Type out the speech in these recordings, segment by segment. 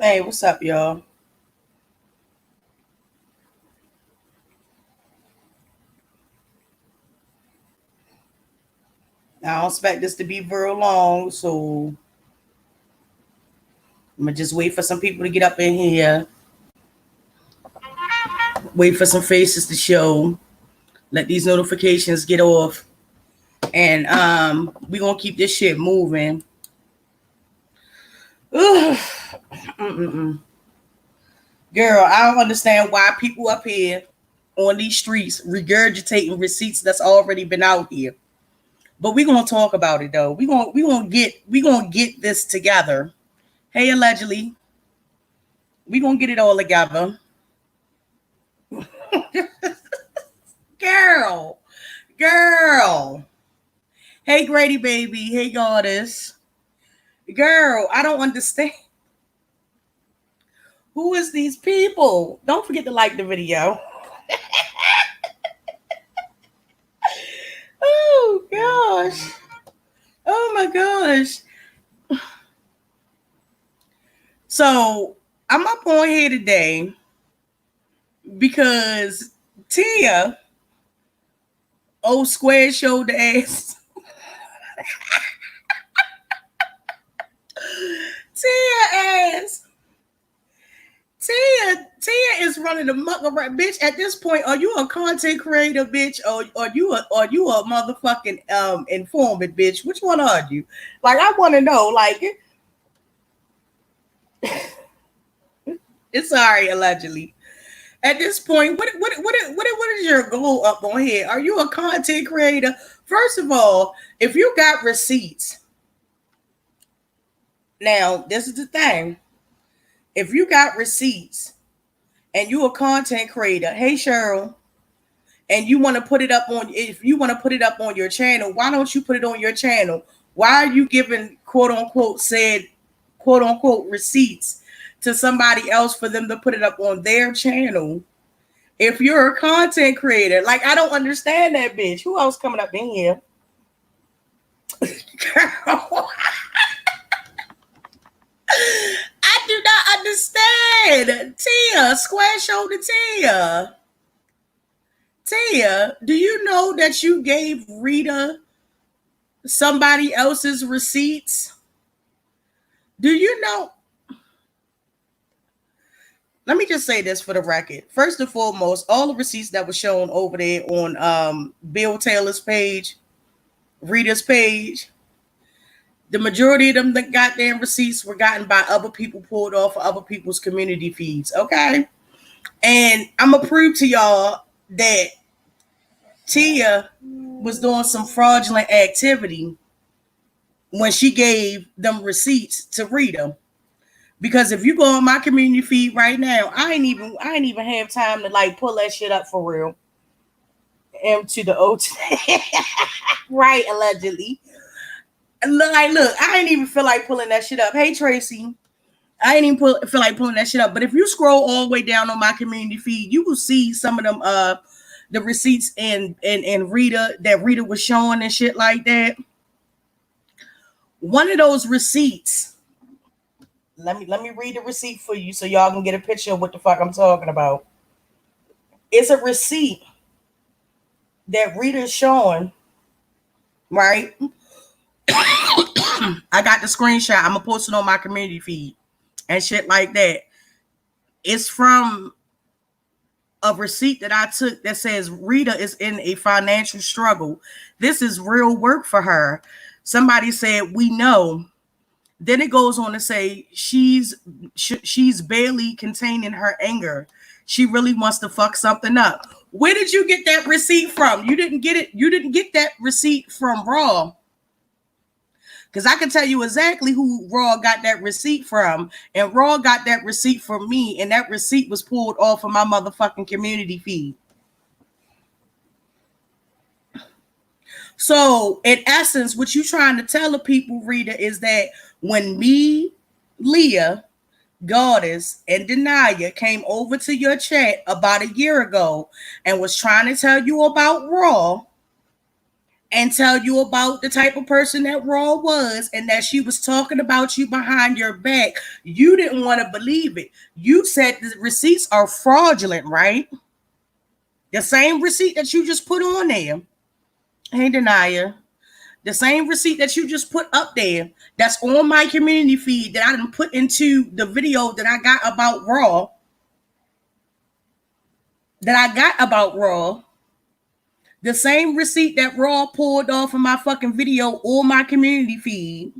Hey, what's up, y'all? I don't expect this to be very long, so I'm gonna just wait for some people to get up in here, wait for some faces to show, let these notifications get off, and we gonna keep this shit moving. Ugh. Mm-mm-mm. Girl, I don't understand why people up here on these streets regurgitating receipts that's already been out here. But we gonna talk about it though. We gonna get this together. Hey, allegedly, we gonna get it all together. Girl, girl. Hey, Grady baby. Hey, goddess. Girl, I don't understand. Who is these people? Don't forget to like the video. Oh gosh. Oh my gosh. So I'm up on here today because Tia, old square shoulder ass. Tia ass. Tia is running the muck around, bitch. At this point, are you a content creator, bitch, or you a motherfucking informant, bitch? Which one are you? Like, I want to know. Like, it's sorry, allegedly. At this point, what is your goal up on here? Are you a content creator? First of all, if you got receipts, now this is the thing. If you got receipts and you a content creator, hey Cheryl, and you want to put it up on, if you want to put it up on your channel, why don't you put it on your channel? Why are you giving quote unquote said quote unquote receipts to somebody else for them to put it up on their channel? If you're a content creator, like, I don't understand that, bitch. Who else coming up in here? Girl, I do not understand. Tia, square shoulder Tia. Tia, do you know that you gave Rita somebody else's receipts? Do you know? Let me just say this for the record. First and foremost, all the receipts that were shown over there on Bill Taylor's page, Rita's page, the majority of them that got their receipts were gotten by other people, pulled off of other people's community feeds. Okay. And I'm going to prove to y'all that Tia was doing some fraudulent activity when she gave them receipts to Rita. Because if you go on my community feed right now, I ain't even have time to like pull that shit up for real. M to the O to right, allegedly. Look, I ain't even feel like pulling that shit up. Hey Tracy, I ain't even feel like pulling that shit up. But if you scroll all the way down on my community feed, you will see some of them the receipts and Rita that Rita was showing and shit like that. One of those receipts, let me read the receipt for you so y'all can get a picture of what the fuck I'm talking about. It's a receipt that Rita's showing, right? I got the screenshot. I'm gonna post it on my community feed and shit like that. It's from a receipt that I took that says Rita is in a financial struggle. This is real work for her. Somebody said, we know. Then it goes on to say she's barely containing her anger. She really wants to fuck something up. Where did you get that receipt from? You didn't get it. You didn't get that receipt from Raw. Because I can tell you exactly who Raw got that receipt from. And Raw got that receipt from me. And that receipt was pulled off of my motherfucking community feed. So, in essence, what you trying to tell the people, Rita, is that when me, Leah, Goddess, and Denia came over to your chat about a year ago and was trying to tell you about Raw, and tell you about the type of person that Raw was and that she was talking about you behind your back. You didn't want to believe it. You said the receipts are fraudulent, right? The same receipt that you just put on there. Hey, Denia. The same receipt that you just put up there, that's on my community feed that I didn't put into the video that I got about Raw. The same receipt that Raw pulled off of my fucking video on my community feed.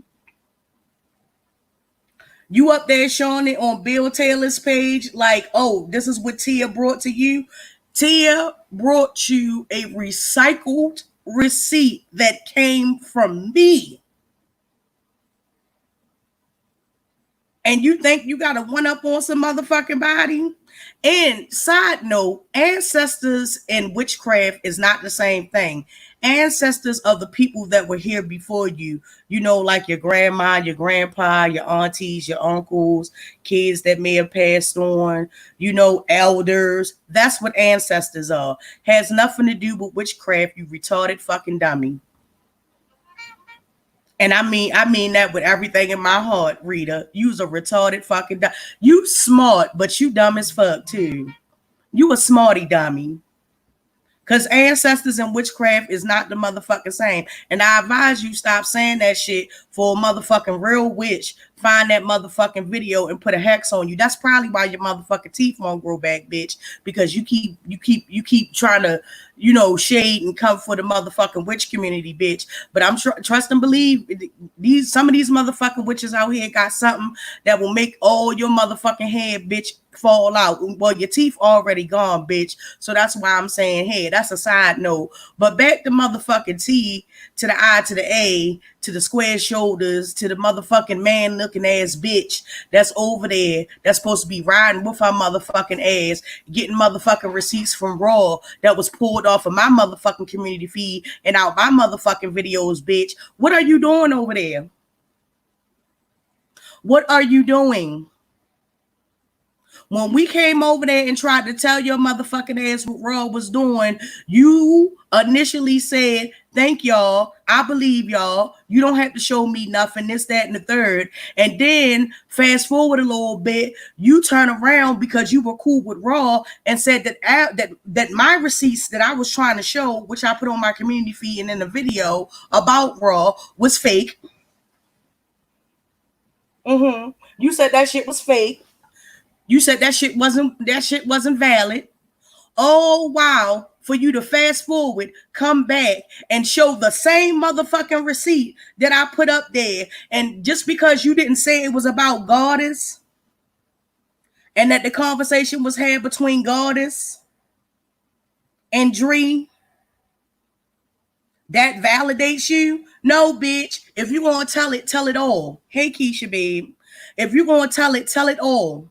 You up there showing it on Bill Taylor's page like, oh, this is what Tia brought to you. Tia brought you a recycled receipt that came from me. And you think you got to one up on some motherfucking body? And side note, ancestors and witchcraft is not the same thing. Ancestors of the people that were here before you, you know, like your grandma, your grandpa, your aunties, your uncles, kids that may have passed on, you know, elders. That's what ancestors are. Has nothing to do with witchcraft, you retarded fucking dummy. And I mean that with everything in my heart, Rita. You's a retarded fucking dummy. You smart, but you dumb as fuck too. You a smarty dummy. Because ancestors and witchcraft is not the motherfucking same. And I advise you stop saying that shit for a motherfucking real witch. Find that motherfucking video and put a hex on you. That's probably why your motherfucking teeth won't grow back, bitch. Because you keep trying to, you know, shade and come for the motherfucking witch community, bitch. But I'm trust and believe some of these motherfucking witches out here got something that will make all your motherfucking head, bitch, fall out. Well, your teeth already gone, bitch. So that's why I'm saying, hey, that's a side note. But back to motherfucking T, to the I, to the A, to the square shoulders, to the motherfucking man looking ass bitch that's over there that's supposed to be riding with her motherfucking ass, getting motherfucking receipts from Raw that was pulled off of my motherfucking community feed and out my motherfucking videos, bitch. What are you doing over there? What are you doing? When we came over there and tried to tell your motherfucking ass what Raw was doing, you initially said, thank y'all. I believe y'all. You don't have to show me nothing, this, that, and the third. And then fast forward a little bit, you turn around because you were cool with Raw and said that my receipts that I was trying to show, which I put on my community feed and in the video about Raw, was fake. You said that shit was fake. You said that shit wasn't valid. Oh, wow. For you to fast forward, come back and show the same motherfucking receipt that I put up there. And just because you didn't say it was about Goddess and that the conversation was had between Goddess and Dree, that validates you? No, bitch. If you want to tell it all. Hey, Keisha, babe. If you're going to tell it all.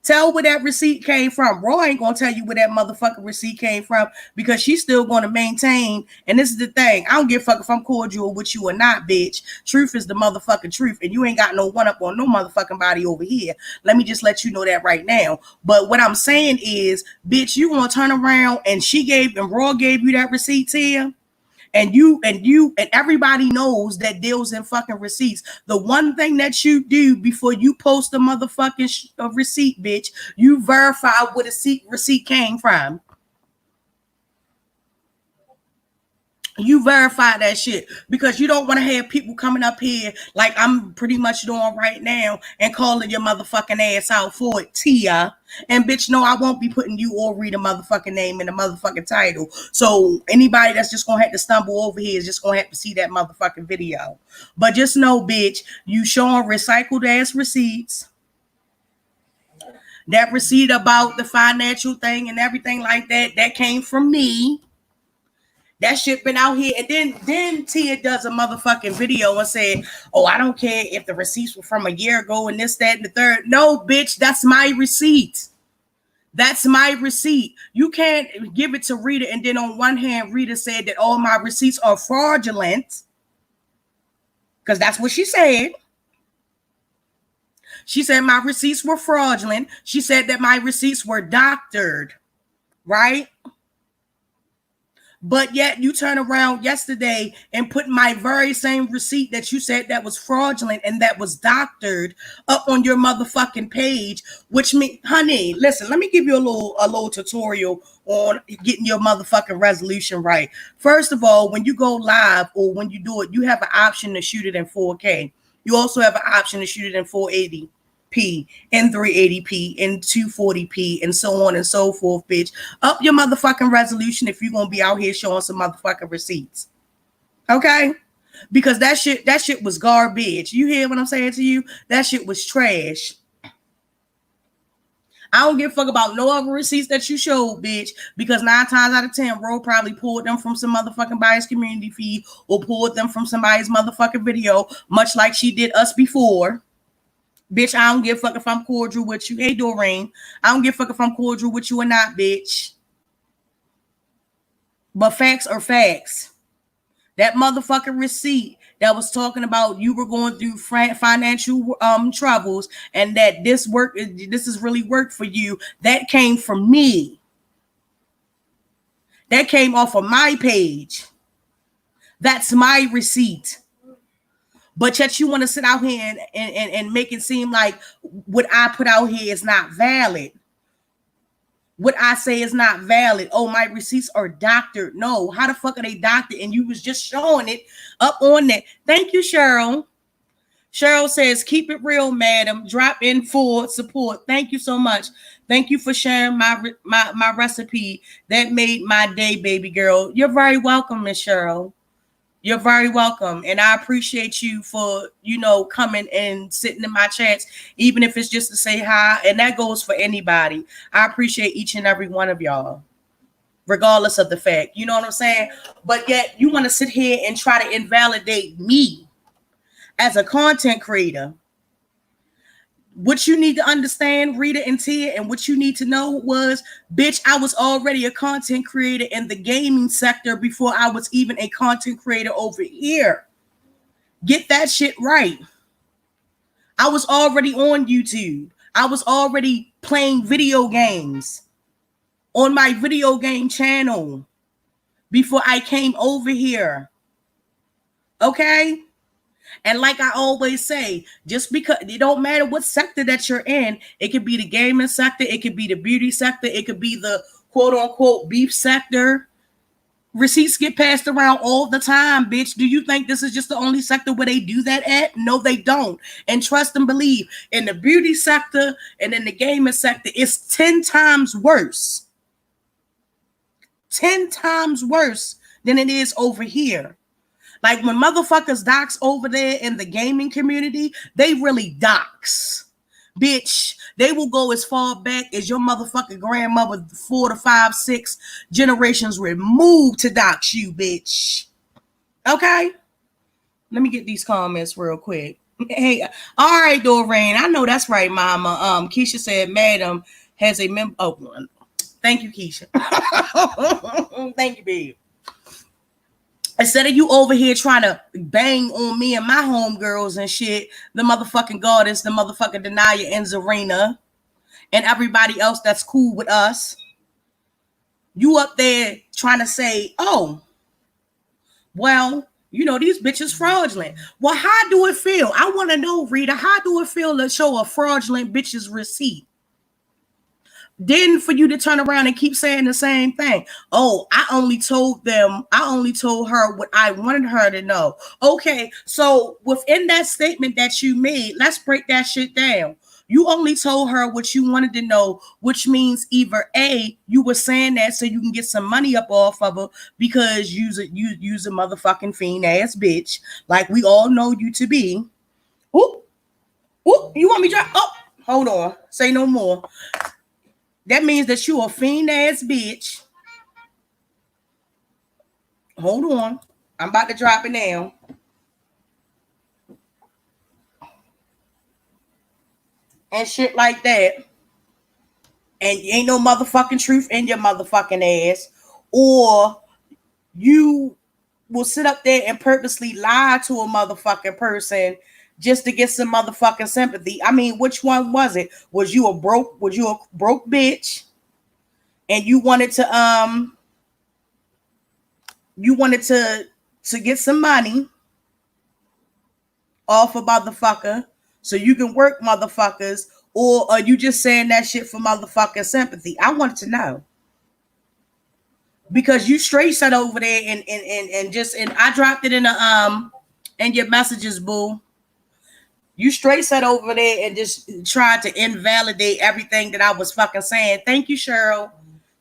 Tell where that receipt came from. Raw ain't gonna tell you where that motherfucking receipt came from because she's still gonna maintain. And this is the thing. I don't give a fuck if I'm cordial with you or not, bitch. Truth is the motherfucking truth. And you ain't got no one up on no motherfucking body over here. Let me just let you know that right now. But what I'm saying is, bitch, you gonna turn around and Raw gave you that receipt here. And everybody knows that deals in fucking receipts. The one thing that you do before you post a motherfucking receipt, bitch, you verify where the receipt came from. You verify that shit because you don't want to have people coming up here like I'm pretty much doing right now and calling your motherfucking ass out for it, Tia. And bitch, no, I won't be putting you or read a motherfucking name in the motherfucking title. So anybody that's just gonna have to stumble over here is just gonna have to see that motherfucking video. But just know, bitch, you showing recycled ass receipts. That receipt about the financial thing and everything like that came from me. That shit been out here. And then Tia does a motherfucking video and said, oh, I don't care if the receipts were from a year ago and this, that, and the third. No, bitch, that's my receipt. That's my receipt. You can't give it to Rita. And then on one hand, Rita said that all my receipts are fraudulent. Because that's what she said. She said my receipts were fraudulent. She said that my receipts were doctored. Right? But yet you turn around yesterday and put my very same receipt that you said that was fraudulent and that was doctored up on your motherfucking page, which means, honey, listen, let me give you a little tutorial on getting your motherfucking resolution right. First of all, when you go live or when you do it, you have an option to shoot it in 4K. You also have an option to shoot it in 480p and 380p and 240p and so on and so forth, bitch. Up your motherfucking resolution if you're gonna be out here showing some motherfucking receipts. Okay? Because that shit was garbage. You hear what I'm saying to you? That shit was trash. I don't give a fuck about no other receipts that you showed, bitch, because 9 times out of 10, Ro probably pulled them from some motherfucking biased community feed or pulled them from somebody's motherfucking video, much like she did us before. Bitch, I don't give a fuck if I'm cordial with you. Hey, Doreen. I don't give a fuck if I'm cordial with you or not, bitch. But facts are facts. That motherfucking receipt that was talking about you were going through financial troubles and that this is really work for you, that came from me. That came off of my page. That's my receipt. But yet you want to sit out here and make it seem like what I put out here is not valid. What I say is not valid. Oh, my receipts are doctored. No, how the fuck are they doctored? And you was just showing it up on that. Thank you, Cheryl. Cheryl says, keep it real, madam. Drop in for support. Thank you so much. Thank you for sharing my recipe. That made my day, baby girl. You're very welcome, Miss Cheryl. You're very welcome. And I appreciate you for, coming and sitting in my chats, even if it's just to say hi. And that goes for anybody. I appreciate each and every one of y'all, regardless of the fact. You know what I'm saying? But yet you want to sit here and try to invalidate me as a content creator. What you need to understand, Rita and Tia, and what you need to know was, bitch, I was already a content creator in the gaming sector before I was even a content creator over here. Get that shit right. I was already on YouTube. I was already playing video games on my video game channel before I came over here. Okay? And like I always say, just because it don't matter what sector that you're in, it could be the gaming sector, it could be the beauty sector, it could be the quote unquote beef sector. Receipts get passed around all the time, bitch. Do you think this is just the only sector where they do that at? No, they don't. And trust and believe, in the beauty sector and in the gaming sector, it's 10 times worse. 10 times worse than it is over here. Like when motherfuckers dox over there in the gaming community, they really dox. Bitch, they will go as far back as your motherfucking grandmother 4 to 5, 6 generations removed to dox you, bitch. Okay? Let me get these comments real quick. Hey, all right, Doreen. I know that's right, mama. Keisha said, madam has a member. Oh, thank you, Keisha. Thank you, babe. Instead of you over here trying to bang on me and my homegirls and shit, the motherfucking goddess, the motherfucking Denaya and Zarina, and everybody else that's cool with us, you up there trying to say, oh, well, these bitches fraudulent. Well, how do it feel? I want to know, Rita, how do it feel to show a fraudulent bitch's receipt? Then for you to turn around and keep saying the same thing. Oh, I only told her what I wanted her to know. Okay, so within that statement that you made, let's break that shit down. You only told her what you wanted to know, which means either A, you were saying that so you can get some money up off of her because you's a motherfucking fiend ass bitch, like we all know you to be. Ooh, you want me to? Oh, hold on. Say no more. That means that you a fiend ass bitch. Hold on. I'm about to drop it down. And shit like that. And you ain't no motherfucking truth in your motherfucking ass. Or you will sit up there and purposely lie to a motherfucking person just to get some motherfucking sympathy. I mean, which one was it? Was you a broke bitch and you wanted to you wanted to get some money off a motherfucker so you can work motherfuckers, or are you just saying that shit for motherfucking sympathy? I wanted to know. Because you straight said over there and I dropped it in your messages, boo. You straight said over there and just tried to invalidate everything that I was fucking saying. Thank you, Cheryl.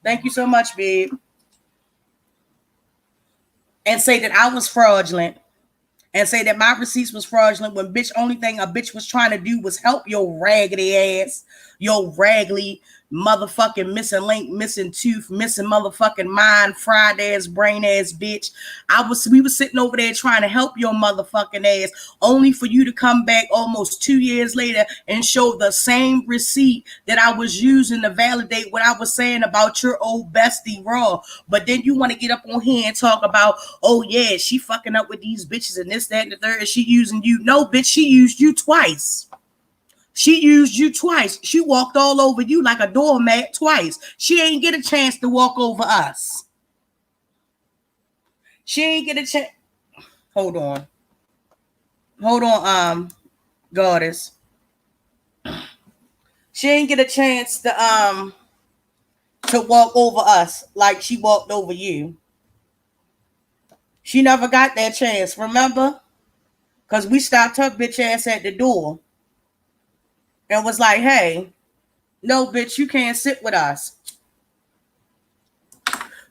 Thank you so much, babe. And say that I was fraudulent. And say that my receipts was fraudulent when bitch, only thing a bitch was trying to do was help your raggedy ass, your raggedy motherfucking missing link, missing tooth, missing motherfucking mind, fried ass, brain ass bitch. We was sitting over there trying to help your motherfucking ass, only for you to come back almost 2 years later and show the same receipt that I was using to validate what I was saying about your old bestie Raw. But then you want to get up on here and talk about, oh yeah, she fucking up with these bitches and this, that, and the third, and she using you. No, bitch, she used you twice. She used you twice. She walked all over you like a doormat twice. She ain't get a chance to walk over us. She ain't get a chance. Hold on, goddess. She ain't get a chance to walk over us like she walked over you. She never got that chance, remember? Because we stopped her bitch ass at the door and was like, hey, no, bitch, you can't sit with us.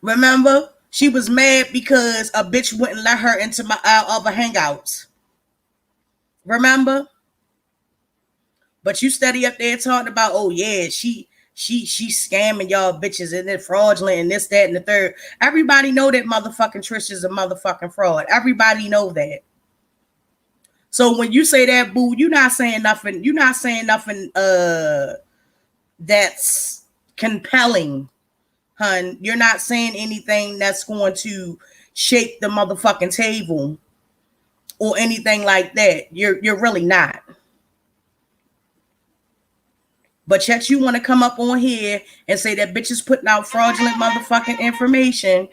Remember? She was mad because a bitch wouldn't let her into our other hangouts. Remember? But you steady up there talking about, oh yeah, she scamming y'all bitches and then fraudulent and this, that, and the third. Everybody know that motherfucking Trish is a motherfucking fraud. Everybody know that. So when you say that, boo, you're not saying nothing. You're not saying nothing that's compelling, hun. You're not saying anything that's going to shake the motherfucking table or anything like that. You're really not. But yet you want to come up on here and say that bitch is putting out fraudulent motherfucking information,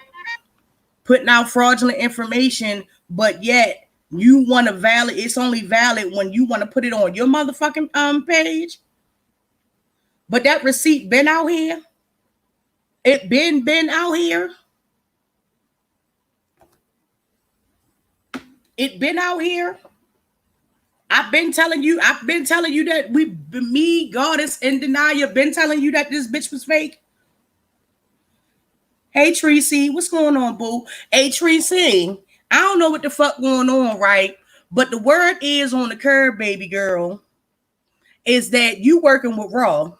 but yet you want to valid. It's only valid when you want to put it on your motherfucking page. But that receipt been out here. It been out here. It been out here. I've been telling you that me, Goddess, and Denia been telling you that this bitch was fake. Hey, Tracy, what's going on, boo? Hey, Tracy, I don't know what the fuck going on, right? But the word is on the curb, baby girl, is that you working with Raw.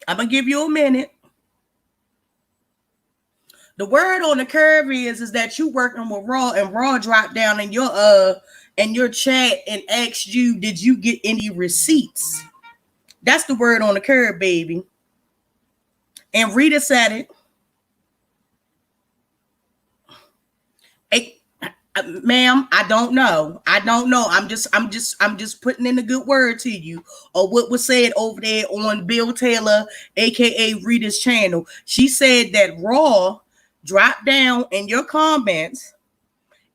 I'm going to give you a minute. The word on the curve is that you working with Raw, and Raw dropped down in your chat and asked you, did you get any receipts? That's the word on the curve, baby. And Rita said it. Hey, ma'am, I don't know. I'm just putting in a good word to you, or what was said over there on Bill Taylor, aka Rita's channel. She said that Raw dropped down in your comments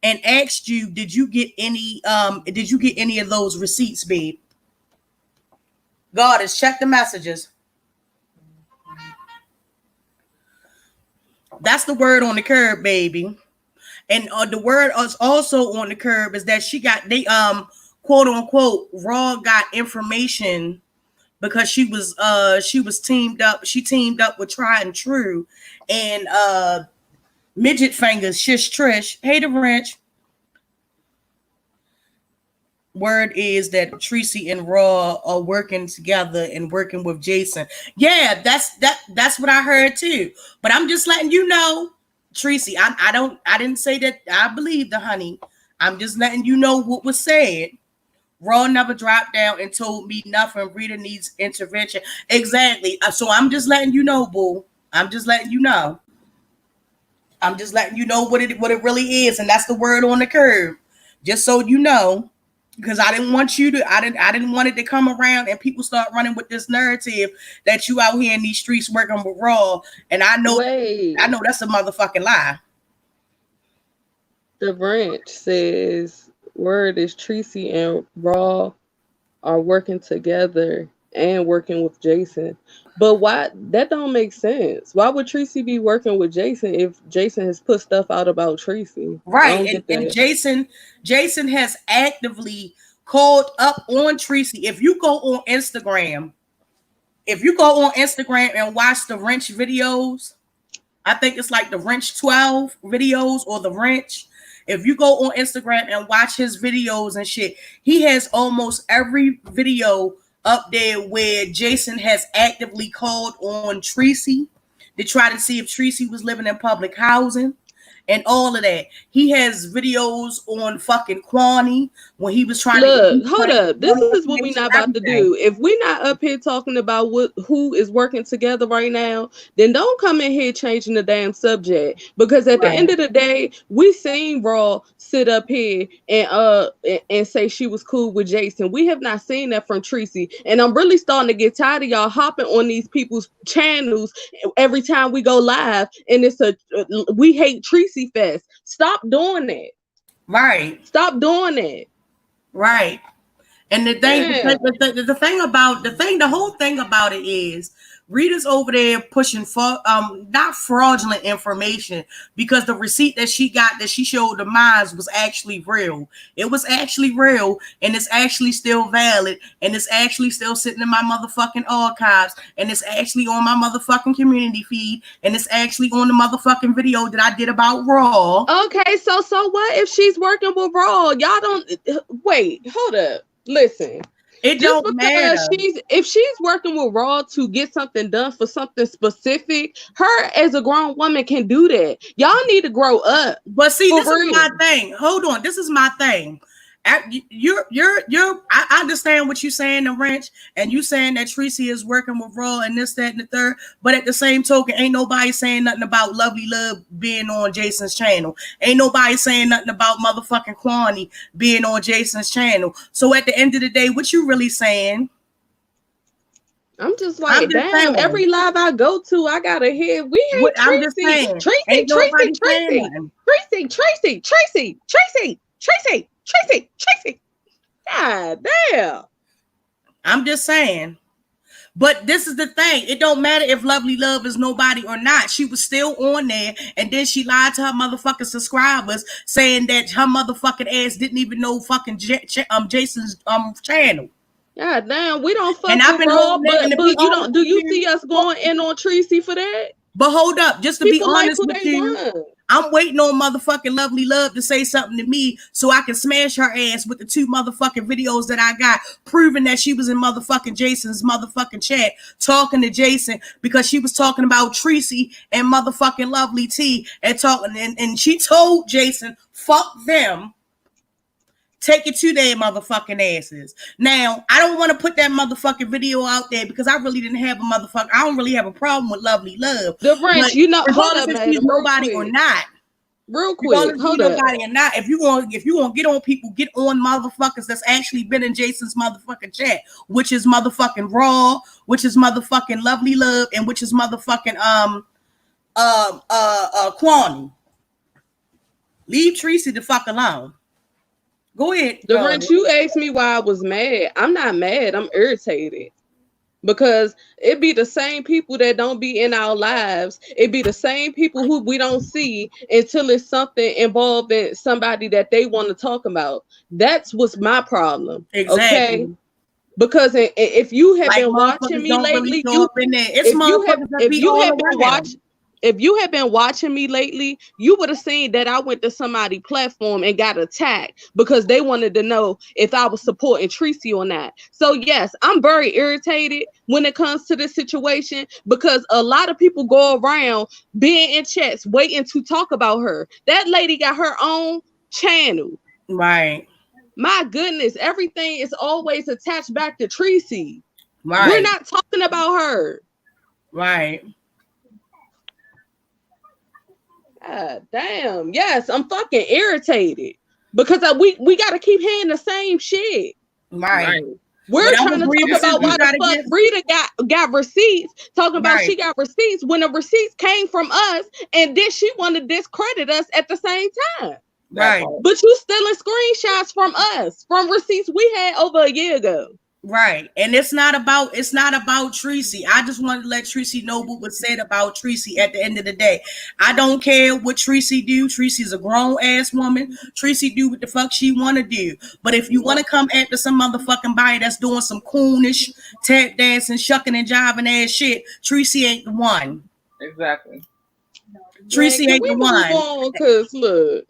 and asked you, did you get any of those receipts, babe? Goddess, check the messages. That's the word on the curb, baby. And the word is also on the curb is that quote unquote Raw got information because she was teamed up. She teamed up with Try and True and Midget Fingers, Shish Trish. Hey, the Wrench. Word is that Tracy and Raw are working together and working with Jason. Yeah, that's what I heard too. But I'm just letting you know, Tracy. I didn't say that I believe the honey. I'm just letting you know what was said. Raw never dropped down and told me nothing. Rita needs intervention. Exactly. So I'm just letting you know, boo. I'm just letting you know. I'm just letting you know what it really is, and that's the word on the curve. Just so you know. because I didn't want you to. I didn't want it to come around and people start running with this narrative that you out here in these streets working with Raw, and I know that's a motherfucking lie. The branch says word is Tracy and Raw are working together and working with Jason. But why? That don't make sense. Why would Tracy be working with Jason if Jason has put stuff out about Tracy? Right. And Jason has actively called up on Tracy. If you go on Instagram and watch the Wrench videos, I think it's like the Wrench 12 videos or the Wrench. If you go on Instagram and watch his videos and shit, he has almost every video up there where Jason has actively called on Tracy to try to see if Tracy was living in public housing and all of that. He has videos on fucking Kwani when he was trying to hold up. This is what we're not about to do. If we're not up here talking about who is working together right now, then don't come in here changing the damn subject. Because at the end of the day, we seen Raw sit up here and say she was cool with Jason. We have not seen that from Tracy. And I'm really starting to get tired of y'all hopping on these people's channels every time we go live. And it's we hate Tracy fest. Stop doing that. Right. Stop doing that. Right. And the whole thing about it is Rita's over there pushing for not fraudulent information, because the receipt that she got that she showed the mines was actually real. It was actually real, and it's actually still valid, and it's actually still sitting in my motherfucking archives, and it's actually on my motherfucking community feed, and it's actually on the motherfucking video that I did about Raw. Okay, so what if she's working with Raw? Y'all don't wait, hold up. Listen. It just don't matter. If she's working with Raw to get something done for something specific, her as a grown woman can do that. Y'all need to grow up. But see, this is my thing. Hold on, this is my thing. I understand what you're saying, the Wrench, and you saying that Tracy is working with Raw and this, that, and the third. But at the same token, ain't nobody saying nothing about Lovely Love being on Jason's channel. Ain't nobody saying nothing about motherfucking Kwani being on Jason's channel. So at the end of the day, what you really saying? I'm just like, damn, every live I go to, I gotta hear, we hate Tracy. I'm just saying, Tracy. God damn. I'm just saying. But this is the thing. It don't matter if Lovely Love is nobody or not. She was still on there, and then she lied to her motherfucking subscribers, saying that her motherfucking ass didn't even know fucking Jason's channel. God damn, we don't fuck with Raw, but you don't. Do you see us going in on Tracy for that? But hold up, just to be honest with you, I'm waiting on motherfucking Lovely Love to say something to me so I can smash her ass with the 2 motherfucking videos that I got proving that she was in motherfucking Jason's motherfucking chat talking to Jason, because she was talking about Tracy and motherfucking Lovely T and talking, and she told Jason, fuck them. Take it to their motherfucking asses. Now, I don't want to put that motherfucking video out there because I really didn't have I don't really have a problem with Lovely Love. The Wrench, you know, hold up, man, nobody or not. Real quick, hold up. Nobody or not. If you want to get on people, get on motherfuckers that's actually been in Jason's motherfucking chat, which is motherfucking Raw, which is motherfucking Lovely Love, and which is motherfucking Kwani. Leave Tracy the fuck alone. Go ahead. The Wrench, you asked me why I was mad. I'm not mad. I'm irritated. Because it be the same people that don't be in our lives. It be the same people who we don't see until it's something involved in somebody that they want to talk about. That's what's my problem. Exactly. Okay? Because if you have been watching me lately, if you have been watching me lately, you would have seen that I went to somebody's platform and got attacked because they wanted to know if I was supporting Tracy or not. So yes, I'm very irritated when it comes to this situation because a lot of people go around being in chats waiting to talk about her. That lady got her own channel. Right. My goodness, everything is always attached back to Tracy. Right. We're not talking about her. Right. God damn. Yes, I'm fucking irritated. because we got to keep hearing the same shit. Right. We're trying to talk about why the fuck Rita got receipts, talking about she got receipts when the receipts came from us, and then she wanted to discredit us at the same time. Right. But you stealing screenshots from us, from receipts we had over a year ago. Right. And it's not about Tracy. I just wanted to let Tracy know what was said about Tracy at the end of the day. I don't care what Tracy do. Tracy's a grown ass woman. Tracy do what the fuck she want to do. But if you want to come after some motherfucking body that's doing some coonish tap dancing, shucking and jiving ass shit, Tracy ain't the one. Exactly. Tracy ain't the one. Because look,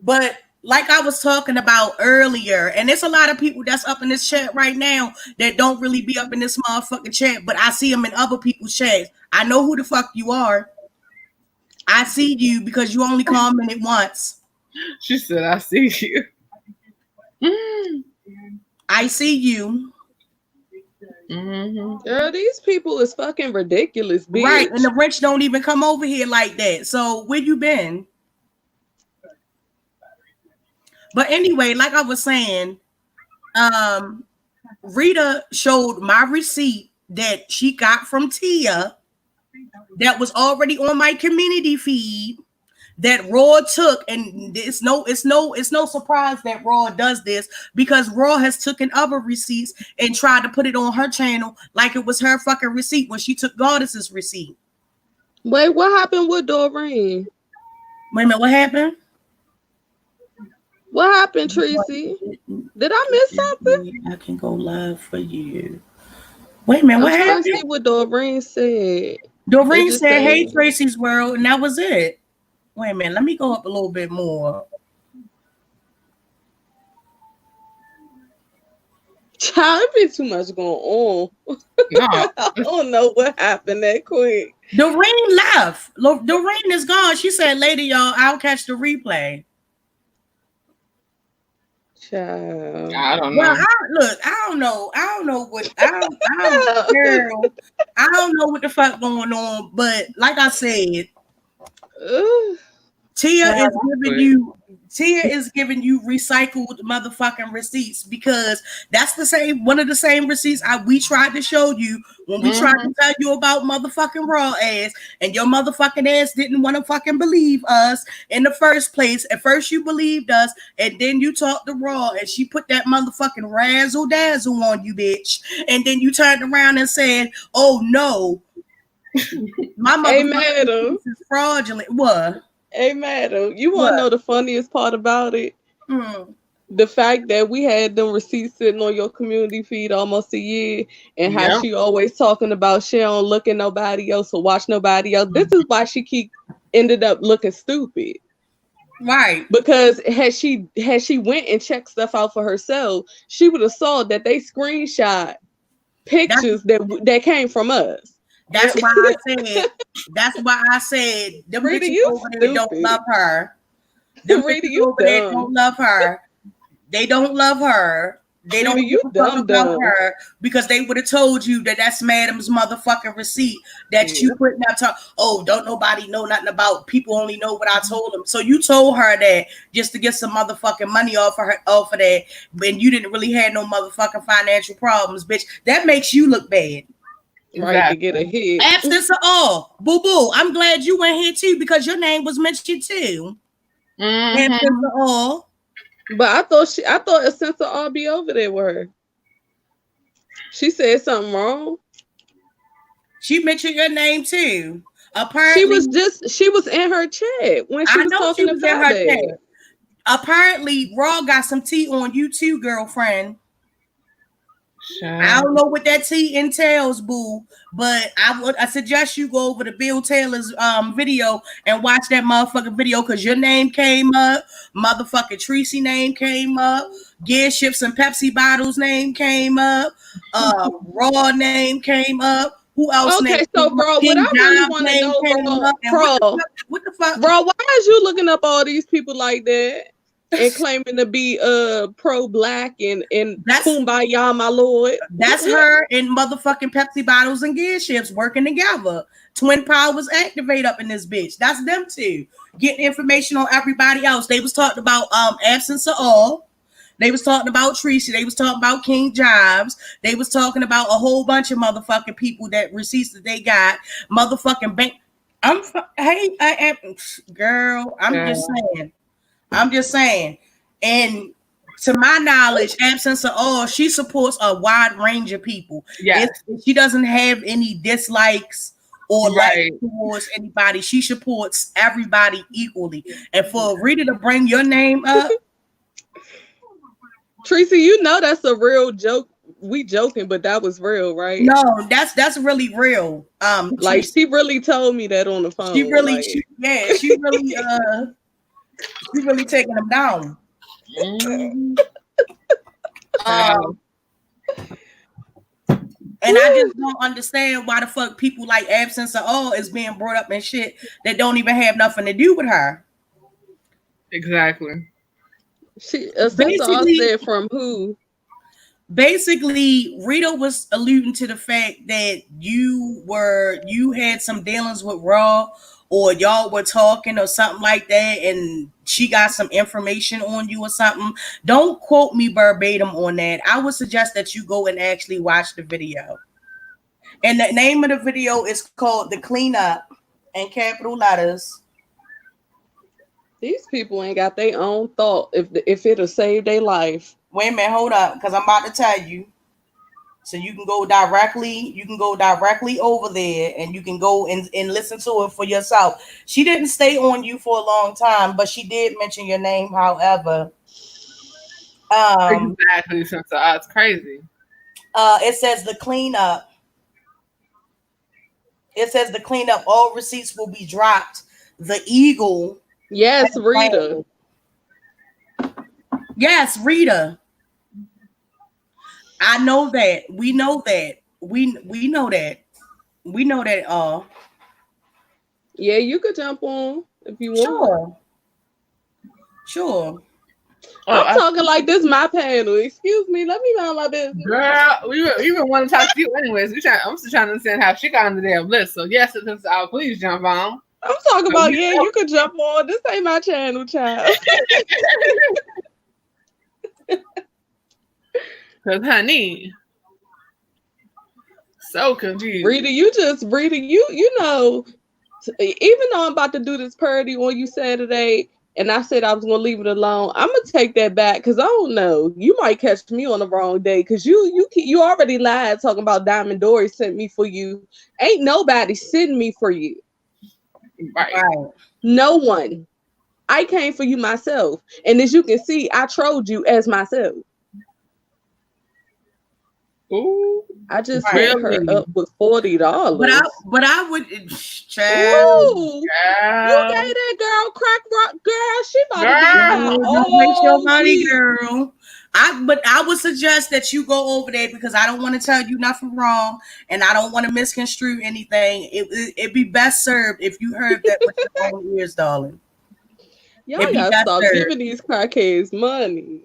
but like I was talking about earlier, and there's a lot of people that's up in this chat right now that don't really be up in this motherfucking chat, but I see them in other people's chats. I know who the fuck you are. I see you because you only commented once. She said, I see you. I see you. Mm-hmm. Girl, these people is fucking ridiculous, bitch. Right, and the rich don't even come over here like that. So where you been? But anyway, like I was saying, Rita showed my receipt that she got from Tia that was already on my community feed that Raw took, and it's no surprise that Raw does this because Raw has taken other receipts and tried to put it on her channel like it was her fucking receipt when she took Goddess's receipt. Wait, what happened with Doreen? Wait a minute, what happened? What happened, Tracy? Did I miss something? I can go live for you. Wait a minute, what happened? See what Doreen said. Doreen said, "Hey, Tracy's World," and that was it. Wait a minute, let me go up a little bit more. Child, it be too much going on. No. I don't know what happened that quick. Doreen left. Doreen is gone. She said, "Later, y'all. I'll catch the replay." Child. I don't know. Well, I don't know. I don't know what girl, I don't know what the fuck going on. But like I said, Tia is giving you recycled motherfucking receipts because that's one of the same receipts we tried to show you when we tried to tell you about motherfucking Raw ass, and your motherfucking ass didn't want to fucking believe us in the first place. At first you believed us, and then you talked to Raw, and she put that motherfucking razzle dazzle on you, bitch. And then you turned around and said, "Oh no, my motherfucking is fraudulent." What? Hey, madam, you want to know the funniest part about it? The fact that we had them receipts sitting on your community feed almost a year, and how she always talking about she don't look at nobody else or watch nobody else. This is why she ended up looking stupid. Right. Because had she went and checked stuff out for herself, she would have saw that they screenshot pictures that came from us. That's why I said them bitches over there don't love her. Them bitches over there don't love her. They don't love her. They don't love her because they would have told you that that's madam's motherfucking receipt that you putting up to. Oh, don't nobody know nothing about. People only know what I told them. So you told her that just to get some motherfucking money off of that, when you didn't really have no motherfucking financial problems, bitch. That makes you look bad. Right, to get a hit. Absence of all. Boo boo. I'm glad you went here too because your name was mentioned too. Absence of all. But I thought a sense of all be over there with her. She said something wrong. She mentioned your name too. Apparently, she was in her chat when she was talking about it. Apparently, Raw got some tea on you too, girlfriend. I don't know what that tea entails, boo, but I suggest you go over to Bill Taylor's video and watch that motherfucking video because your name came up, motherfucking Tracy name came up, Gear Ships and Pepsi Bottles name came up, Raw name came up. Who else? Okay, so bro, what I really want to know, bro, what the fuck? Bro, why is you looking up all these people like that? and claiming to be pro-black and That's- kumbaya, my lord. That's her and motherfucking Pepsi bottles and gear ships working together. Twin powers activate up in this bitch. That's them two getting information on everybody else. They was talking about absence of all. They was talking about Tracy. They was talking about King Jobs. They was talking about a whole bunch of motherfucking people that receipts that they got. Motherfucking bank. I am girl. I'm just saying. And to my knowledge, absence of all, she supports a wide range of people. Yes. She doesn't have any dislikes or Right. like towards anybody. She supports everybody equally. And for Rita to bring your name up, Tracy, you know that's a real joke. We joking, but that was real, right? no, that's really real. Like she really told me that on the phone. she really, like, she really taking them down. Mhm. And I just don't understand why the fuck people like absence of all is being brought up and shit that don't even have nothing to do with her. Exactly. she sister all said from who? Basically, Rita was alluding to the fact that you had some dealings with Raw, or y'all were talking or something like that, and she got some information on you or something. Don't quote me verbatim on that. I would suggest that you go and actually watch the video. And the name of the video is called The Cleanup in capital letters. These people ain't got their own thought if it'll save their life. Wait a minute, hold up, because I'm about to tell you. So you can go directly over there and you can go and listen to it for yourself. She didn't stay on you for a long time, but she did mention your name, however. Exactly, since it's crazy. It says the cleanup. It says the cleanup. All receipts will be dropped. The Eagle. Yes, Rita. Yes, Rita. I know that. We know that. We know that. We know that. Yeah, you could jump on if you want. Sure. I'm talking like this my panel. Excuse me, let me mind my business. Girl, we even want to talk to you anyways. I'm still trying to understand how she got on the damn list. So yes, since please jump on. I'm talking about you could jump on. This ain't my channel, child. Cause honey, so confused. Rita, you know, even though I'm about to do this parody on you Saturday, and I said I was gonna leave it alone, I'm gonna take that back because I don't know. You might catch me on the wrong day because you already lied talking about Diamond Dory sent me for you. Ain't nobody sending me for you. Right. No one. I came for you myself, and as you can see, I trolled you as myself. Ooh, I just hit her up with $40. But I would, child. Ooh, you gave that girl crack rock, girl. She Don't waste your money, girl. But I would suggest that you go over there because I don't want to tell you nothing wrong, and I don't want to misconstrue anything. It'd be best served if you heard that with your own ears, darling. Y'all gotta stop giving these crackheads money.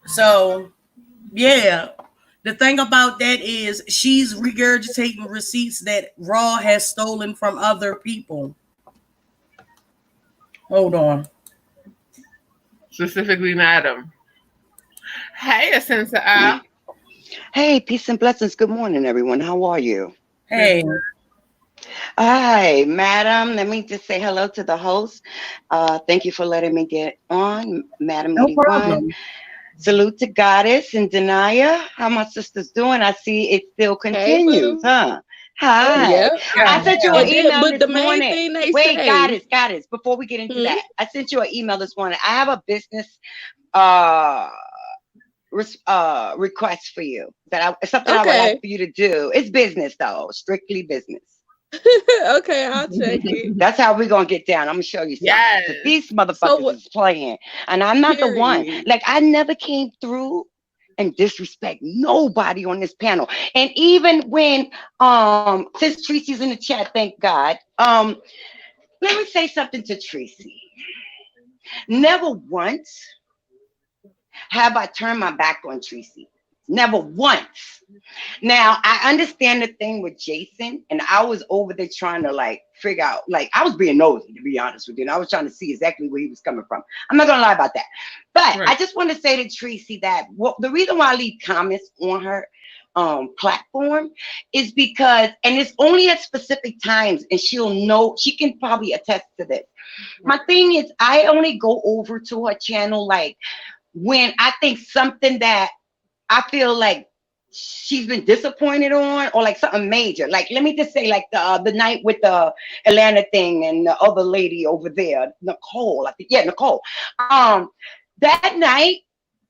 So, yeah, the thing about that is she's regurgitating receipts that Raw has stolen from other people. Hold on. Specifically, Madam. Hey, Essence. Hey, peace and blessings. Good morning, everyone. How are you? Hey. Hi, Madam. Let me just say hello to the host. Thank you for letting me get on, Madam. No problem. Salute to Goddess and Denia. How my sister's doing? I see it still continues, huh? Hi. Yeah. I sent you an email this morning. Wait, say, Goddess, before we get into that, I sent you an email this morning. I have a business request for you it's something I would like for you to do. It's business though, strictly business. Okay, I'll check it. That's how we're gonna get down. I'm gonna show you something. Yes. These motherfuckers is playing, and I'm not the one. Like I never came through and disrespect nobody on this panel. And even when since Tracy's in the chat, thank God. Let me say something to Tracy. Never once have I turned my back on Tracy. Never once. Now, I understand the thing with Jason, and I was over there trying to like figure out, like, I was being nosy, to be honest with you, and I was trying to see exactly where he was coming from. I'm not gonna lie about that. But Right. I just want to say to Tracy that the reason why I leave comments on her platform is because, and it's only at specific times, and she'll know, she can probably attest to this. My thing is, I only go over to her channel like when I think something that I feel like she's been disappointed on, or like something major. Like, let me just say, like the night with the Atlanta thing and the other lady over there, Nicole, I think, yeah, Nicole. That night,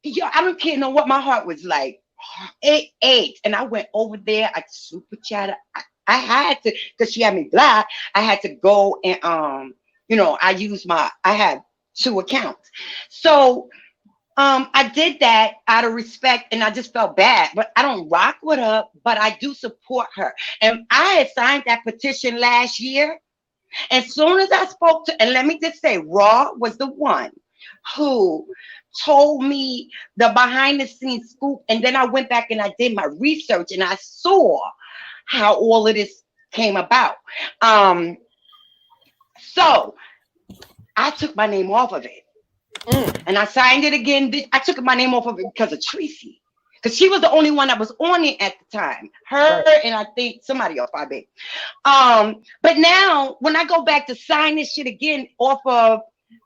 yeah, I don't care, know what my heart was like. It ached, and I went over there. I super chatted. I had to, because she had me blocked. I had to go and I had 2 accounts, so. I did that out of respect, and I just felt bad, but I don't rock with her, but I do support her. And I had signed that petition last year. As soon as I spoke to, and let me just say, Raw was the one who told me the behind the scenes scoop. And then I went back and I did my research, and I saw how all of this came about. So I took my name off of it. And I signed it again. I took my name off of it because of Tracy, because she was the only one that was on it at the time. Her and I think somebody else, I bet. But now when I go back to sign this shit again off of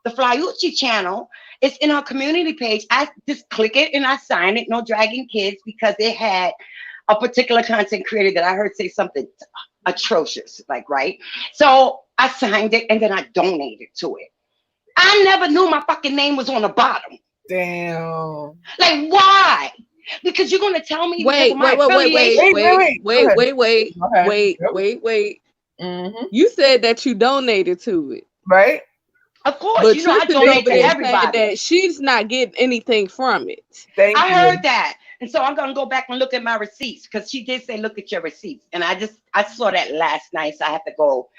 the Flyucci channel, it's in our community page. I just click it and I sign it. No dragging kids, because it had a particular content creator that I heard say something atrocious, like, right? So I signed it and then I donated to it. I never knew my fucking name was on the bottom. Damn. Like, why? Because you're gonna tell me wait. Mm-hmm. You said that you donated to it, right? Of course, but you know I Tristan donate over to there everybody. saying that she's not getting anything from it. I heard that, and so I'm gonna go back and look at my receipts, because she did say look at your receipts, and I saw that last night, so I have to go.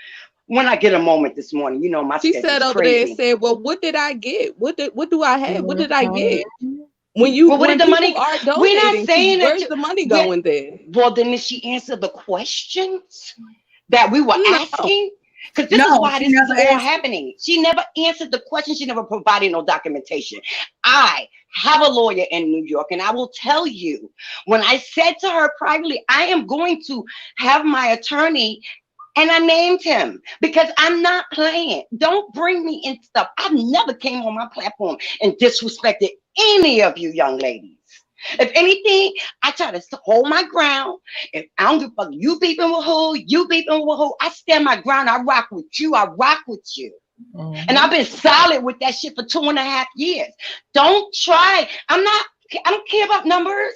When I get a moment this morning, you know, my she said over crazy. there and said, well, what did I get? What do I have? What did I get? When the money are donating, we're not saying that where's the money going there? Well, then did she answer the questions that we were asking? Because this is why this is all happening. She never answered the question. She never provided no documentation. I have a lawyer in New York, and I will tell you, when I said to her privately, I am going to have my attorney. And I named him, because I'm not playing. Don't bring me in stuff. I've never came on my platform and disrespected any of you young ladies. If anything, I try to hold my ground. If I don't give a fuck, you beeping with who, I stand my ground. I rock with you. Mm-hmm. And I've been solid with that shit for 2.5 years. Don't try. I don't care about numbers.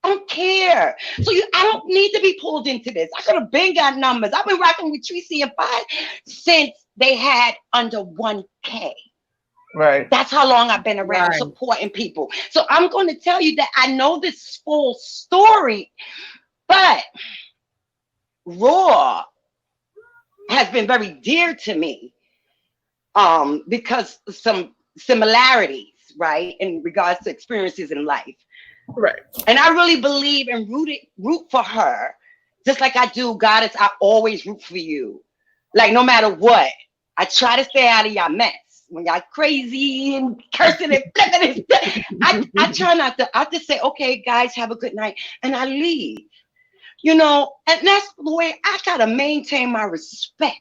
I don't care. So I don't need to be pulled into this. I could have been got numbers. I've been rocking with Tracy and Five since they had under 1K. Right. That's how long I've been around supporting people. So I'm going to tell you that I know this full story, but Raw has been very dear to me because some similarities, right, in regards to experiences in life. Right. And I really believe and root for her, just like I do, Goddess. I always root for you. Like, no matter what, I try to stay out of y'all mess. When y'all crazy and cursing and flipping and I try not to. I just say, okay, guys, have a good night. And I leave. You know, and that's the way I gotta maintain my respect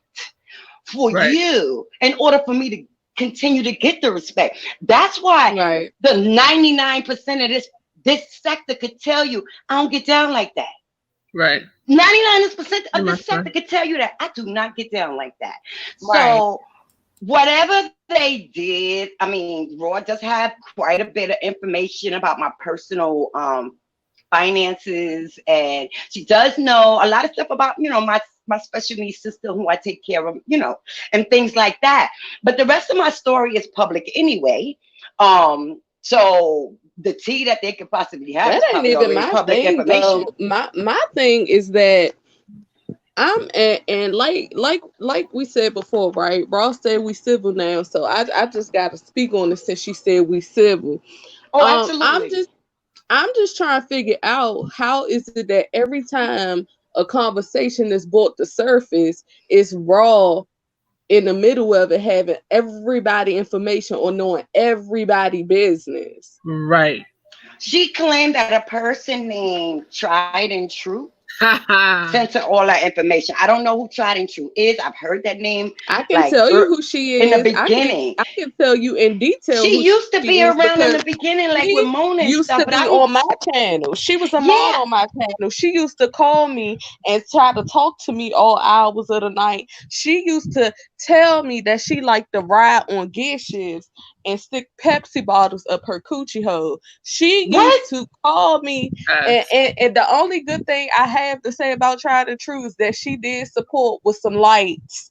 for you in order for me to continue to get the respect. That's why the 99% of this sector could tell you I don't get down like that. Right. 99% of this sector could tell you that I do not get down like that. So whatever they did, I mean, Raw does have quite a bit of information about my personal finances, and she does know a lot of stuff about, you know, my special needs sister who I take care of, you know, and things like that. But the rest of my story is public anyway. So the tea that they could possibly have is That ain't probably even already my public thing information. though. My thing is that and like we said before, right? Ross said we civil now, so I just gotta speak on it since she said we civil. Oh, absolutely. I'm just trying to figure out how is it that every time a conversation is brought to surface, it's Raw in the middle of it having everybody information or knowing everybody business. Right. She claimed that a person named Tried and True sent her all that information. I don't know who Tried and True is. I've heard that name I can tell you who she is. in the beginning. I can tell you in detail. She who used to she be is around in because the beginning, like she with Mona and used stuff. to But be I on don't. my channel. She was a Yeah. mod on my channel. She used to call me and try to talk to me all hours of the night. She used to tell me that she liked to ride on gear shifts and stick Pepsi bottles up her coochie hole. She What? used to call me, and the only good thing I have to say about Tried and True is that she did support with some lights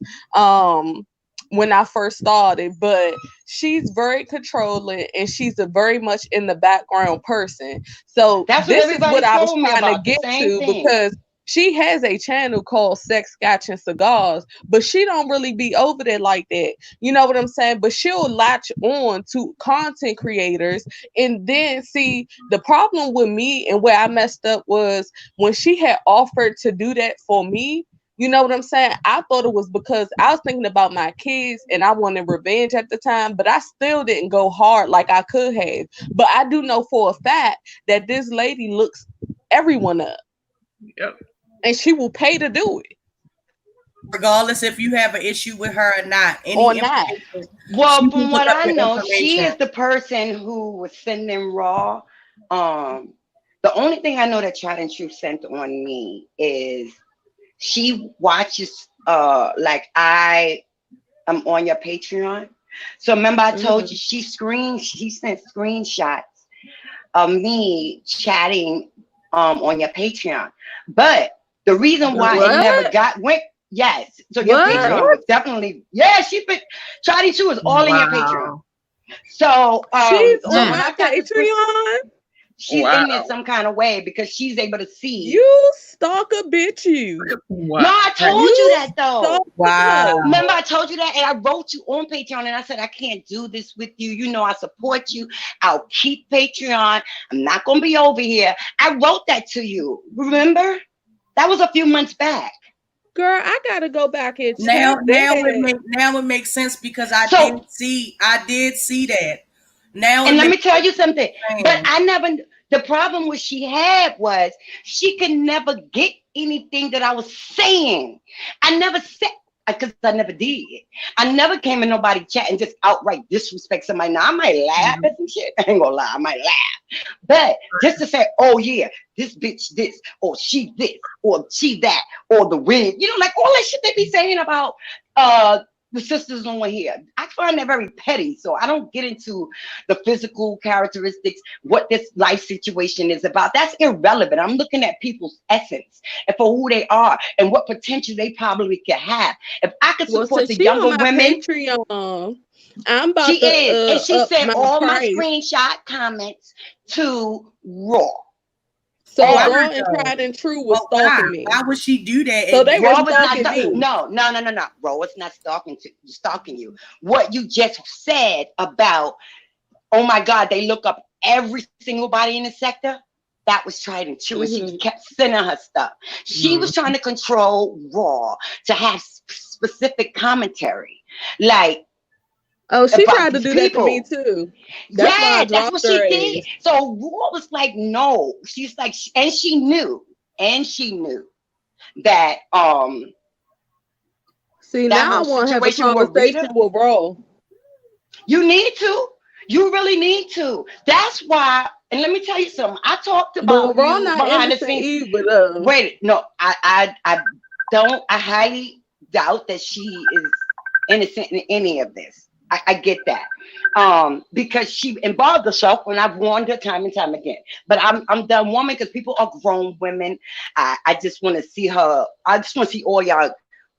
when I first started, but she's very controlling and she's a very much in the background person. So That's what this is everybody what I was told me trying to about. The get same to thing. because she has a channel called Sex, Scotch, and Cigars, but she don't really be over there like that. You know what I'm saying? But she'll latch on to content creators. And then see, the problem with me and where I messed up was when she had offered to do that for me. You know what I'm saying? I thought it was because I was thinking about my kids and I wanted revenge at the time, but I still didn't go hard like I could have. But I do know for a fact that this lady looks everyone up. Yep. And she will pay to do it. Regardless if you have an issue with her or not. Well, from what I know, she is the person who was sending Raw. The only thing I know that Tried and True sent on me is she watches like I am on your Patreon. So remember I told you she sent screenshots of me chatting on your Patreon. But the reason why it never went, yes. So your Patreon was definitely, Tried and True is all in your Patreon. So she's so on my Patreon. She's in there some kind of way because she's able to see. You stalker bitch, you. Wow. No, I told you that though. Wow. Remember, I told you that, and I wrote you on Patreon, and I said I can't do this with you. You know, I support you. I'll keep Patreon. I'm not gonna be over here. I wrote that to you. Remember? That was a few months back. Girl, I gotta go back and check now that. it makes sense because I did see that. Now and let me tell you something. But I never. The problem what she had was she could never get anything that I was saying. I never said because I never did. I never came in nobody chat and just outright disrespect somebody. Now I might laugh at some shit. I ain't gonna lie, I might laugh. But just to say, oh yeah, this bitch this, or she this, or she that, or the wig, you know, like all that shit they be saying about the sisters on here. I find that very petty. So I don't get into the physical characteristics, what this life situation is about. That's irrelevant. I'm looking at people's essence and for who they are and what potential they probably could have. If I could support the younger women. Patreon, I'm about she is. And she sent all my price. screenshot comments to Raw. So Raw and Tried and True was stalking me. Why would she do that? So they were stalking me. No. Raw was not stalking you. What you just said about, oh my God, they look up every single body in the sector. That was Tried and True. And she kept sending her stuff. She was trying to control Raw to have specific commentary. Like, oh, she tried to do that to me too. That's what she did. So Raw was like, no. She's like, and she knew that see, now I want to have a conversation with Raw. You need to. You really need to. That's why. And let me tell you something. I talked about Raw not behind the scenes. Wait, no, I don't. I highly doubt that she is innocent in any of this. I get that. Because she involved herself, and I've warned her time and time again. But I'm done woman because people are grown women. I just want to see her. I just want to see all y'all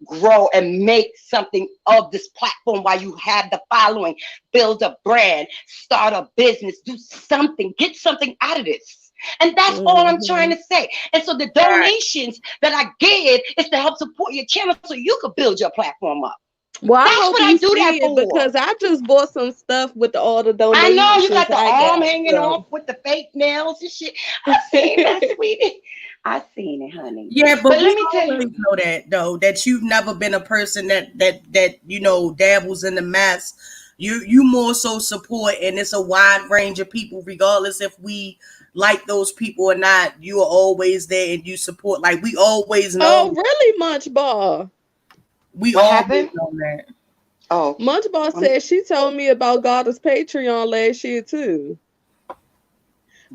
grow and make something of this platform while you have the following. Build a brand, start a business, do something, get something out of this. And that's all I'm trying to say. And so the donations that I give is to help support your channel so you could build your platform up. Well, That's I hope what I you do see that it for. because I just bought some stuff with all the I donations. know you got the I arm got, hanging so. off with the fake nails and shit. I seen that, sweetie. I seen it, honey. Yeah, But but let we me tell always you, know that though, that you've never been a person that you know dabbles in the mess. You more so support, and it's a wide range of people, regardless if we like those people or not. You are always there and you support. Like we always know. Oh, really, Munchball? We What always happened? know that. oh, Munchball said she told me about Goddess Patreon last year too.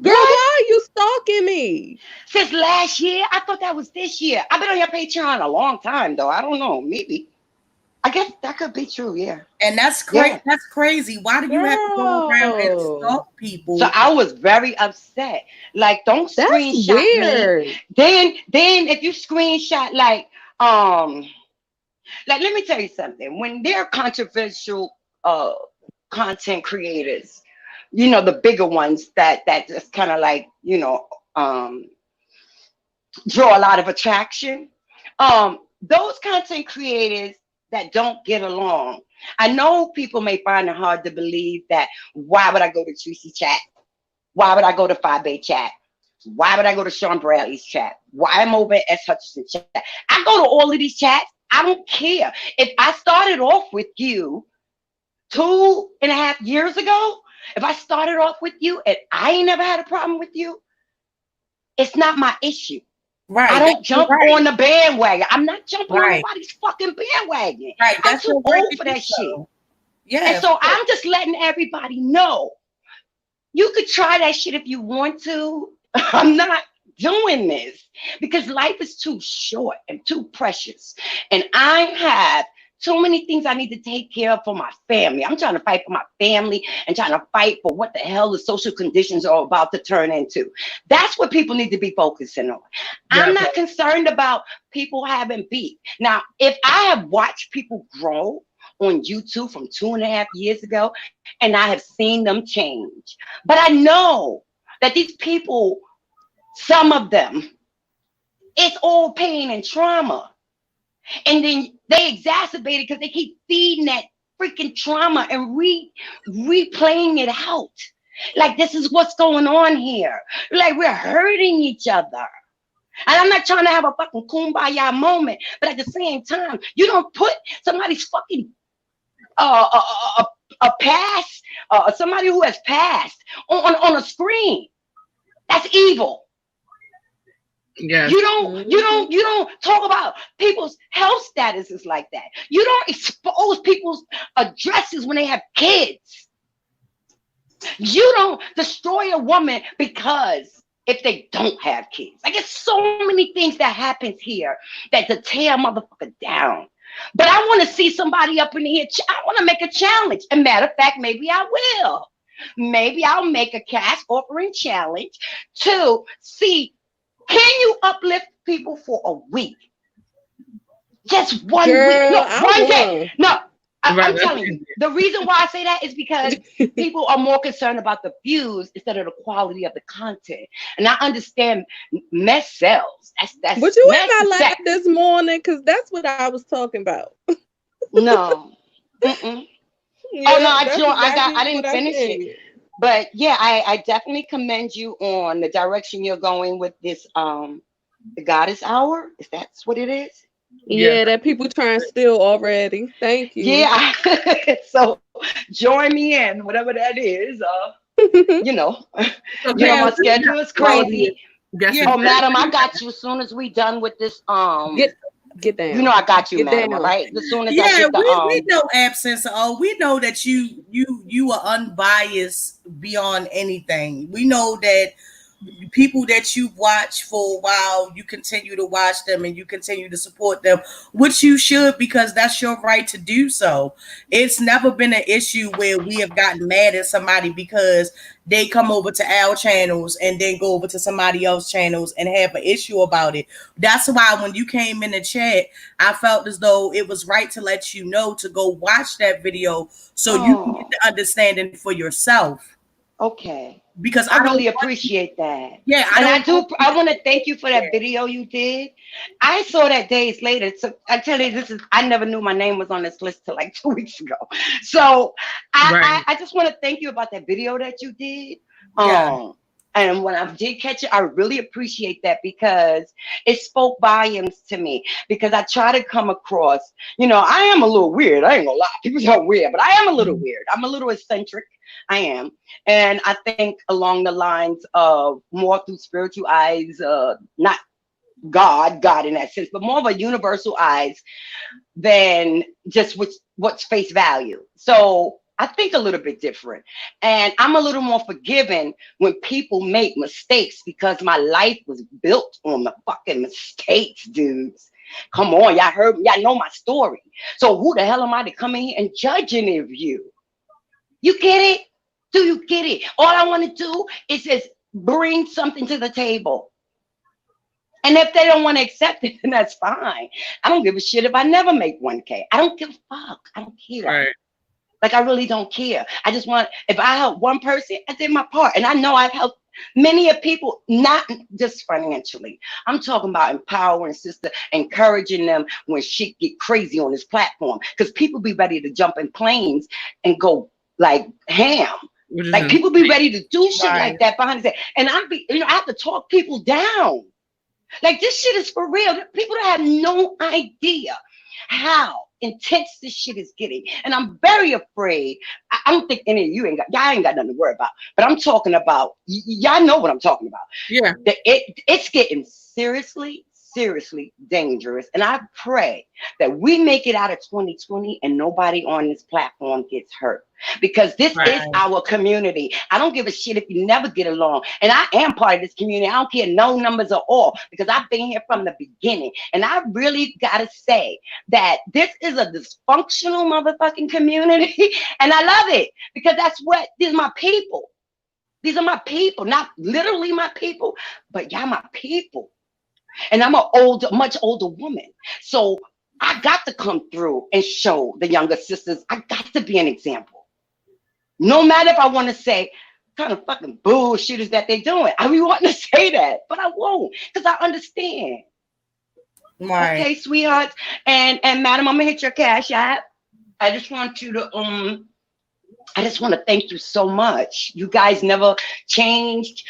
Girl, what? why are you stalking me? Since last year? I thought that was this year. I've been on your Patreon a long time, though. I don't know. Maybe. I guess that could be true, yeah. And that's crazy. Yeah. That's crazy. Why do you have to go around and Girl. stalk people? So I was very upset. Like, don't That's screenshot weird. me. Then if you screenshot like let me tell you something. When they're controversial content creators, you know, the bigger ones that just kind of like, you know, draw a lot of attraction. Those content creators that don't get along. I know people may find it hard to believe that. Why would I go to Tracy chat? Why would I go to Fabe chat? Why would I go to Sean Bradley's chat? Why am I over at S. Hutchinson chat? I go to all of these chats. I don't care. If I started off with you 2.5 years ago, if I started off with you and I ain't never had a problem with you, it's not my issue. Right. I don't jump right. on the bandwagon. I'm not jumping on Right. nobody's fucking bandwagon. Right. I'm That's too what old for that shit. Yeah. And so I'm just letting everybody know. You could try that shit if you want to. I'm not doing this because life is too short and too precious. And I have too many things I need to take care of for my family. I'm trying to fight for my family and trying to fight for what the hell the social conditions are about to turn into. That's what people need to be focusing on. Yeah. I'm not concerned about people having beef. Now, if I have watched people grow on YouTube from 2.5 years ago, and I have seen them change, but I know that these people, some of them, it's all pain and trauma. And then they exacerbate it because they keep feeding that freaking trauma and replaying it out. Like, this is what's going on here. Like, we're hurting each other. And I'm not trying to have a fucking kumbaya moment, but at the same time, you don't put somebody's fucking a past, somebody who has passed on a screen. That's evil. Yes. You don't talk about people's health statuses like that. You don't expose people's addresses when they have kids. You don't destroy a woman because if they don't have kids. Like, it's so many things that happens here that to tear a motherfucker down. But I want to see somebody up in here. I want to make a challenge. And matter of fact, maybe I will. Maybe I'll make a cash offering challenge to see, can you uplift people for a week? Just 1 week. No, one day. No, I'm telling you. The reason why I say that is because people are more concerned about the views instead of the quality of the content. And I understand mess sells. That's But you mess ain't not is live this morning because that's what I was talking about. No. Mm-mm. Yeah, Oh no, that's exactly I didn't what finish said. it. But yeah, I definitely commend you on the direction you're going with this the Goddess Hour. Is that what it is? Yeah, that people trying to steal already. Thank you. Yeah. So join me in, whatever that is. You know, my schedule is crazy. Yeah. Oh, madam, I got you as soon as we done with this. Get down. You know I got you, Get madam. down. All right. As soon as I Yeah, get the we know absence. We know that you are unbiased beyond anything. We know that people that you watch for a while, you continue to watch them and you continue to support them, which you should, because that's your right to do so. It's never been an issue where we have gotten mad at somebody because they come over to our channels and then go over to somebody else's channels and have an issue about it. That's why when you came in the chat, I felt as though it was right to let you know to go watch that video so you can get the understanding for yourself. Okay. Because I really appreciate that. Yeah, I want to thank you for that video you did. I saw that days later. So I tell you, I never knew my name was on this list till like 2 weeks ago. So I just want to thank you about that video that you did. Yeah. And when I did catch it, I really appreciate that because it spoke volumes to me. Because I try to come across, I am a little weird. I ain't gonna lie. People say I'm weird, but I am a little weird. I'm a little eccentric. I am. And I think along the lines of more through spiritual eyes, not God in that sense, but more of a universal eyes than just what's face value. So I think a little bit different. And I'm a little more forgiving when people make mistakes because my life was built on the fucking mistakes, dudes. Come on, y'all know my story. So who the hell am I to come in here and judge any of you? You get it? Do you get it? All I want to do is just bring something to the table. And if they don't want to accept it, then that's fine. I don't give a shit if I never make 1K. I don't give a fuck. I don't care. Right. Like, I really don't care. I just want, if I help one person, I did my part. And I know I've helped many of people, not just financially. I'm talking about empowering sister, encouraging them when shit get crazy on this platform. Because people be ready to jump in planes and go like ham. Like people be ready to do shit like that behind the scene. And I have to talk people down. Like, this shit is for real. People that have no idea how intense this shit is getting. And I'm very afraid. I don't think any of you y'all ain't got nothing to worry about. But I'm talking about, y'all know what I'm talking about. Yeah. It's getting seriously dangerous. And I pray that we make it out of 2020 and nobody on this platform gets hurt. Because this is our community. I don't give a shit if you never get along. And I am part of this community. I don't care no numbers at all because I've been here from the beginning. And I really got to say that this is a dysfunctional motherfucking community. And I love it because these are my people. These are my people. Not literally my people, but y'all my people. And I'm much older woman. So I got to come through and show the younger sisters. I got to be an example. No matter if I want to say kind of fucking bullshit is that they're doing. I be wanting to say that, but I won't because I understand. Right. Okay, sweethearts. And madam, I'm gonna hit your cash app. I just want you to I just want to thank you so much. You guys never changed.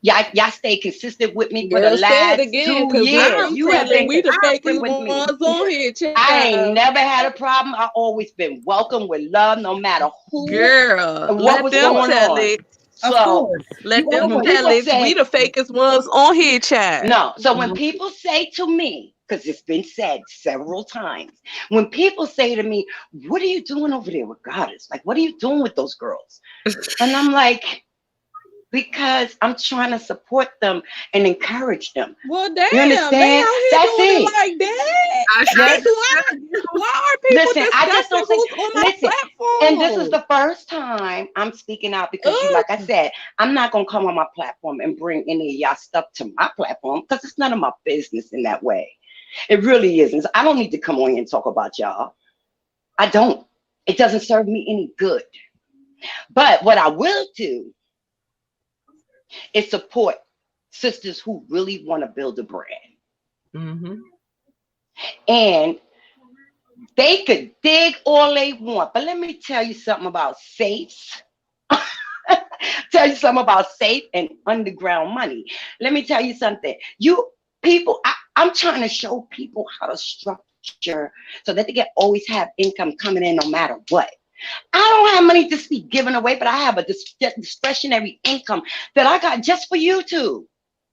Y'all stay consistent with me for the last 2 years. You have been consistent with me. I ain't never had a problem. I always been welcome with love, no matter who. Girl, and what was going on. So let them tell it. We the fakest ones on here, child. No. So when people say to me, because it's been said several times, when people say to me, "What are you doing over there with Goddess? Like, what are you doing with those girls?" And I'm like, because I'm trying to support them and encourage them. Well, damn, you understand? They out here That's doing it. Like that. Why are people listen, I just don't think, on my platform? And this is the first time I'm speaking out because, like I said, I'm not gonna come on my platform and bring any of y'all stuff to my platform because it's none of my business in that way. It really isn't. I don't need to come on here and talk about y'all. I don't. It doesn't serve me any good. But what I will do is support sisters who really want to build a brand. Mm-hmm. And they could dig all they want. But let me tell you something about safes. Tell you something about safe and underground money. Let me tell you something. You people, I'm trying to show people how to structure so that they can always have income coming in no matter what. I don't have money to be given away, but I have a discretionary income that I got just for YouTube.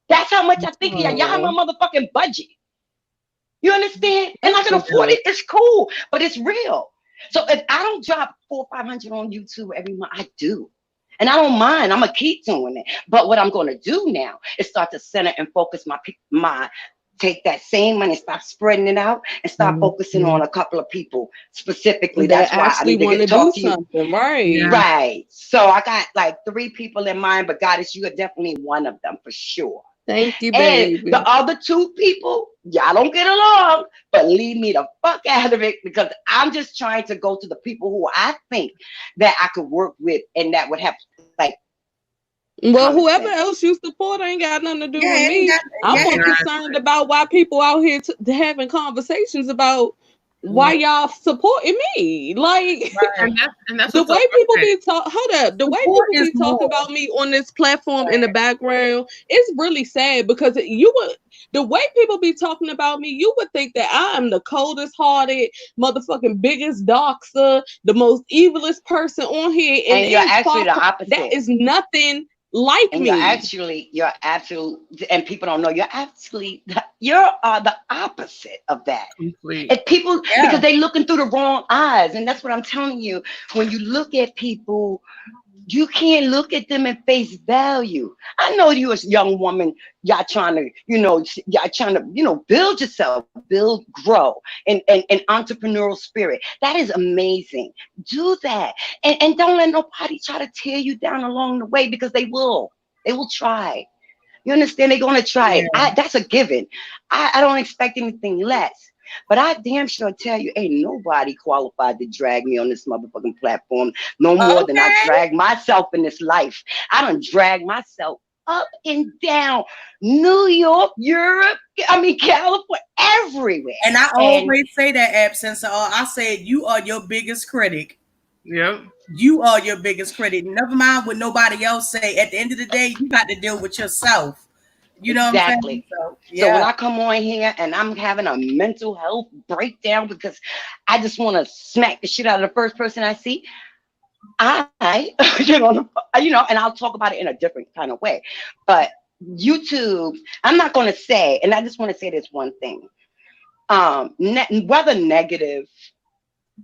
That's how much I think y'all have my motherfucking budget. You understand? And I can afford it. It's cool, but it's real. So if I don't drop $400 or $500 on YouTube every month, I do. And I don't mind. I'm gonna keep doing it. But what I'm gonna do now is start to center and focus my take that same money, stop spreading it out, and start focusing on a couple of people specifically. that That's why I actually need to want to talk do to you. something, right? Yeah. Right. So I got like 3 people in mind, but Goddess, you are definitely one of them for sure. Thank you, And baby. the other 2 people, y'all don't get along, but leave me the fuck out of it, because I'm just trying to go to the people who I think that I could work with and that would have like. Well, common whoever sense. else you support ain't got nothing to do Yeah, with it ain't me. got- I'm yeah. more concerned about why people out here having conversations about why y'all supporting me. Like, And that's the what's way so people frustrating. be talking, hold up, the way Support people be is talking more. about me on this platform in the background, it's really sad, because the way people be talking about me, you would think that I am the coldest hearted, motherfucking biggest doxer, the most evilest person on here, And you're it's actually the that opposite. is nothing like And me. you're absolute, and people don't know, you're the opposite of that. Complete. And people, Yeah. because they looking through the wrong eyes. And that's what I'm telling you. When you look at people, you can't look at them at face value. I know you as a young woman, y'all trying to, build yourself, build, grow, and entrepreneurial spirit. That is amazing. Do that. And don't let nobody try to tear you down along the way, because they will. They will try. You understand? They're going to try it. That's a given. I don't expect anything less. But I damn sure tell you, ain't nobody qualified to drag me on this motherfucking platform no more than I drag myself in this life. I done drag myself up and down New York, Europe, California, everywhere. And I always say that, absence. I said you are your biggest critic. Yep. You are your biggest critic. Never mind what nobody else say. At the end of the day, you got to deal with yourself. You know what I'm saying? So when I come on here and I'm having a mental health breakdown because I just want to smack the shit out of the first person I see, and I'll talk about it in a different kind of way. But YouTube, I'm not going to say, and I just want to say this one thing, whether negative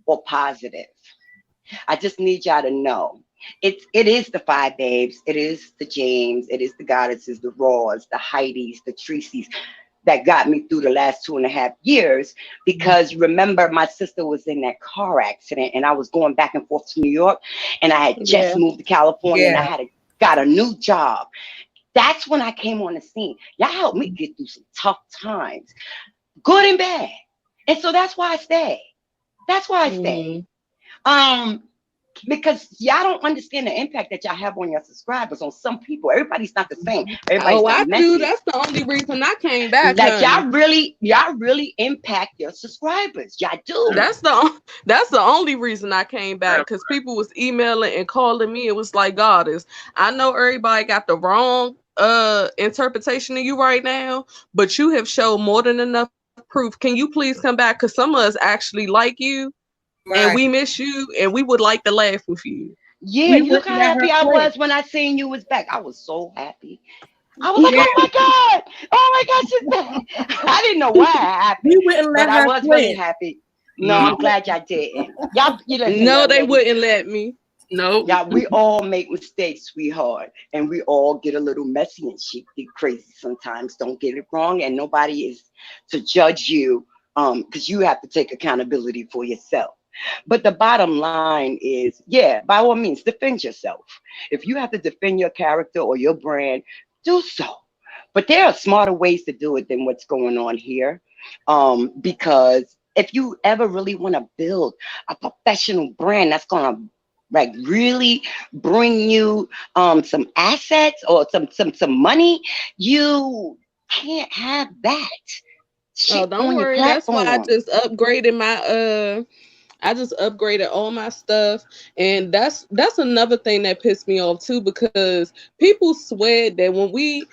or positive, I just need y'all to know. It is the 5 babes, it is the James, it is the Goddesses, the Raws, the Heidis, the Tracy's that got me through the last 2.5 years. Because remember, my sister was in that car accident and I was going back and forth to New York, and I had just moved to California and I got a new job. That's when I came on the scene. Y'all helped me get through some tough times, good and bad. And so that's why I stay. Because y'all don't understand the impact that y'all have on your subscribers, on some people. Everybody's not the same. Everybody's not messy. do. That's the only reason I came back. Like y'all really impact your subscribers. Y'all do. That's the only reason I came back, because people was emailing and calling me. It was like, Goddess, I know everybody got the wrong interpretation of you right now, but you have showed more than enough proof. Can you please come back? Because some of us actually like you. And we miss you, and we would like to laugh with you. Yeah, look how happy I was when I seen you was back. I was so happy. I was like, oh my God, she's back. I didn't know why I happened, but I was really happy. No, I'm glad y'all didn't. Y'all, no, they wouldn't let me. No. Y'all, we all make mistakes, sweetheart, and we all get a little messy and shit get crazy sometimes. Don't get it wrong, and nobody is to judge you, because you have to take accountability for yourself. But the bottom line is, by all means, defend yourself. If you have to defend your character or your brand, do so. But there are smarter ways to do it than what's going on here. Because if you ever really want to build a professional brand that's going to really bring you some assets or some money, you can't have that. Oh, don't worry. That's why I just upgraded my I just upgraded all my stuff, and that's another thing that pissed me off too, because people swear that when we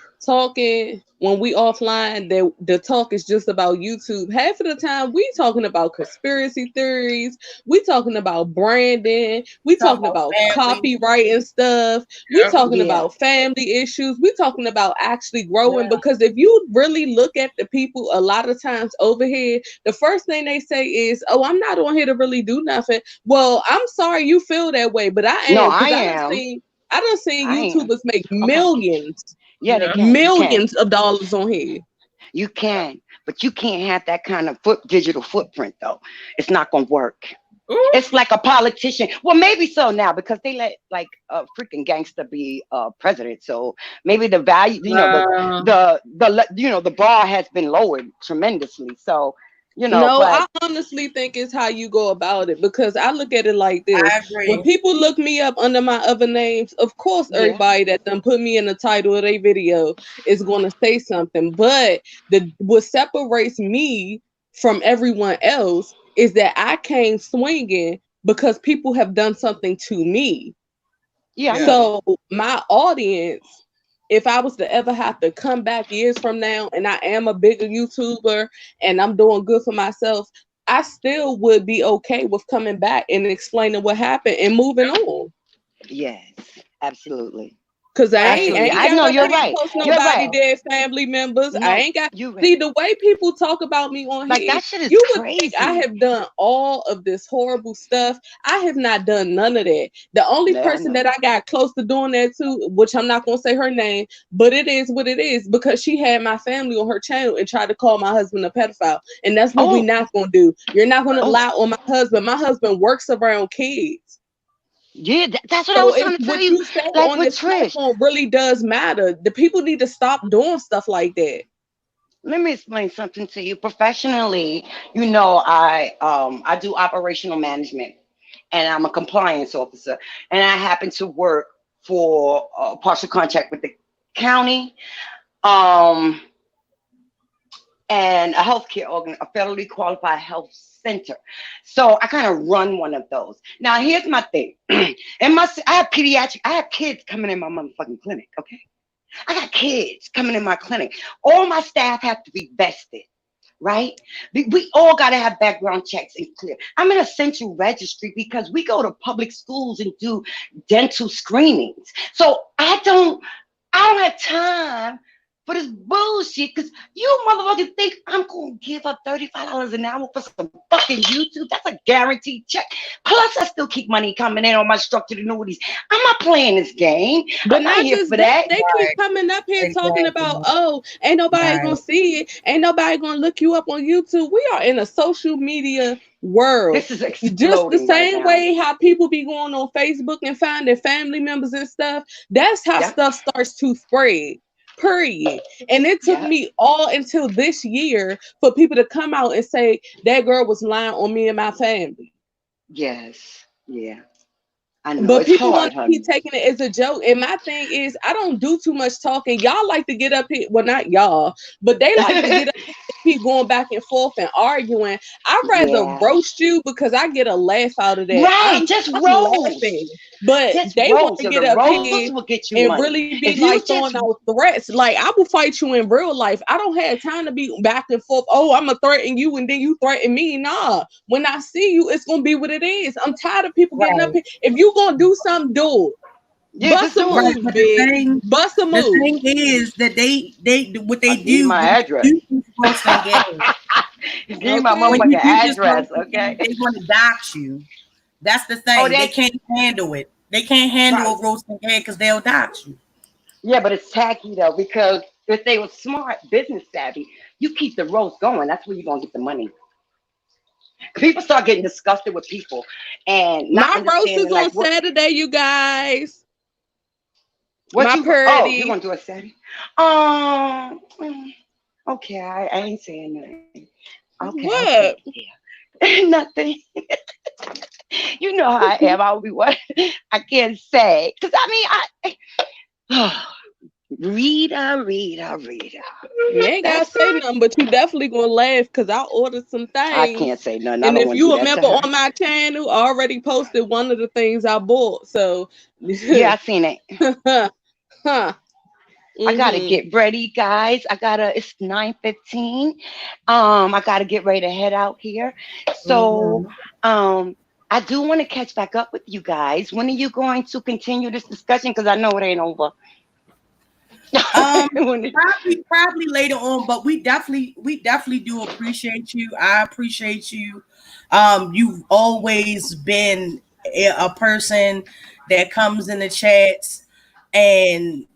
offline, that the talk is just about YouTube. Half of the time we talking about conspiracy theories, we talking about branding, we talking about copywriting stuff, we talking about family issues, we talking about actually growing. Because if you really look at the people a lot of times over here, the first thing they say is, oh, I'm not on here to really do nothing. Well, I'm sorry you feel that way, but I am. No, I am. I done seen I ain't- YouTubers make millions, Yeah, they Yeah. can. millions of dollars on here. You can, but you can't have that kind of digital footprint though. It's not gonna work. Ooh. It's like a politician. Well, maybe so now because they let like a freaking gangster be president. So maybe the value, the bar has been lowered tremendously. So No, but I honestly think it's how you go about it, because I look at it like this. I agree. When people look me up under my other names, of course, Yeah. everybody that done put me in the title of their video is going to say something. But what separates me from everyone else is that I came swinging because people have done something to me. yeah, I know So my audience, if I was to ever have to come back years from now and I am a bigger YouTuber and I'm doing good for myself, I still would be okay with coming back and explaining what happened and moving on. that. Yes, absolutely. Cause I Absolutely. ain't I got know no you're can't right. post You're nobody right. dead family members. No, I ain't got you're right. see the way people talk about me on Like here. that shit is You would crazy. think I have done all of this horrible stuff. I have not done none of that. The only Yeah, I person know. that I got close to doing that to, which I'm not gonna say her name, but it is what it is, because she had my family on her channel and tried to call my husband a pedophile. And that's what we Oh. not gonna do. You're not gonna Oh. lie on my husband. My husband works around kids. Yeah, that's what I So was trying if to tell what you. you say Like on with this Trish. platform really does matter, the people need to stop doing stuff like that. Let me explain something to you. Professionally, I do operational management, and I'm a compliance officer, and I happen to work for a partial contract with the county, and a healthcare organ, a federally qualified health center. So I kind of run one of those. Now here's my thing. I have kids coming in my motherfucking clinic. Okay. I got kids coming in my clinic. All my staff have to be vested, right? We all got to have background checks and clear. I'm in a central registry because we go to public schools and do dental screenings. So I don't have time for this bullshit because you motherfuckers think I'm going to give up $35 an hour for some fucking YouTube. That's a guaranteed check. Plus, I still keep money coming in on my structured annuities. I'm not playing this game. But I'm not not here just for that, that. they keep coming up here talking Exactly. about, oh, ain't nobody Right. gonna see it, ain't nobody gonna look you up on YouTube. We are in a social media world. This is Just the exploding right same now. way how people be going on Facebook and finding family members and stuff. That's how Yeah. stuff starts to spread. Period. And it took Yeah. me all until this year for people to come out and say that girl was lying on me and my family. Yes. Yeah. I know. But It's people hard, want to honey. keep taking it as a joke. And my thing is, I don't do too much talking. Y'all like to get up here. Well, not y'all, but they like to get up here and keep going back and forth and arguing. I'd rather Yeah. roast you because I get a laugh out of that. Right. Just I'm roast. laughing. But Just they want roast. to So get the up roast here will get you and money. really be If you like just throwing out threats. Like, I will fight you in real life. I don't have time to be back and forth. Oh, I'm going to threaten you and then you threaten me. Nah. When I see you, it's going to be what it is. I'm tired of people getting up here. If you going to do something, do it. Yeah, Bust just a do Right, it. move, but big. Bust a the move. thing is that they what they I'll give you do my when address. you do post and game. Give me my Okay. When motherfucking you do this address, post and okay? game, they want to dox you. That's the thing. Oh, They can't handle it. They can't handle Right. a roasting game because they'll dox you. Yeah, but it's tacky though, because if they were smart, business savvy, you keep the roast going. That's where you're gonna get the money. People start getting disgusted with people and not My roast is understanding on like what Saturday, you guys. what My you parody. you're gonna do a Saturday. Okay, I ain't saying nothing. Okay, What? okay, yeah. Nothing. You know how I am. I'll be what I can't say. Because I mean Rita. You ain't gotta say nothing, but you definitely gonna laugh because I ordered some I things. can't say nothing. I And don't if want to you do a that to member her. on my channel, I already posted one of the things I bought. So Yeah, I seen it. huh. I gotta Mhm. get ready, guys. It's 9:15. I gotta get ready to head out here. So I do want to catch back up with you guys. When are you going to continue this discussion? Because I know it ain't over. Probably later on, but we definitely do appreciate you. I appreciate you. You've always been a person that comes in the chats and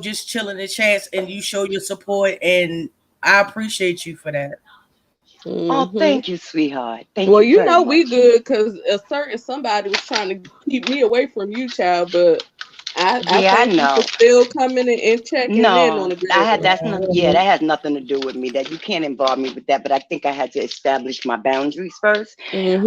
just chilling the chats, and you show your support, and I appreciate you for that. Oh, thank you, sweetheart. Thank well, you very we much. good because a certain somebody was trying to keep me away from you, child. But I thank you for still coming and checking in on the girl. That has nothing to do with me. That you can't involve me with that. But I think I had to establish my boundaries first. And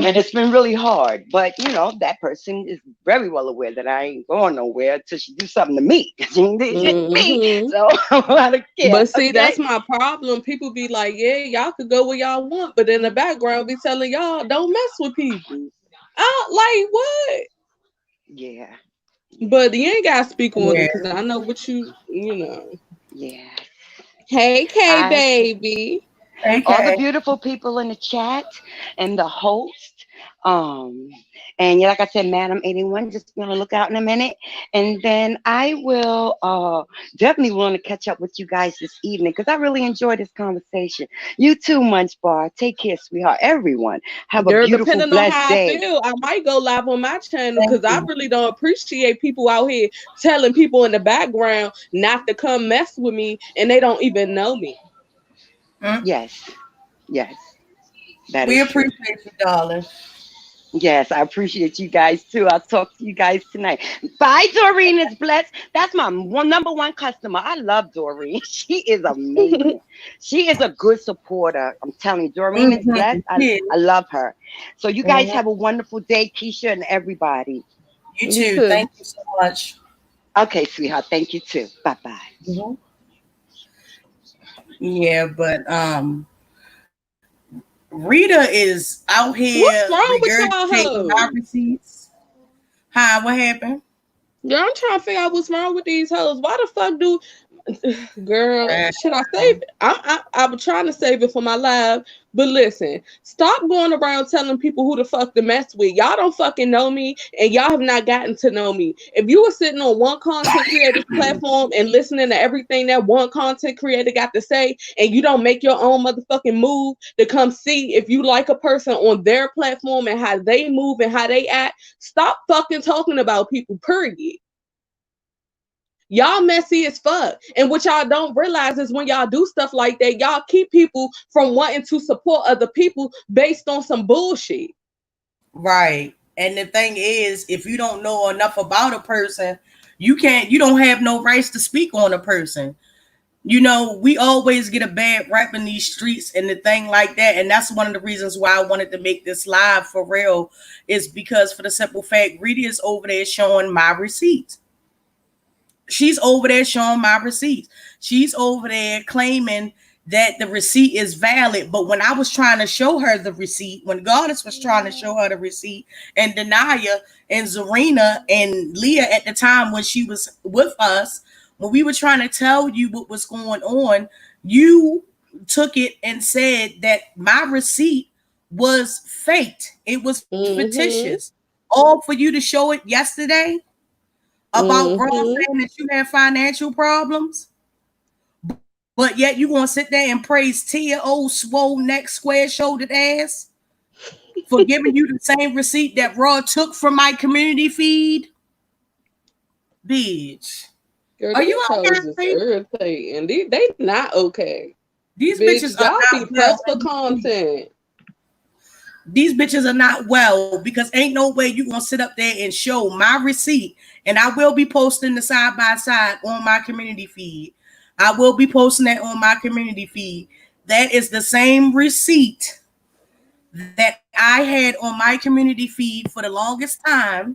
it's been really hard. But that person is very well aware that I ain't going nowhere until she do something to me. She did shit to me. So I don't care. But see, that's my problem. People be like, yeah, y'all could go where y'all want, but in the background be telling y'all don't mess with people. Like what? Yeah. But you ain't gotta speak on it because I know what you know. Yeah. Hey, K baby. Hey, all the beautiful people in the chat and the host. And like I said, Madam 81, just be on the lookout in a minute. And then I will definitely want to catch up with you guys this evening because I really enjoyed this conversation. You too, Munch Bar. Take care, sweetheart. Everyone, have a beautiful, depending blessed on how day. I feel, I might go live on my channel because I really don't appreciate people out here telling people in the background not to come mess with me and they don't even know me. Yes. We appreciate you, darling. Yes, I appreciate you guys too. I'll talk to you guys tonight. Bye, Doreen is blessed. That's my number one customer. I love Doreen. She is amazing. She is a good supporter. I'm telling you, Doreen is blessed. I love her. So you guys have a wonderful day, Keisha and everybody. You too. Thank you so much. Okay, sweetheart. Thank you too. Bye-bye. Yeah, but Rita is out here. What's wrong with y'all my receipts. Hi, what happened? Yeah, I'm trying to figure out what's wrong with these hoes. Why the fuck do girl, should I save it? I was trying to save it for my live, but listen, stop going around telling people who the fuck to mess with. Y'all don't fucking know me, and y'all have not gotten to know me. If you were sitting on one content creator's platform and listening to everything that one content creator got to say, and you don't make your own motherfucking move to come see if you like a person on their platform and how they move and how they act, stop fucking talking about people, period. Y'all messy as fuck. And what y'all don't realize is when y'all do stuff like that, y'all keep people from wanting to support other people based on some bullshit. Right. And the thing is, if you don't know enough about a person, you don't have no rights to speak on a person. We always get a bad rap in these streets and the thing like that. And that's one of the reasons why I wanted to make this live for real, is because for the simple fact, Rita is over there showing my receipts. She's over there showing my receipts. She's over there claiming that the receipt is valid. But when I was trying to show her the receipt, when Goddess was trying to show her the receipt, and Denaya and Zarina and Leah at the time when she was with us, when we were trying to tell you what was going on, you took it and said that my receipt was faked. It was fictitious. All for you to show it yesterday about Raw saying that you have financial problems, but yet you gonna sit there and praise Tia, old swole neck, square shouldered ass, for giving you the same receipt that Raw took from my community feed, bitch. Girl, are you irritating? They not okay. These bitch, bitches y'all be pressed for content. These bitches are not well, because ain't no way you gonna sit up there and show my receipt. And I will be posting the side by side on my community feed. I will be posting that on my community feed. That is the same receipt that I had on my community feed for the longest time.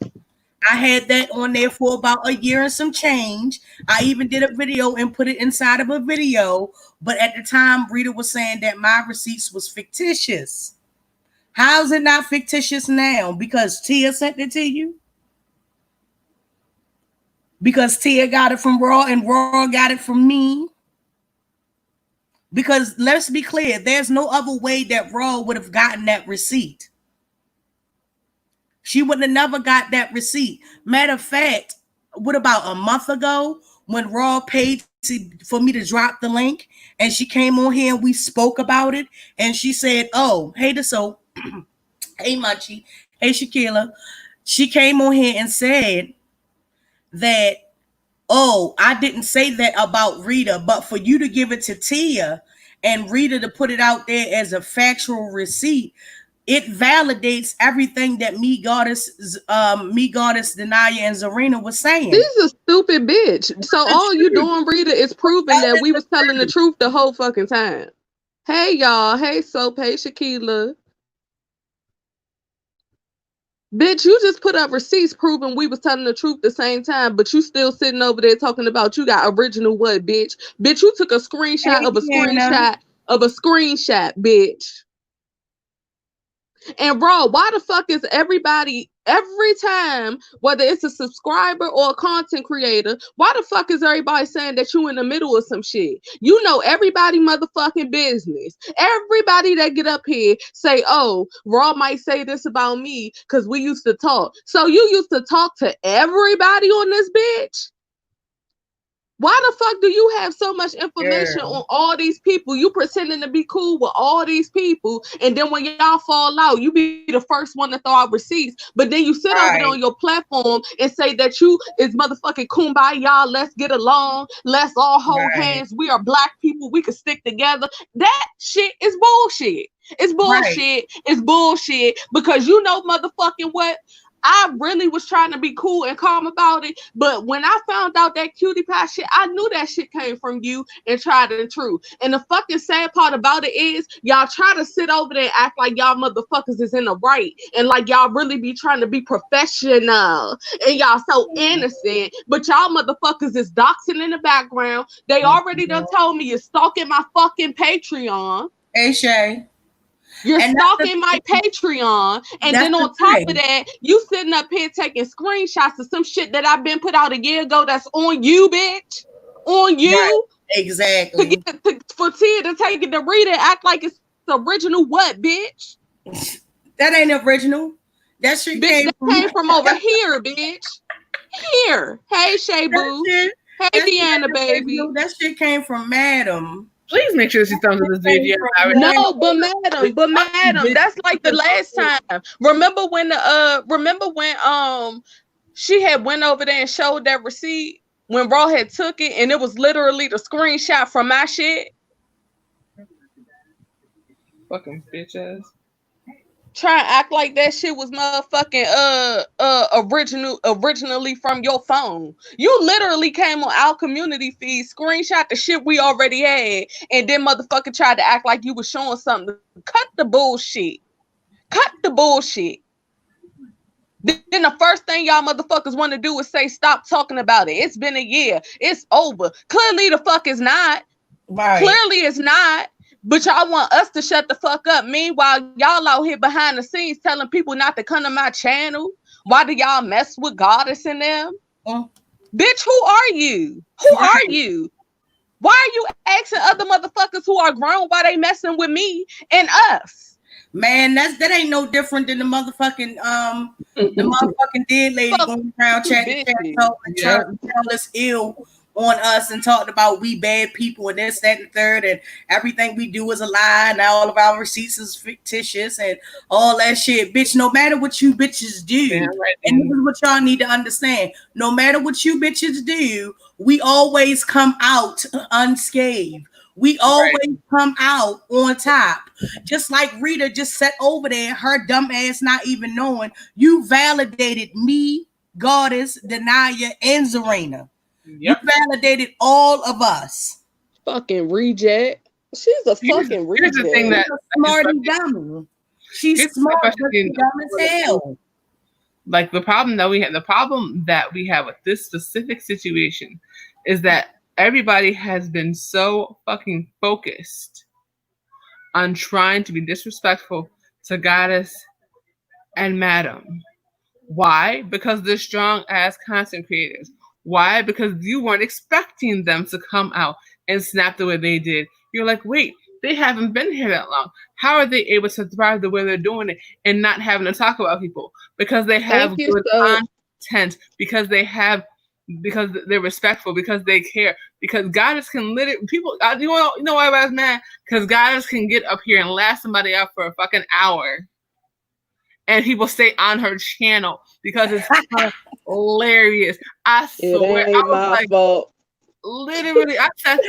I had that on there for about a year and some change. I even did a video and put it inside of a video. But at the time, Rita was saying that my receipts was fictitious. How's it not fictitious now? Because Tia sent it to you? Because Tia got it from Raw and Raw got it from me? Because let's be clear, there's no other way that Raw would have gotten that receipt. She would have never got that receipt. Matter of fact, what about a month ago when Raw paid for me to drop the link and she came on here and we spoke about it and she said, oh, hey, so hey, Munchie. Hey, Shakila. She came on here and said that oh, I didn't say that about Rita, but for you to give it to Tia and Rita to put it out there as a factual receipt, it validates everything that me goddess Denaya and Zarina was saying. She's a stupid bitch. So all you doing, Rita, is proving that we was telling the truth the whole fucking time. Hey y'all, hey Soap, hey Shaquila. Bitch, you just put up receipts proving we was telling the truth the same time, but you still sitting over there talking about you got original what, bitch? Bitch, you took a screenshot of a screenshot of a screenshot, bitch. And bro, why the fuck is everybody every time, whether it's a subscriber or a content creator, why the fuck is everybody saying that you in the middle of some shit? You know everybody motherfucking business. Everybody that get up here say, oh, Raw might say this about me because we used to talk. So you used to talk to everybody on this bitch? Why the fuck do you have so much information on all these people? You pretending to be cool with all these people, and then when y'all fall out, you be the first one to throw out receipts. But then you sit over there on your platform and say that you is motherfucking kumbaya, let's get along, let's all hold hands. We are black people, we can stick together. That shit is bullshit. It's bullshit. It's bullshit because you know motherfucking what? I really was trying to be cool and calm about it, but when I found out that cutie pie shit, I knew that shit came from you and tried and true. And the fucking sad part about it is y'all try to sit over there and act like y'all motherfuckers is in the right and like y'all really be trying to be professional and y'all so innocent, but y'all motherfuckers is doxing in the background. They already done told me you're stalking my fucking Patreon. Hey, Shay. You're stalking my Patreon, and then on top of that, you sitting up here taking screenshots of some shit that I've been put out a year ago that's on you, bitch. On you. Right. Exactly. For Tia to take it to read it, act like it's original what, bitch? That ain't original. That shit came from over here, bitch. Here. Hey, Shay Boo. Hey, Deanna, baby. That shit came from Madam. Please make sure she thumbs up this video. No, but madam, that's like the last time. Remember when she had went over there and showed that receipt when Raw had took it and it was literally the screenshot from my shit? Fucking bitch ass. Try and act like that shit was motherfucking originally from your phone. You literally came on our community feed, screenshot the shit we already had, and then motherfucker tried to act like you was showing something. Cut the bullshit. Cut the bullshit. Then the first thing y'all motherfuckers want to do is say stop talking about it. It's been a year. It's over. Clearly the fuck is not. Right. Clearly it's not. But y'all want us to shut the fuck up. Meanwhile, y'all out here behind the scenes telling people not to come to my channel. Why do y'all mess with Goddess and them? Bitch, who are you? Who are you? Why are you asking other motherfuckers who are grown why they messing with me and us? Man, that ain't no different than the motherfucking dead lady going around chatting trying to tell us ill on us and talking about we bad people and this, that, and third, and everything we do is a lie and all of our receipts is fictitious and all that shit. Bitch, no matter what you bitches do, and this is what y'all need to understand, no matter what you bitches do, we always come out unscathed. We always come out on top. Just like Rita just sat over there, her dumb ass not even knowing. You validated me, Goddess, Denaya, and Zarina. Yep. You validated all of us. Fucking reject. She's a fucking reject. Here's the thing that smart and dumb. She's smart but dumb as hell. Like the problem that we have with this specific situation is that everybody has been so fucking focused on trying to be disrespectful to Goddess and Madam. Why? Because they're strong ass content creators. Why? Because you weren't expecting them to come out and snap the way they did. You're like, wait, they haven't been here that long. How are they able to thrive the way they're doing it and not having to talk about people? Because they have good content, because they're respectful, because they care, because Goddess can literally, people, you know why I was mad? Because Goddess can get up here and laugh somebody out for a fucking hour and people stay on her channel because it's hilarious. I It swear, I ain't was my like, fault. literally, I was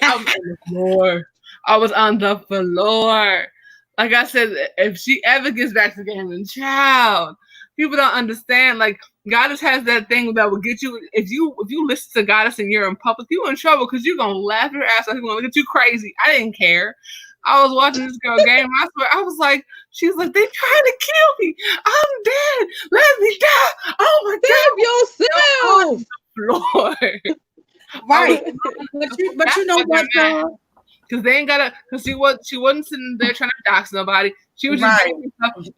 on the floor. I was on the floor. Like I said, if she ever gets back to gaming, child, people don't understand. Like Goddess has that thing that will get you. If you listen to Goddess and you're in public, you in trouble because you're gonna laugh your ass off. You're gonna look at you crazy. I didn't care. I was watching this girl game. I swear, I was like, she's like, they trying to kill me. I'm dead. Let me die. Oh my Save yourself. God. Floor. Right. But you know what, girl? Because they ain't gotta. Because she wasn't sitting there trying to dox nobody. She was just Right.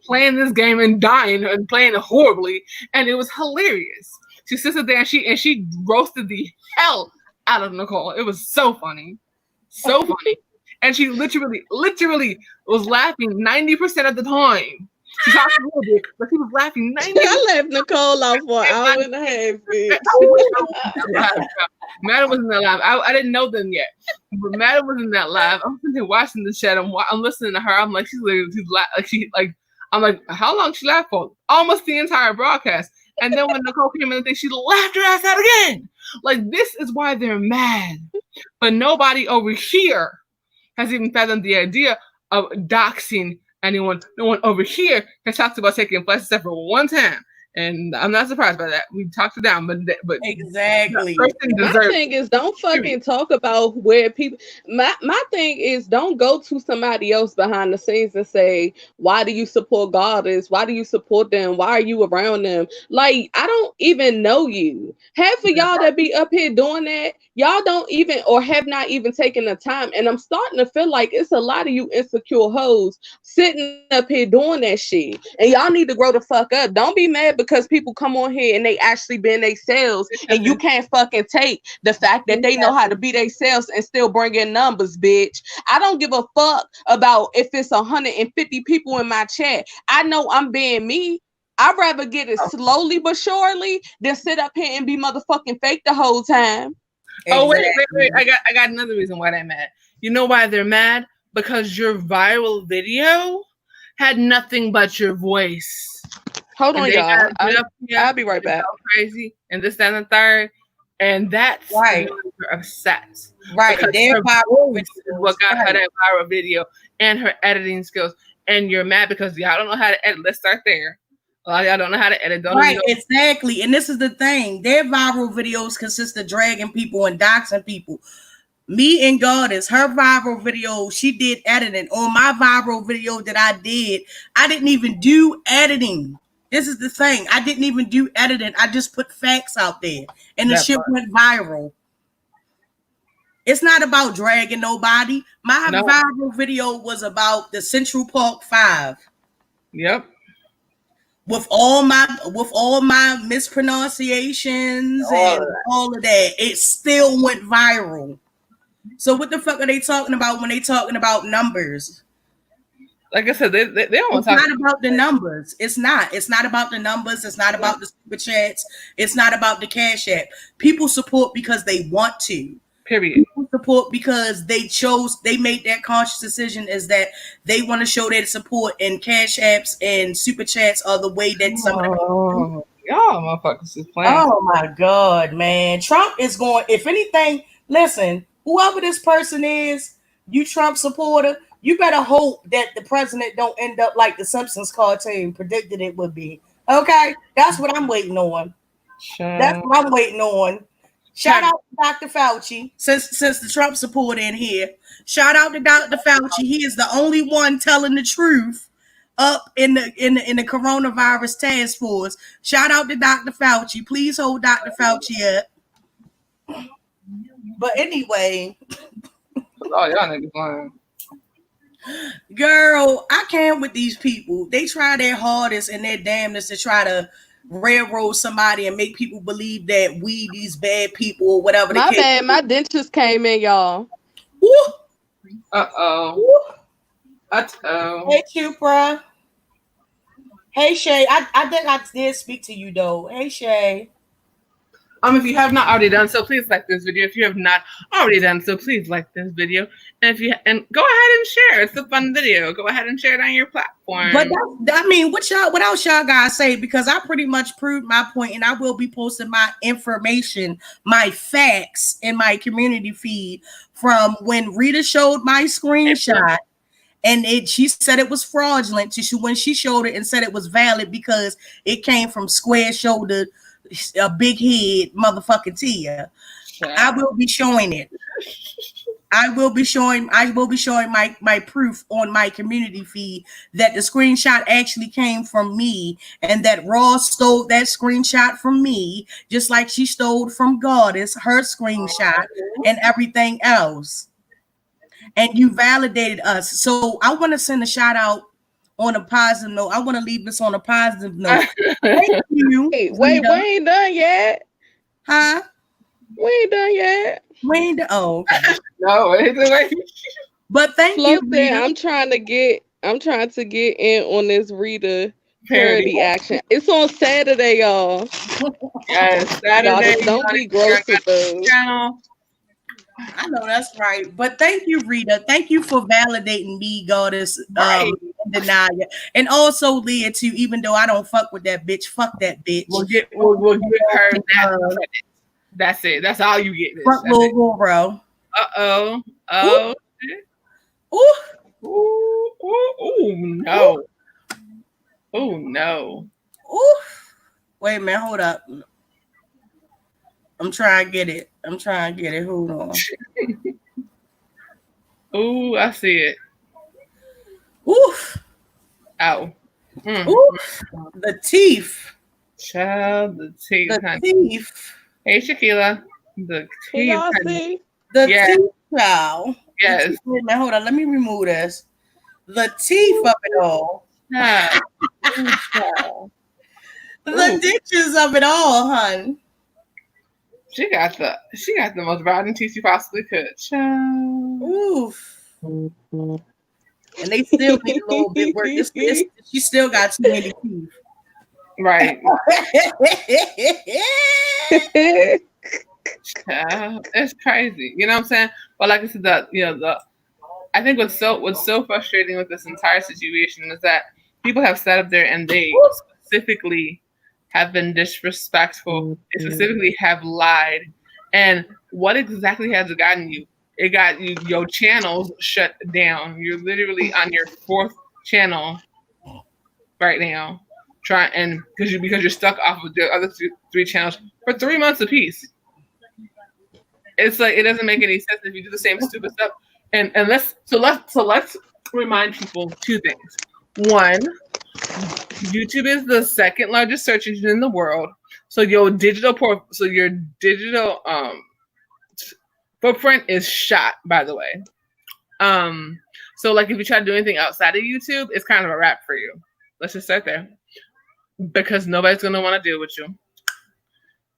playing this game and dying and playing it horribly, and it was hilarious. She sits there and she roasted the hell out of Nicole. It was so funny, so funny, and she literally was laughing 90% of the time. She talked a little bit, but she was laughing 90%. I left Nicole out for an hour and a half, bitch. Madam was in that live. I didn't know them yet, but Madam was in that live. I'm sitting there watching the chat. I'm listening to her. I'm like, I'm like, how long she laughed for? Almost the entire broadcast. And then when Nicole came in, she laughed her ass out again. Like, this is why they're mad. But nobody over here has even fathomed the idea of doxing anyone. No one over here has talked about taking flights except for one time. And I'm not surprised by that. We talked it down, but exactly. My thing is, don't fucking talk about where people. My thing is, don't go to somebody else behind the scenes and say, "Why do you support Goddess? Why do you support them? Why are you around them?" Like, I don't even know you. Half of y'all that be up here doing that, y'all don't even or have not even taken the time. And I'm starting to feel like it's a lot of you insecure hoes sitting up here doing that shit, and y'all need to grow the fuck up. Don't be mad because people come on here and they actually been themselves, and you can't fucking take the fact that they know how to be themselves and still bring in numbers, bitch. I don't give a fuck about if it's 150 people in my chat. I know I'm being me. I'd rather get it slowly but surely than sit up here and be motherfucking fake the whole time. Oh, wait. I got another reason why they're mad. You know why they're mad? Because your viral video had nothing but your voice. Hold on, y'all. I'll be right back. Crazy and this, that, and the third, and that's right. You're upset, right? Their viral is what got her that viral video and her editing skills, and you're mad because y'all don't know how to edit. Let's start there. A lot of y'all don't know how to edit. Right, exactly. And this is the thing: their viral videos consist of dragging people and doxing people. Me and Goddess, her viral video, she did editing. On my viral video that I didn't even do editing. This is the thing. I didn't even do editing. I just put facts out there. And the shit went viral. It's not about dragging nobody. My viral video was about the Central Park 5. Yep. With all my mispronunciations and all of that, it still went viral. So what the fuck are they talking about when they talking about numbers? Like I said, they don't want to talk. It's not about the numbers. It's not. It's not about the numbers. It's not about the super chats. It's not about the Cash App. People support because they want to. Period. People support because they made that conscious decision is that they want to show their support, and Cash Apps and super chats are the way that some of them. Y'all motherfuckers is playing. Oh my God, man. Trump is going, if anything, listen, whoever this person is, you Trump supporter, you better hope that the president don't end up like the Simpsons cartoon predicted it would be. Okay? That's what I'm waiting on. That's what I'm waiting on. Shout out to Dr. Fauci, since the Trump supporter in here. Shout out to Dr. Fauci. He is the only one telling the truth up in the coronavirus task force. Shout out to Dr. Fauci. Please hold Dr. Fauci up. But anyway. Oh, y'all niggas lying. Girl, I can't with these people. They try their hardest and their damnedest to try to railroad somebody and make people believe that we these bad people or whatever. My bad, my dentures came in, y'all. Uh-oh. Hey, Chupra. Hey, Shay. I think I did speak to you, though. Hey, Shay. If you have not already done so, please like this video. If you have not already done so, please like this video. And go ahead and share. It's a fun video. Go ahead and share it on your platform. But what else y'all guys say? Because I pretty much proved my point, and I will be posting my information, my facts in my community feed from when Rita showed my screenshot. And she said it was fraudulent when she showed it and said it was valid because it came from square shouldered, a big head motherfucking Tia. Yeah. I will be showing it. I will be showing my proof on my community feed that the screenshot actually came from me and that Ross stole that screenshot from me, just like she stole from Goddess her screenshot and everything else. And you validated us. So I want to send a shout out on a positive note. I want to leave this on a positive note. Thank you. Wait, we ain't done yet. Huh? We ain't done yet. We ain't done. Oh, okay. No, wait. But thank you. Rita. I'm trying to get in on this Rita parody action. It's on Saturday, y'all. Yes, Saturday. Y'all don't be gross with those. I know that's right, but thank you, Rita. Thank you for validating me, Goddess, Denia, and also Leah too. Even though I don't fuck with that bitch, fuck that bitch. We'll give her that. That's it. That's all you get. Fuck little bro. Oh. Ooh, no. Oh no. Ooh. Wait a minute. Hold up. I'm trying to get it. Hold on. Ooh, I see it. Oof. Ow. Oof. The teeth. Child, the teeth. The teeth. Hey, Shaquila. The teeth. Y'all see? The teeth, child. Yes. Wait a minute, hold on. Let me remove this. The teeth of it all. Yeah. The ditches of it all, hun. She got the most rotten teeth she possibly could. Oof. And they still need a little bit work. She still got too many teeth. Right. It's crazy. You know what I'm saying? But like I said, I think what's so frustrating with this entire situation is that people have sat up there and they specifically have been disrespectful, specifically have lied. And what exactly has it gotten you? It got you, your channels shut down. You're literally on your 4th channel right now, because you're stuck off of the other 3 channels for 3 months apiece. It's like, it doesn't make any sense if you do the same stupid stuff. And let's remind people 2 things. One, YouTube is the 2nd largest search engine in the world. So your digital footprint is shot, by the way. So like if you try to do anything outside of YouTube, it's kind of a wrap for you. Let's just start there. Because nobody's gonna want to deal with you.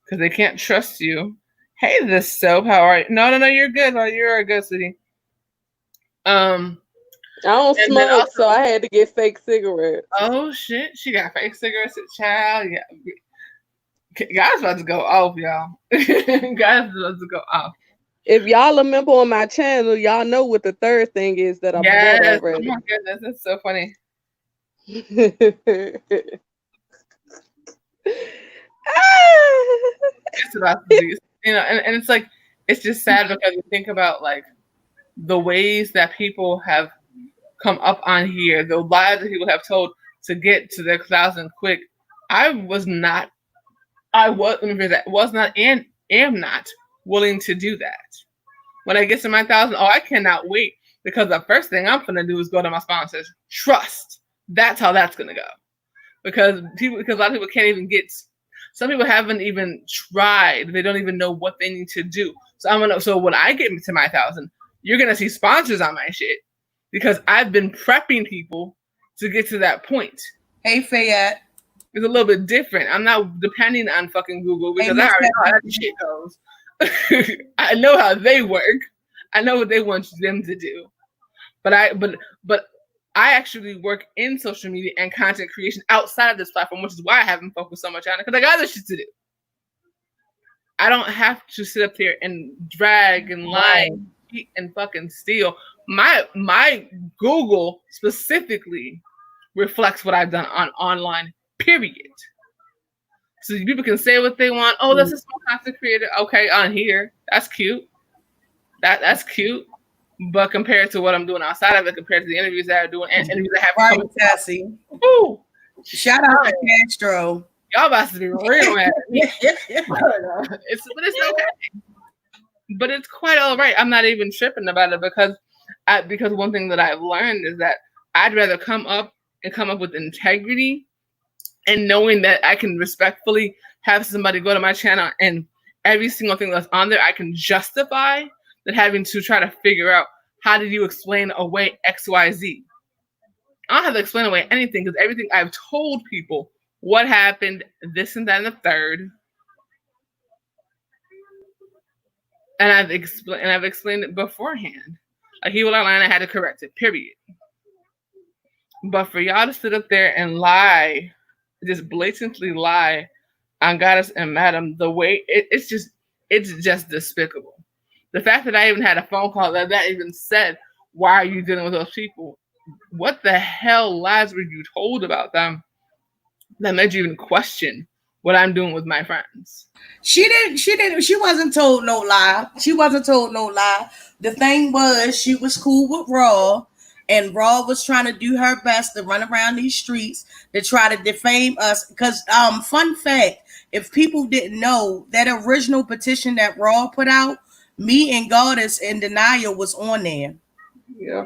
Because they can't trust you. Hey, this soap, how are you? No, you're good. You're a good city. I don't smoke, so I had to get fake cigarettes. Oh shit, she got fake cigarettes, child. Yeah, guys about to go off, y'all. Guys about to go off. If y'all remember on my channel, y'all know what the 3rd thing is that I'm yes. already. Oh my goodness, that's so funny. It's about these, and it's like, it's just sad because you think about like the ways that people have come up on here, the lies that people have told to get to their 1,000 quick. I was not and am not willing to do that. When I get to my 1,000, I cannot wait, because the first thing I'm gonna do is go to my sponsors. Trust. That's how that's gonna go. Because a lot of people can't even get. Some people haven't even tried. They don't even know what they need to do. So when I get to my 1,000, you're gonna see sponsors on my shit, because I've been prepping people to get to that point. Hey, Fayette. It's a little bit different. I'm not depending on fucking Google, because I already know how that shit goes. I know how they work. I know what they want them to do. But I actually work in social media and content creation outside of this platform, which is why I haven't focused so much on it, because I got other shit to do. I don't have to sit up here and drag and lie, cheat, and fucking steal. My Google specifically reflects what I've done on online, period. So people can say what they want. Oh, that's a small content creator. Okay, on here. That's cute. That's cute. But compared to what I'm doing outside of it, compared to the interviews that I'm doing, and interviews that have Right, Tessie. Ooh, Shout out to Castro. y'all about to be real mad at me. But it's okay. But it's quite all right. I'm not even tripping about it because one thing that I've learned is that I'd rather come up with integrity and knowing that I can respectfully have somebody go to my channel and every single thing that's on there I can justify than having to try to figure out how did you explain away XYZ. I don't have to explain away anything because everything I've told people what happened, this and that and the third. And I've explained it beforehand. Like he will outline, I had to correct it, period. But for y'all to sit up there and lie, just blatantly lie on Goddess and Madam, the way it's just despicable. The fact that I even had a phone call that even said, why are you dealing with those people? What the hell lies were you told about them that made you even question what I'm doing with my friends? She wasn't told no lie. The thing was, she was cool with Raw, and Raw was trying to do her best to run around these streets to try to defame us. Because, fun fact, if people didn't know, that original petition that Raw put out, me and Goddess in Denial was on there.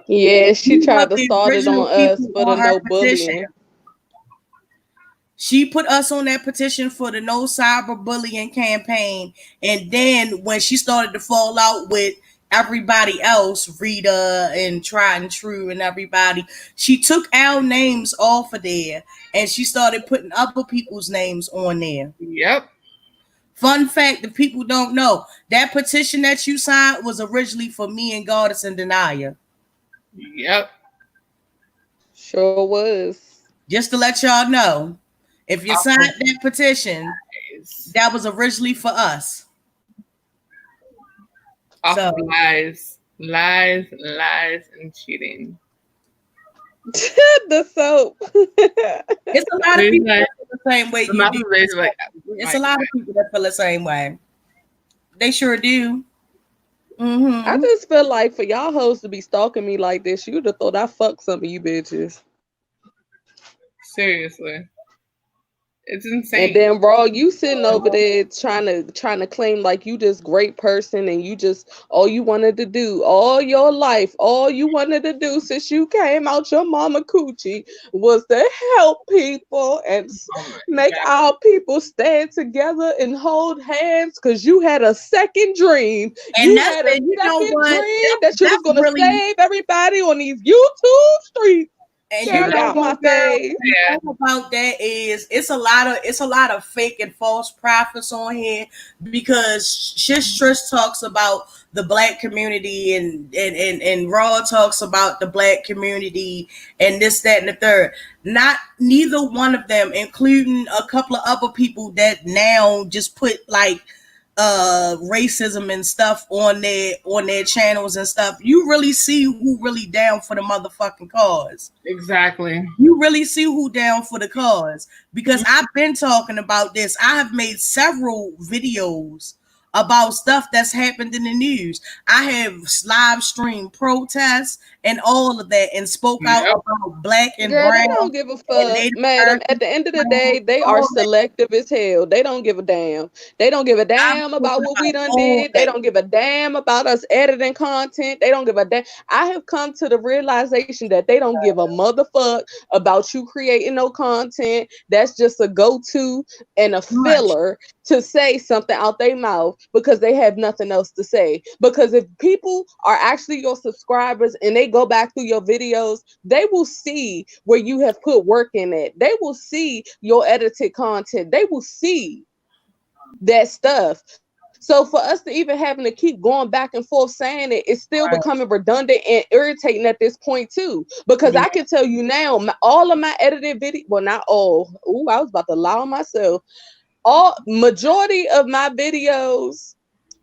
Yeah, she tried to start it on us for the no bullying. She put us on that petition for the no cyberbullying campaign. And then when she started to fall out with everybody else, Rita and Tried and True and everybody, she took our names off of there and she started putting other people's names on there. Yep. Fun fact, if people don't know, that petition that you signed was originally for me and Goddess and Denia. Yep. Sure was. Just to let y'all know, if you signed that petition, that was originally for us. So, lies, and cheating. The soap. It's a lot of people that feel the same way you do. It's a lot of people that feel the same way. They sure do. Mm-hmm. I just feel like for y'all hoes to be stalking me like this, you'd have thought I fucked some of you bitches. Seriously. It's insane. And then, Raw, you sitting over there trying to claim like you this great person and you just all you wanted to do all your life, all you wanted to do since you came out your mama coochie was to help people and make our people stand together and hold hands because you had a second dream. And you that's had a second dream that you was gonna save everybody on these YouTube streets. And you know what about that is it's a lot of fake and false prophets on here because Shish Trish talks about the black community and Raw talks about the black community and this, that, and the third. Neither one of them, including a couple of other people that now just put like racism and stuff on their channels and stuff. You really see who really down for the motherfucking cause. Exactly. You really see who down for the cause because I've been talking about this. I have made several videos about stuff that's happened in the news. I have live streamed protests and all of that and spoke out about black and brown. They don't give a fuck, madam. At the end of the day, they are selective as hell. They don't give a damn. They don't give a damn about what we done did. They don't give a damn about us editing content. They don't give a damn. I have come to the realization that they don't give a motherfuck about you creating no content. That's just a go-to and a filler to say something out their mouth because they have nothing else to say. Because if people are actually your subscribers and they go back through your videos, they will see where you have put work in it. They will see your edited content. They will see that stuff. So for us to even having to keep going back and forth saying it, it's still becoming redundant and irritating at this point too. Because I can tell you now, all of my edited video, well, not all. Ooh, I was about to lie on myself. Majority of my videos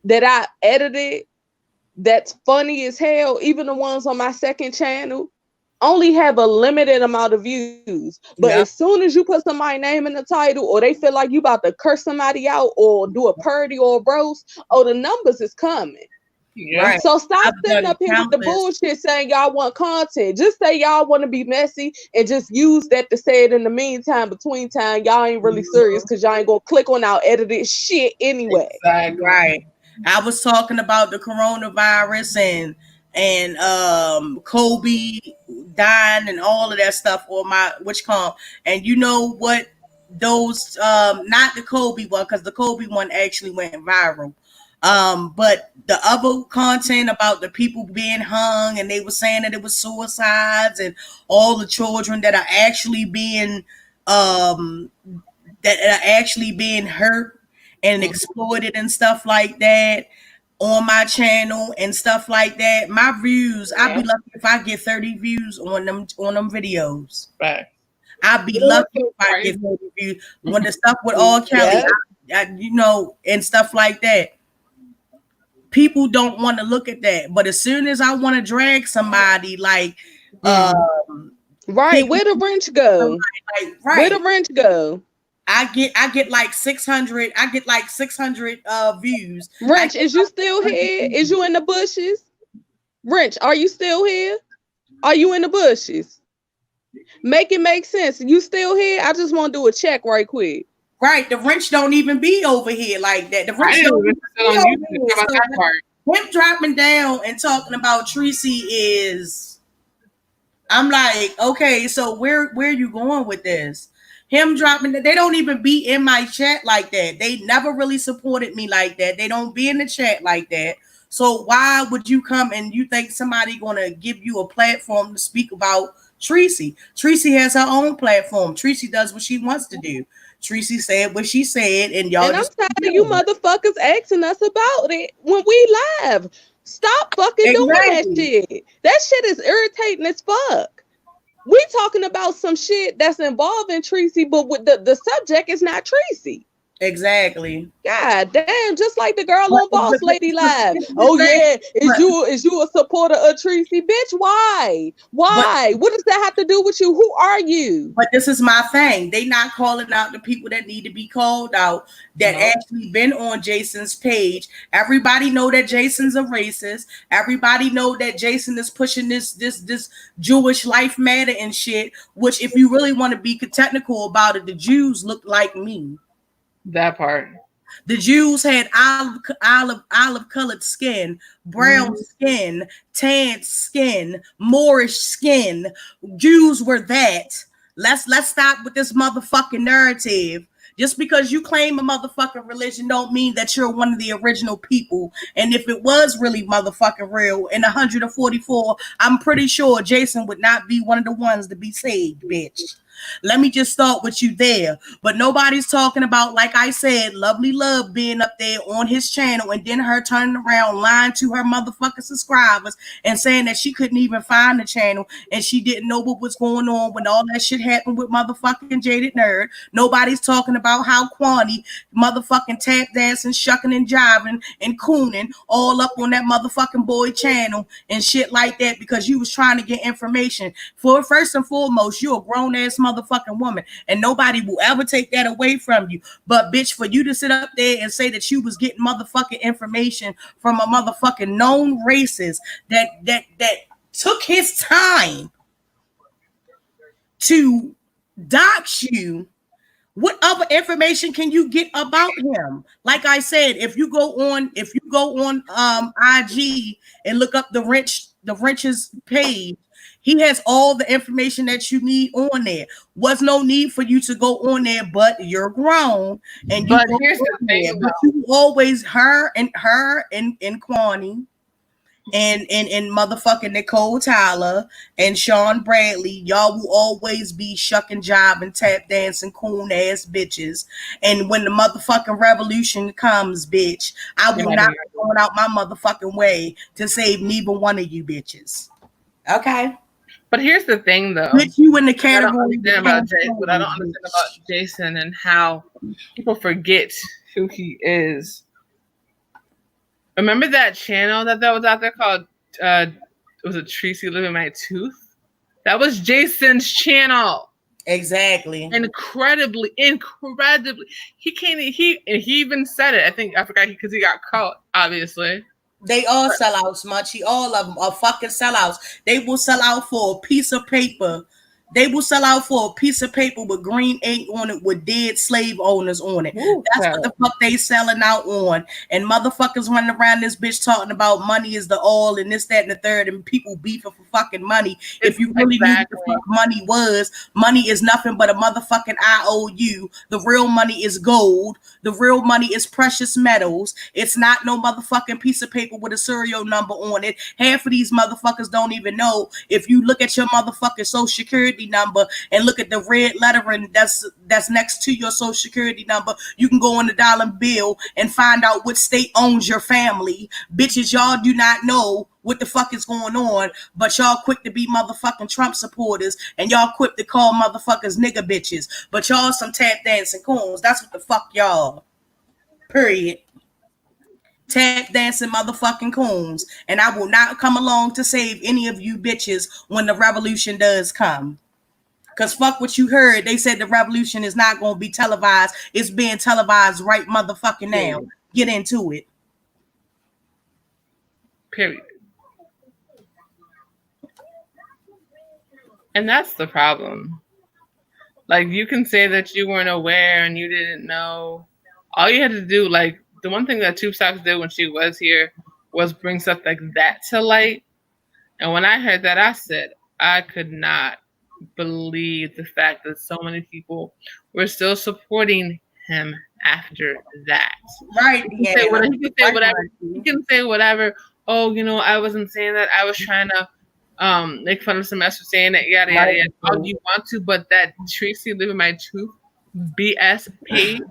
that I edited that's funny as hell, even the ones on my second channel, only have a limited amount of views. But as soon as you put somebody's name in the title, or they feel like you about to curse somebody out or do a parody or a roast, the numbers is coming. Yeah. Right. So stop sitting up here with the bullshit saying y'all want content. Just say y'all want to be messy and just use that to say it in the meantime, between time. Y'all ain't really serious because y'all ain't gonna click on our edited shit anyway. Exactly. Right. I was talking about the coronavirus and Kobe dying and all of that stuff on my and you know what, those not the Kobe one, because the Kobe one actually went viral. But the other content about the people being hung, and they were saying that it was suicides, and all the children that are actually being hurt and exploited and stuff like that on my channel and stuff like that. My views, I'd be lucky if I get 30 views on them videos. Right. I'd be lucky if I get 30 views. When the stuff with all Kelly, and stuff like that. People don't want to look at that. But as soon as I want to drag somebody like right, where the wrench go? Where the wrench go? I get like 600. I get like 600 views. Wrench, is you still here? Is you in the bushes? Wrench, are you still here? Are you in the bushes? Make it make sense. You still here? I just want to do a check right quick. Right, the wrench don't even be over here like that. The wrench don't even be over here. Him dropping down and talking about Tracy is, I'm like, okay, so where are you going with this? Him dropping, they don't even be in my chat like that. They never really supported me like that. They don't be in the chat like that. So why would you come and you think somebody gonna give you a platform to speak about Tracy? Tracy has her own platform. Tracy does what she wants to do. Tracy said what she said, and y'all. And I'm tired of you motherfuckers asking us about it when we live. Stop fucking doing that shit. That shit is irritating as fuck. We talking about some shit that's involving Tracy, but with the subject is not Tracy. Exactly. God damn, just like the girl on Boss Lady Live. Oh yeah, is you a supporter of Tracy? Bitch, why? Why? What does that have to do with you? Who are you? But this is my thing. They not calling out the people that need to be called out that actually been on Jason's page. Everybody know that Jason's a racist. Everybody know that Jason is pushing this Jewish life matter and shit, which if you really want to be technical about it, the Jews look like me. That part. The Jews had olive colored skin, brown skin, tan skin, Moorish skin. Jews were that. Let's stop with this motherfucking narrative. Just because you claim a motherfucking religion don't mean that you're one of the original people. And if it was really motherfucking real in 144, I'm pretty sure Jason would not be one of the ones to be saved, bitch. Let me just start with you there. But nobody's talking about, like I said, Lovely Love being up there on his channel and then her turning around lying to her motherfucking subscribers and saying that she couldn't even find the channel and she didn't know what was going on when all that shit happened with motherfucking Jaded Nerd. Nobody's talking about how Kwani motherfucking tap dancing, shucking and jiving and cooning all up on that motherfucking boy channel and shit like that because you was trying to get information. For first and foremost, you're a grown ass motherfucking woman and nobody will ever take that away from you. But bitch, for you to sit up there and say that you was getting motherfucking information from a motherfucking known racist that took his time to dox you, what other information can you get about him? Like I said, if you go on IG and look up the Wrench's page, he has all the information that you need on there. Was no need for you to go on there, but you're grown. And you but here's the thing, but you always her and Kwani and motherfucking Nicole Tyler and Sean Bradley, y'all will always be shucking job and tap dancing coon ass bitches. And when the motherfucking revolution comes, bitch, I will not be going out my motherfucking way to save neither one of you bitches. Okay. But here's the thing, though. Put you in the I don't category. understand what I don't understand about Jason and how people forget who he is. Remember that channel that was out there called was it Tracy Living My Tooth? That was Jason's channel. Exactly. Incredibly. He even said it. I forgot because he got caught, obviously. They all sell out, Smudgy. All of them are fucking sellouts. They will sell out for a piece of paper. They will sell out for a piece of paper with green ink on it with dead slave owners on it. Ooh, that's what the fuck they selling out on. And motherfuckers running around this bitch talking about money is the all and this, that, and the third, and people beefing for fucking money. If you really knew what the fuck money is nothing but a motherfucking IOU. The real money is gold. The real money is precious metals. It's not no motherfucking piece of paper with a serial number on it. Half of these motherfuckers don't even know. If you look at your motherfucking social security number and look at the red lettering that's next to your social security number, you can go on the dollar bill and find out what state owns your family. Bitches, y'all do not know what the fuck is going on, but y'all quick to be motherfucking Trump supporters and y'all quick to call motherfuckers nigga bitches, but y'all some tap dancing coons. That's what the fuck y'all. Period. Tap dancing motherfucking coons. And I will not come along to save any of you bitches when the revolution does come. Because fuck what you heard. They said the revolution is not going to be televised. It's being televised right motherfucking now. Get into it. Period. And that's the problem. Like, you can say that you weren't aware and you didn't know. All you had to do, like, the one thing that Tube Socks did when she was here was bring stuff like that to light. And when I heard that, I said, I could not believe the fact that so many people were still supporting him after that. Right. He can say whatever. He can say whatever. Oh, I wasn't saying that. I was trying to make fun of Semester for saying that, yada, yada, yada. All you want to, but that Tracy Living My Tooth BS page.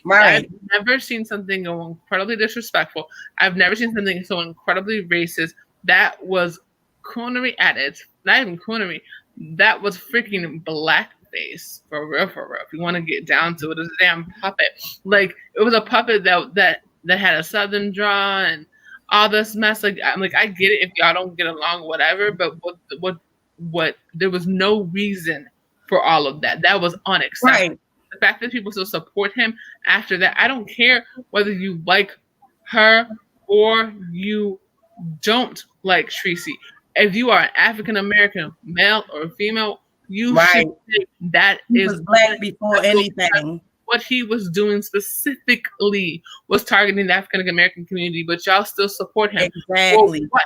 Right. I've never seen something so incredibly disrespectful. I've never seen something so incredibly racist. That was coonery at its, not even coonery. That was freaking blackface, for real, for real. If you want to get down to it, it was a damn puppet. Like, it was a puppet that had a southern draw and all this mess. Like, I get it if y'all don't get along, whatever. But what? There was no reason for all of that. That was unacceptable. Right. The fact that people still support him after that, I don't care whether you like her or you don't like Tracy. If you are an African American male or female, you should say that he was black before anything. What he was doing specifically was targeting the African American community, but y'all still support him. Exactly. For what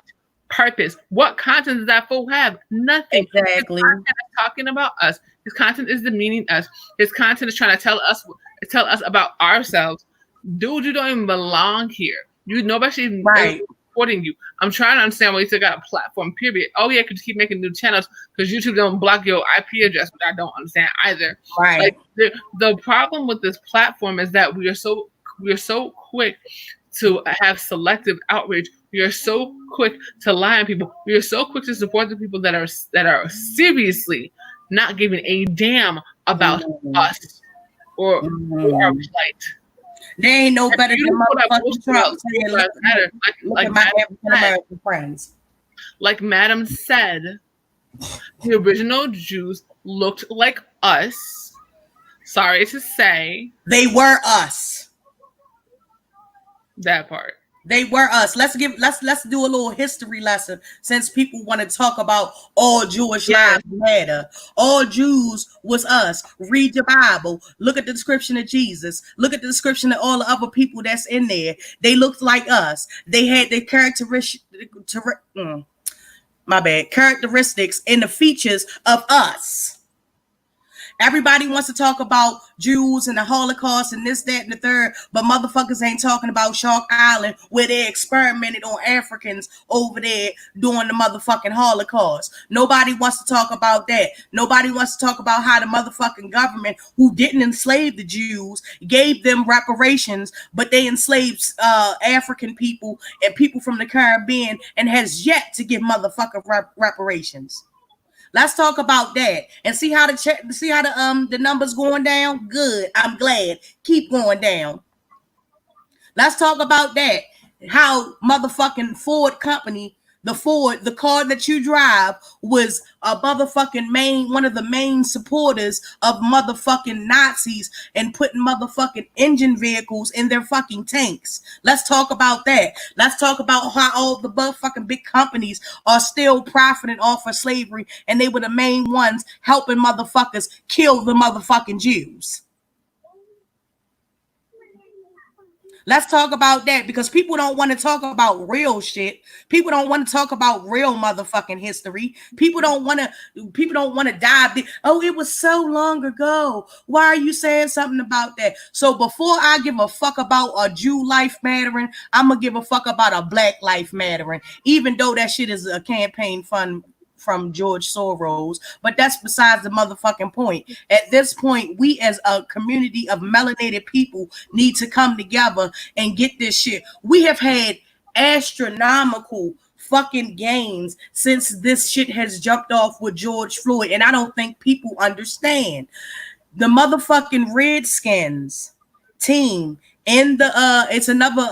purpose? What content does that fool have? Nothing. Exactly. His content is talking about us. His content is demeaning us. His content is trying to tell us about ourselves. Dude, you don't even belong here. Nobody should even supporting you. I'm trying to understand why you still got a platform, period. Oh yeah, because you keep making new channels because YouTube don't block your IP address, but I don't understand either. Right. Like, the problem with this platform is that we are so quick to have selective outrage. We are so quick to lie on people. We are so quick to support the people that are seriously not giving a damn about us or our plight. They ain't no better than motherfucking Trump saying, look at my African American friends. Like Madam said, the original Jews looked like us. Sorry to say. They were us. That part. They were us. Let's do a little history lesson since people want to talk about all Jewish lives matter. All Jews was us. Read your Bible. Look at the description of Jesus. Look at the description of all the other people that's in there. They looked like us. They had their characteristics and the features of us. Everybody wants to talk about Jews and the Holocaust and this, that, and the third, but motherfuckers ain't talking about Shark Island where they experimented on Africans over there during the motherfucking Holocaust. Nobody wants to talk about that. Nobody wants to talk about how the motherfucking government, who didn't enslave the Jews, gave them reparations, but they enslaved African people and people from the Caribbean and has yet to give motherfucking reparations. Let's talk about that and see how the numbers going down. Good. I'm glad. Keep going down. Let's talk about that. How motherfucking Ford company, the car that you drive, was a motherfucking one of the main supporters of motherfucking Nazis and putting motherfucking engine vehicles in their fucking tanks. Let's talk about that. Let's talk about how all the motherfucking big companies are still profiting off of slavery, and they were the main ones helping motherfuckers kill the motherfucking Jews. Let's talk about that, because people don't want to talk about real shit. People don't want to talk about real motherfucking history. People don't want to dive deep. Oh, it was so long ago. Why are you saying something about that? So before I give a fuck about a Jew life mattering, I'm gonna give a fuck about a black life mattering, even though that shit is a campaign fund from George Soros, but that's besides the motherfucking point. At this point, we as a community of melanated people need to come together and get this shit. We have had astronomical fucking gains since this shit has jumped off with George Floyd, and I don't think people understand. The motherfucking Redskins team in the it's another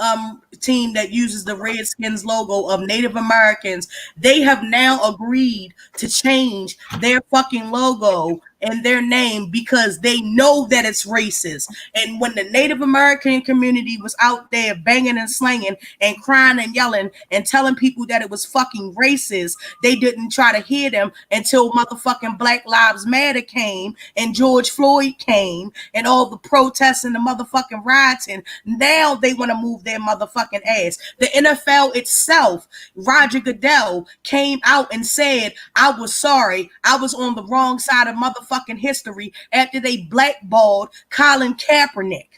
team that uses the Redskins logo of Native Americans. They have now agreed to change their fucking logo and their name because they know that it's racist. And when the Native American community was out there banging and slanging and crying and yelling and telling people that it was fucking racist, they didn't try to hear them until motherfucking Black Lives Matter came and George Floyd came and all the protests and the motherfucking rioting. Now they want to move their motherfucking ass. The NFL itself, Roger Goodell, came out and said, I was sorry. I was on the wrong side of motherfucking history after they blackballed Colin Kaepernick,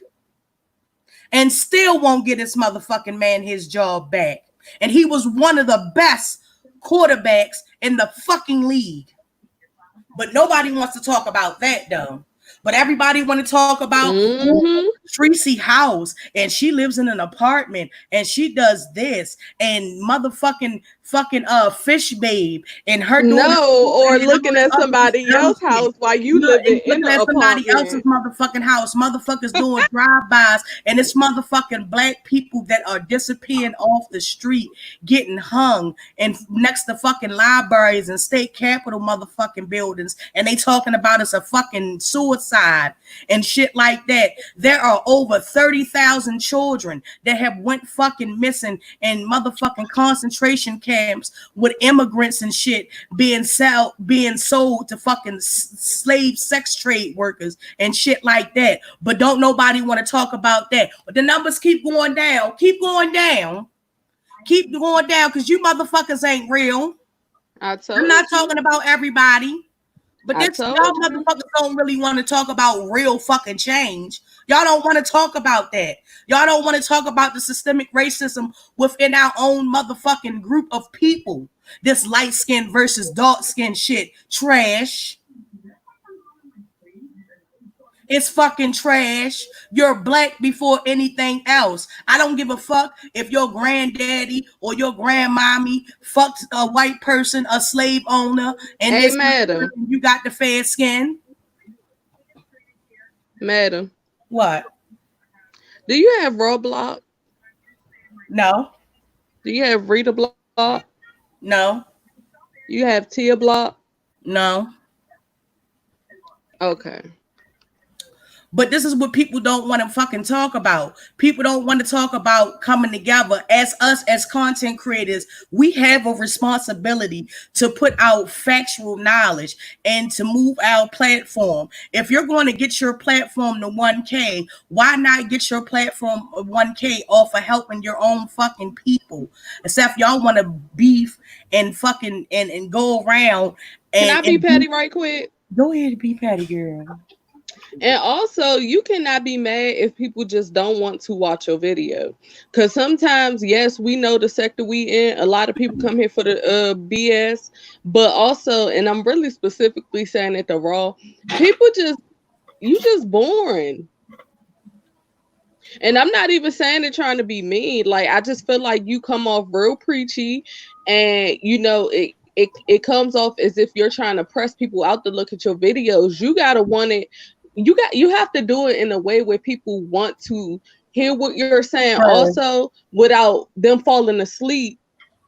and still won't get this motherfucking man his job back. And he was one of the best quarterbacks in the fucking league. But nobody wants to talk about that though. But everybody want to talk about Tracy House, and she lives in an apartment and she does this, and motherfucking Fish Babe and her or looking at somebody else's house while you living in the somebody else's motherfucking house. Motherfuckers doing drive-bys, and it's motherfucking black people that are disappearing off the street, getting hung and next to fucking libraries and state capitol motherfucking buildings, and they talking about it's a fucking suicide and shit like that. There are over 30,000 children that have went fucking missing in motherfucking concentration camps with immigrants and shit being sold to fucking slave sex trade workers and shit like that. But don't nobody want to talk about that. But the numbers keep going down, keep going down because you motherfuckers ain't real. I'm not talking about everybody. But y'all motherfuckers don't really want to talk about real fucking change. Y'all don't want to talk about that. Y'all don't want to talk about the systemic racism within our own motherfucking group of people. This light skin versus dark skin shit. Trash. It's fucking trash. You're black before anything else. I don't give a fuck if your granddaddy or your grandmommy fucked a white person, a slave owner, and hey, madam, you got the fair skin. Madam, what? Do you have Roblox? No. Do you have Rita Block? No. You have Tia Block? No. Okay. But this is what people don't want to fucking talk about. People don't want to talk about coming together. As us, as content creators, we have a responsibility to put out factual knowledge and to move our platform. If you're going to get your platform to 1K, why not get your platform 1K off of helping your own fucking people? Except y'all want to beef and fucking and go around. Can I be petty right quick? Go ahead, be petty, girl. And also, you cannot be mad if people just don't want to watch your video. Because sometimes, yes, we know the sector we in. A lot of people come here for the BS. But also, and I'm really specifically saying at the Raw, people you just boring. And I'm not even saying it trying to be mean. Like, I just feel like you come off real preachy. And, it comes off as if you're trying to press people out to look at your videos. You gotta want it. You have to do it in a way where people want to hear what you're saying, Right. also without them falling asleep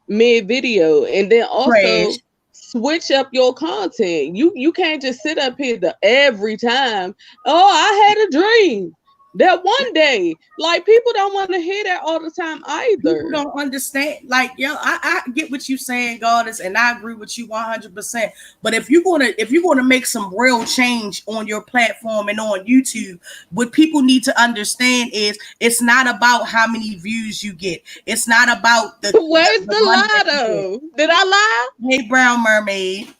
mid video, and then also Right. switch up your content. You can't just sit up here every time. Oh, I had a dream that one day. Like, people don't want to hear that all the time either. People don't understand. Like, yo, I get what you're saying, Goddess, and I agree with you 100%. But if you're gonna make some real change on your platform and on YouTube, what people need to understand is it's not about how many views you get. It's not about the Where's the money lie that you though? Did I lie? get. Hey, Brown Mermaid.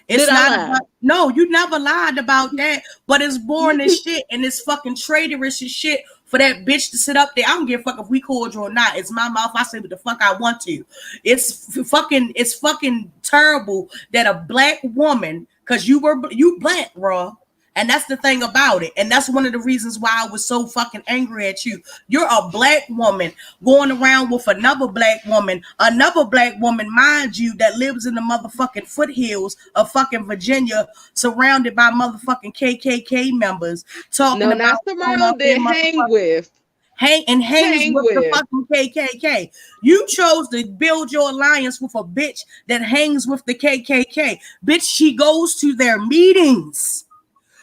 It's Did I not lie? about, no, you never lied about that, but it's boring as shit, and it's fucking traitorous as shit for that bitch to sit up there. I don't give a fuck if we cordial or not. It's my mouth. I say what the fuck I want to. It's fucking terrible that a black woman, because you black, bro. And that's the thing about it. And that's one of the reasons why I was so fucking angry at you. You're a black woman going around with another black woman, mind you, that lives in the motherfucking foothills of fucking Virginia, surrounded by motherfucking KKK members, talking No, about not surrounded, hang with. hangs Hang with the with. fucking KKK. You chose to build your alliance with a bitch that hangs with the KKK. Bitch, she goes to their meetings.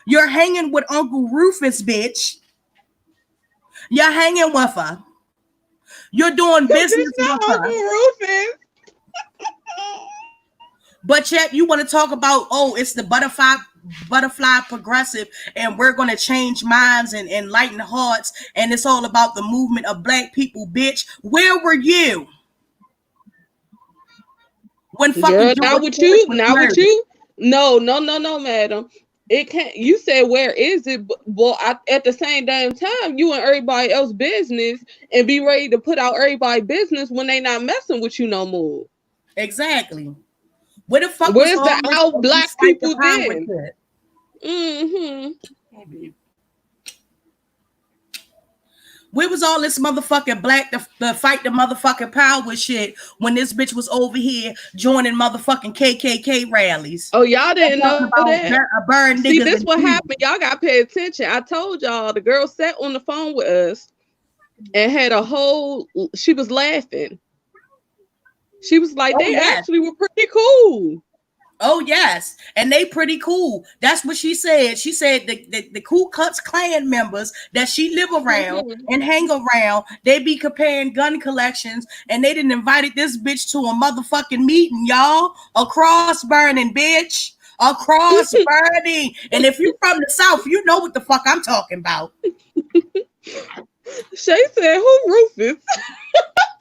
You're hanging with Uncle Rufus, bitch. You're hanging with her. You're doing business with Uncle her. Rufus. But yet you want to talk about, oh, it's the butterfly progressive, and we're going to change minds and enlighten hearts, and it's all about the movement of black people, bitch. Where were you when fucking Girl, George not with Floyd you. was Not with murdered? you. No, madam. It can't. You said, where is it? Well, at the same damn time, you and everybody else business, and be ready to put out everybody business when they not messing with you no more. Exactly. Where the fuck Where's was the out black people then? then? Mm-hmm. Where was all this motherfucking black the fight the motherfucking power shit when this bitch was over here joining motherfucking KKK rallies? Oh, y'all didn't know that. Burn See, niggas this in what peace. happened. Y'all got to pay attention. I told y'all the girl sat on the phone with us and had a whole. She was laughing. She was like, they actually were pretty cool. Oh yes, and they pretty cool. That's what she said. She said the Ku Klux Klan members that she live around and hang around, they be comparing gun collections, and they didn't invited this bitch to a motherfucking meeting, y'all. A cross burning, bitch. A cross burning. And if you're from the South, you know what the fuck I'm talking about. Shay said, who Rufus?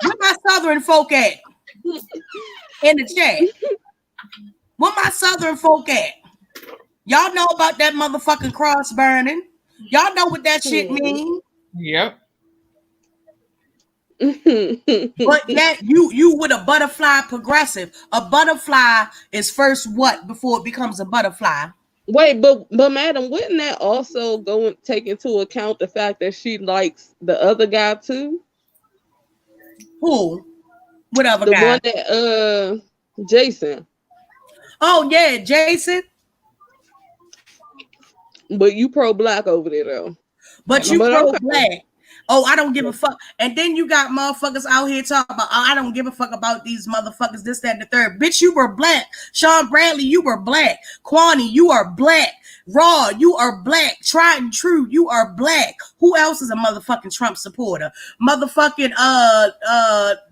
Where my Southern folk at? In the chat. Where my Southern folk at? Y'all know about that motherfucking cross burning. Y'all know what that shit mean. Yep. But yet you with a butterfly progressive. A butterfly is first what before it becomes a butterfly? Wait, but madam, wouldn't that also take into account the fact that she likes the other guy too? Who? What other the guy? One that Jason. Oh yeah, Jason. But you pro-black over there though. But you pro-black. Oh, I don't give a fuck. And then you got motherfuckers out here talking about, oh, I don't give a fuck about these motherfuckers, this, that, and the third. Bitch, you were black. Sean Bradley, you were black. Kwani, you are black. Raw, you are black. Tried and True, you are black. Who else is a motherfucking Trump supporter? Motherfucking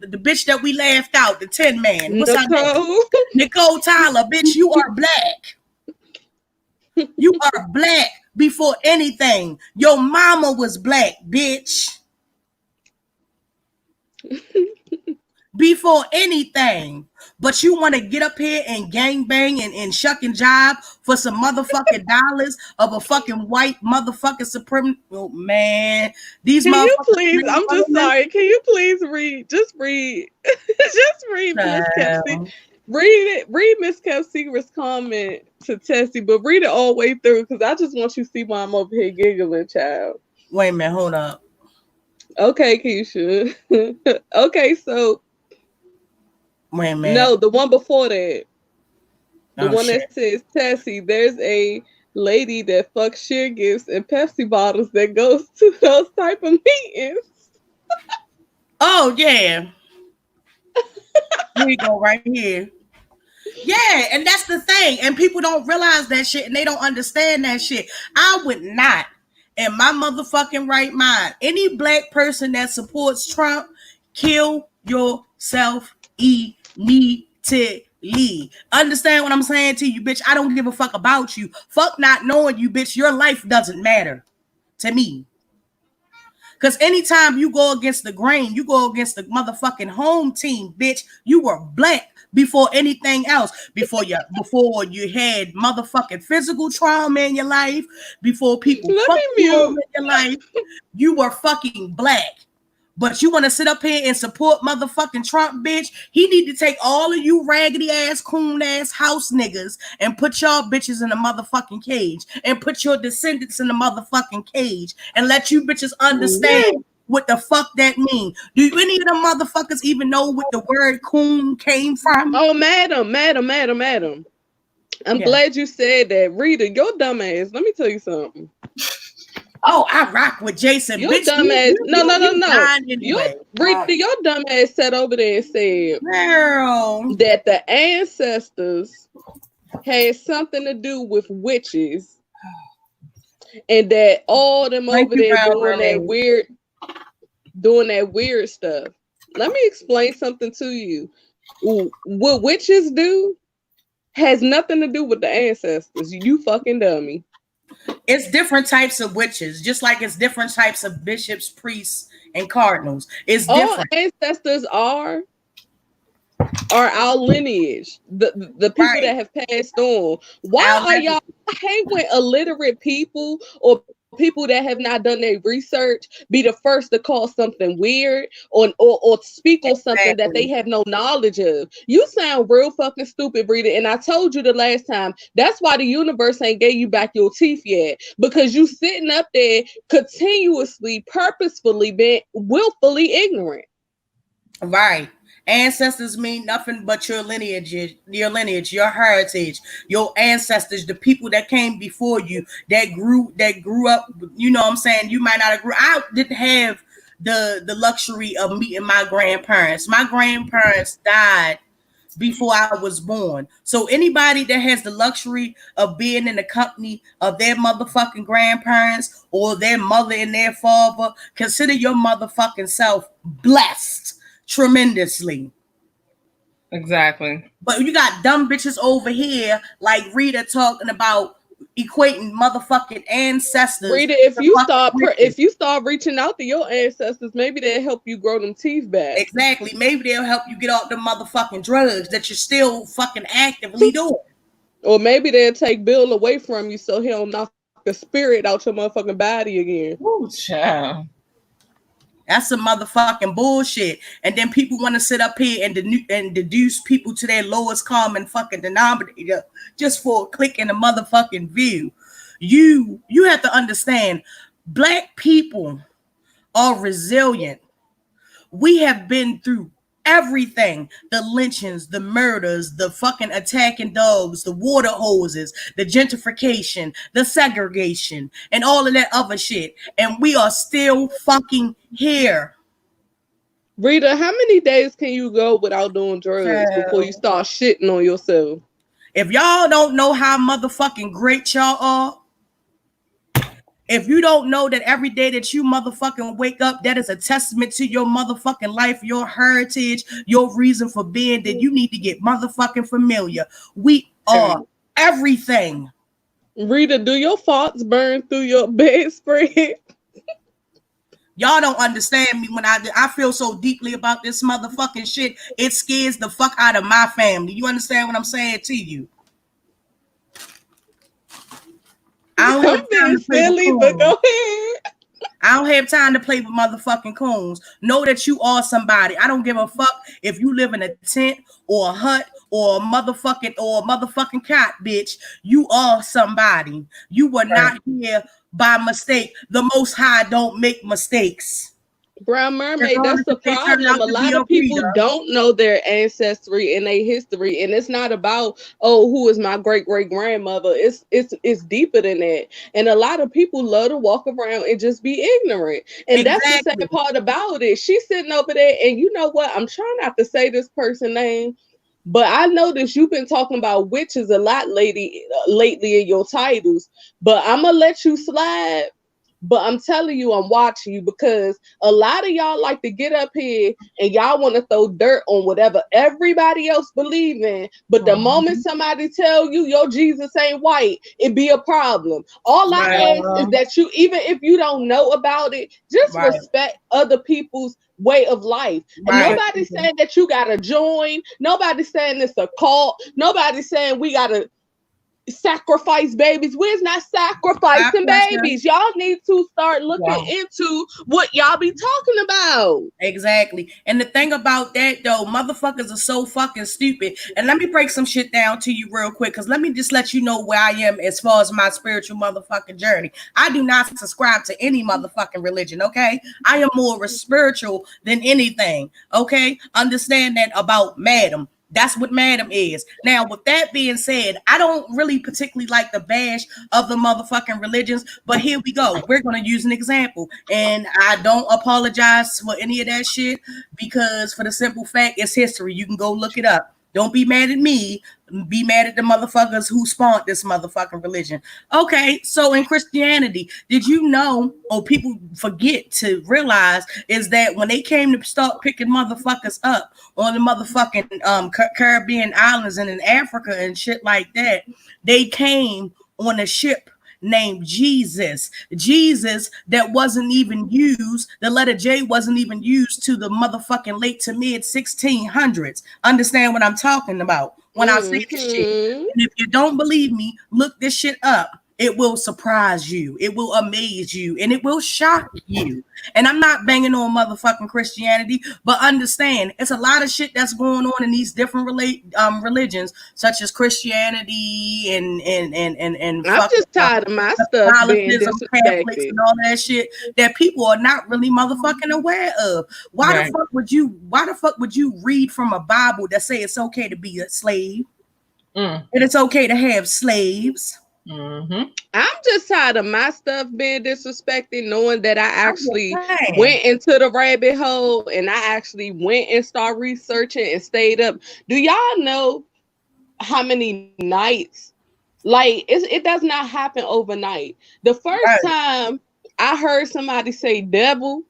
the bitch that we laughed out, the Tin Man. What's her name? Nicole Tyler, bitch, you are black. You are black before anything. Your mama was black, bitch. Before anything. But you want to get up here and gangbang and shuck and jive for some motherfucking dollars of a fucking white motherfucking supreme. Oh, man. These Can you motherfuckers. please? I'm just sorry. Can you please read? Just read. Just read Miss Kelsey. Read Miss Kelsey's comment to Tessie, but read it all the way through because I just want you to see why I'm over here giggling, child. Wait a minute, hold up. Okay, Keisha. Okay, so wait a minute. No, the one before that. The one that says, Tessie, there's a lady that fucks share gifts and Pepsi bottles that goes to those type of meetings. Oh, yeah. Here we go, right here. Yeah, and that's the thing. And people don't realize that shit and they don't understand that shit. I would not, in my motherfucking right mind, any black person that supports Trump, kill yourself immediately. Understand what I'm saying to you, bitch? I don't give a fuck about you. Fuck not knowing you, bitch. Your life doesn't matter to me. Because anytime you go against the grain, you go against the motherfucking home team, bitch. You were black before anything else. Before you had motherfucking physical trauma in your life, before people fucked you in your life, you were fucking black. But you want to sit up here and support motherfucking Trump, bitch? He need to take all of you raggedy ass, coon ass house niggas and put y'all bitches in the motherfucking cage and put your descendants in the motherfucking cage and let you bitches understand what the fuck that mean. Do any of them motherfuckers even know what the word coon came from? Oh, madam. I'm glad you said that. Rita, your dumb ass. Let me tell you something. Oh, I rock with Jason. Your bitch, dumb ass. No. Anyway. Your dumb ass sat over there and said, girl, that the ancestors had something to do with witches, and that all them over there doing that weird stuff. Let me explain something to you. What witches do has nothing to do with the ancestors. You fucking dummy. It's different types of witches, just like it's different types of bishops, priests, and cardinals. It's different. All ancestors are our lineage, the people that have passed on. Why are y'all hate when illiterate people or people that have not done their research be the first to call something weird or speak on something that they have no knowledge of? You sound real fucking stupid, Rita. And I told you the last time, that's why the universe ain't gave you back your teeth yet, because you sitting up there continuously, purposefully being willfully ignorant. Right. Ancestors mean nothing but your lineage, your heritage, your ancestors, the people that came before you, that grew up. You know what I'm saying? You might not agree. I didn't have the luxury of meeting my grandparents. My grandparents died before I was born. So anybody that has the luxury of being in the company of their motherfucking grandparents or their mother and their father, consider your motherfucking self blessed tremendously. Exactly. But you got dumb bitches over here like Rita talking about equating motherfucking ancestors. Rita, if you start reaching out to your ancestors, maybe they'll help you grow them teeth back. Exactly. Maybe they'll help you get off the motherfucking drugs that you're still fucking actively doing. Or maybe they'll take Bill away from you so he don't knock the spirit out your motherfucking body again. Ooh, child. That's some motherfucking bullshit. And then people want to sit up here and deduce people to their lowest common fucking denominator just for a click in the motherfucking view. You have to understand, black people are resilient. We have been through everything: the lynchings, the murders, the fucking attacking dogs, the water hoses, the gentrification, the segregation, and all of that other shit. And we are still fucking here. Rita, how many days can you go without doing drugs before you start shitting on yourself? If y'all don't know how motherfucking great y'all are, if you don't know that every day that you motherfucking wake up, that is a testament to your motherfucking life, your heritage, your reason for being, then you need to get motherfucking familiar. We are everything. Rita, do your farts burn through your bedspread? Y'all don't understand me when I feel so deeply about this motherfucking shit. It scares the fuck out of my family. You understand what I'm saying to you? I don't have time to play with but go ahead. I don't have time to play with motherfucking coons. Know that you are somebody. I don't give a fuck if you live in a tent or a hut or a motherfucking cot, bitch. You are somebody. You were not here by mistake. The Most High don't make mistakes. Brown Mermaid, Regardless that's the if they turn out problem. A to be lot of people Rita. don't know their ancestry and their history, and it's not about, oh, who is my great great grandmother. It's deeper than that. And a lot of people love to walk around and just be ignorant. And that's the Exactly. sad part about it. She's sitting over there, and you know what? I'm trying not to say this person's name, but I noticed you've been talking about witches a lot lately in your titles. But I'm gonna let you slide. But I'm telling you, I'm watching you, because a lot of y'all like to get up here and y'all want to throw dirt on whatever everybody else believe in. But the moment somebody tell you your Jesus ain't white, it be a problem. All I ask is that you, even if you don't know about it, just respect other people's way of life. And nobody's saying that you gotta join. Nobody's saying it's a cult. Nobody's saying we gotta sacrifice babies. We're not sacrificing babies. Y'all need to start looking into what y'all be talking about. Exactly. And the thing about that though, motherfuckers are so fucking stupid. And let me break some shit down to you real quick, because let me just let you know where I am as far as my spiritual motherfucking journey. I do not subscribe to any motherfucking religion, okay? I am more spiritual than anything, okay? Understand that about Madam. That's what Madam is. Now, with that being said, I don't really particularly like the bash of the motherfucking religions, but here we go. We're going to use an example. And I don't apologize for any of that shit, because for the simple fact, it's history. You can go look it up. Don't be mad at me. Be mad at the motherfuckers who spawned this motherfucking religion. Okay, so in Christianity, did you know, or people forget to realize, is that when they came to start picking motherfuckers up on the motherfucking Caribbean islands and in Africa and shit like that, they came on a ship named Jesus. Jesus that wasn't even used, the letter J wasn't even used to the motherfucking late to mid 1600s. Understand what I'm talking about when I say this shit. And if you don't believe me, look this shit up. It will surprise you. It will amaze you. And it will shock you. And I'm not banging on motherfucking Christianity, but understand it's a lot of shit that's going on in these different religions, such as Christianity and I'm just tired of my stuff being disrespected and all that shit that people are not really motherfucking aware of. Why the fuck would you read from a Bible that say it's okay to be a slave and it's okay to have slaves? I'm just tired of my stuff being disrespected, knowing that I actually went into the rabbit hole and I actually went and started researching and stayed up. Do y'all know how many nights? Like, it does not happen overnight. The first time I heard somebody say devil,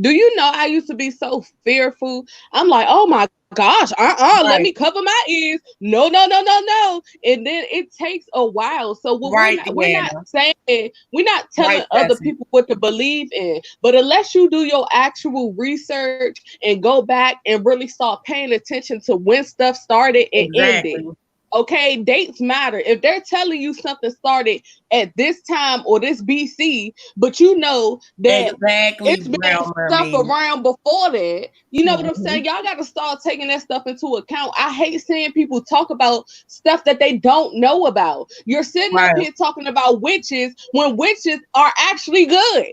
do you know I used to be so fearful? I'm like, oh my gosh, let me cover my ears. No. And then it takes a while. So we're not saying, we're not telling other people what to believe in. But unless you do your actual research and go back and really start paying attention to when stuff started and ended. Okay, dates matter. If they're telling you something started at this time or this BC, but you know that it's been stuff around before that, you know what I'm saying? Y'all got to start taking that stuff into account. I hate seeing people talk about stuff that they don't know about. You're sitting up here talking about witches when witches are actually good,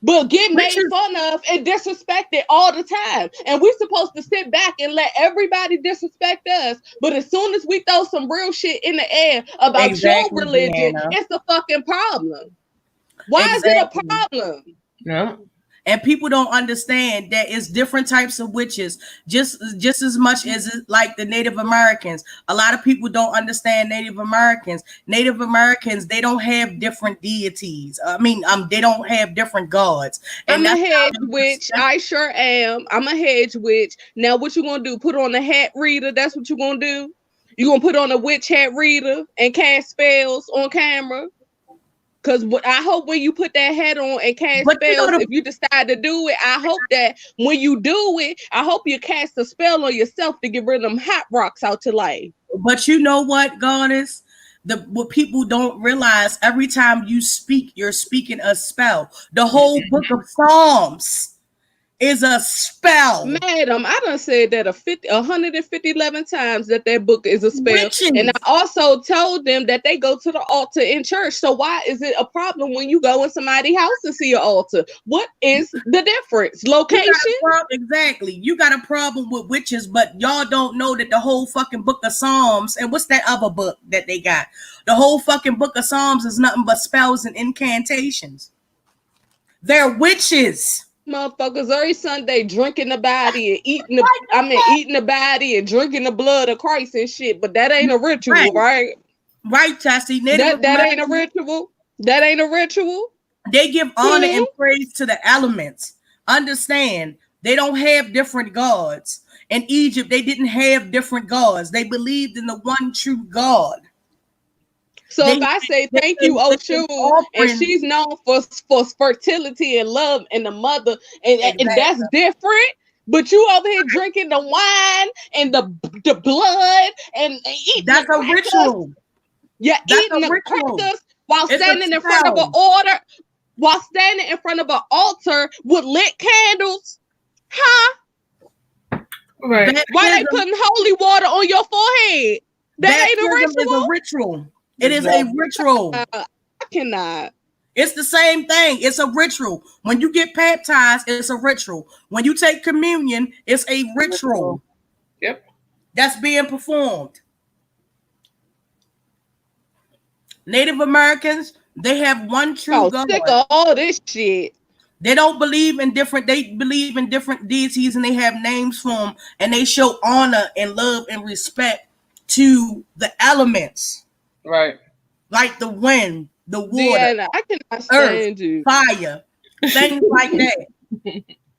but get made fun of and disrespected all the time. And we're supposed to sit back and let everybody disrespect us. But as soon as we throw some real shit in the air about your religion, it's a fucking problem. Why is it a problem? Yeah. And people don't understand that it's different types of witches, just as much as it, like the Native Americans. A lot of people don't understand Native Americans. Native Americans, they don't have different deities. They don't have different gods. And I'm a hedge witch. I sure am. I'm a hedge witch. Now, what you gonna do? Put on a hat reader? That's what you gonna do? You gonna put on a witch hat reader and cast spells on camera? Because I hope when you put that hat on and cast spells, if you decide to do it, I hope that when you do it, I hope you cast a spell on yourself to get rid of them hot rocks out your life. But you know what, Goddess? What people don't realize, every time you speak, you're speaking a spell. The whole book of Psalms is a spell. Madam, I done said that 111 times that book is a spell. Witches. And I also told them that they go to the altar in church. So why is it a problem when you go in somebody's house to see an altar? What is the difference? Location? Exactly. You got a problem with witches, but y'all don't know that the whole fucking book of Psalms, and what's that other book that they got? The whole fucking book of Psalms is nothing but spells and incantations. They're witches. Motherfuckers every Sunday drinking the body and eating the body and drinking the blood of Christ and shit. But that ain't a ritual, right? Right, Chassie. That ain't a ritual. That ain't a ritual. They give honor and praise to the elements. Understand, they don't have different gods. In Egypt, they didn't have different gods. They believed in the one true God. So if I say thank you, Oshun, and she's known for fertility and love and the mother, and that's different. But you over here drinking the wine and the blood and eating. That's a ritual. Yeah, eating the crackers while standing in front of an altar, with lit candles. Huh? Right. Why they putting holy water on your forehead? That ain't a ritual. Is a ritual. It is a ritual. I cannot. It's the same thing. It's a ritual. When you get baptized, it's a ritual. When you take communion, it's a ritual. Yep. That's being performed. Native Americans, they have one true God. Sick of all this shit. They don't believe in they believe in different deities, and they have names for them, and they show honor and love and respect to the elements. Right. Like the wind, the water, Deanna, I cannot stand you. Fire, things like that.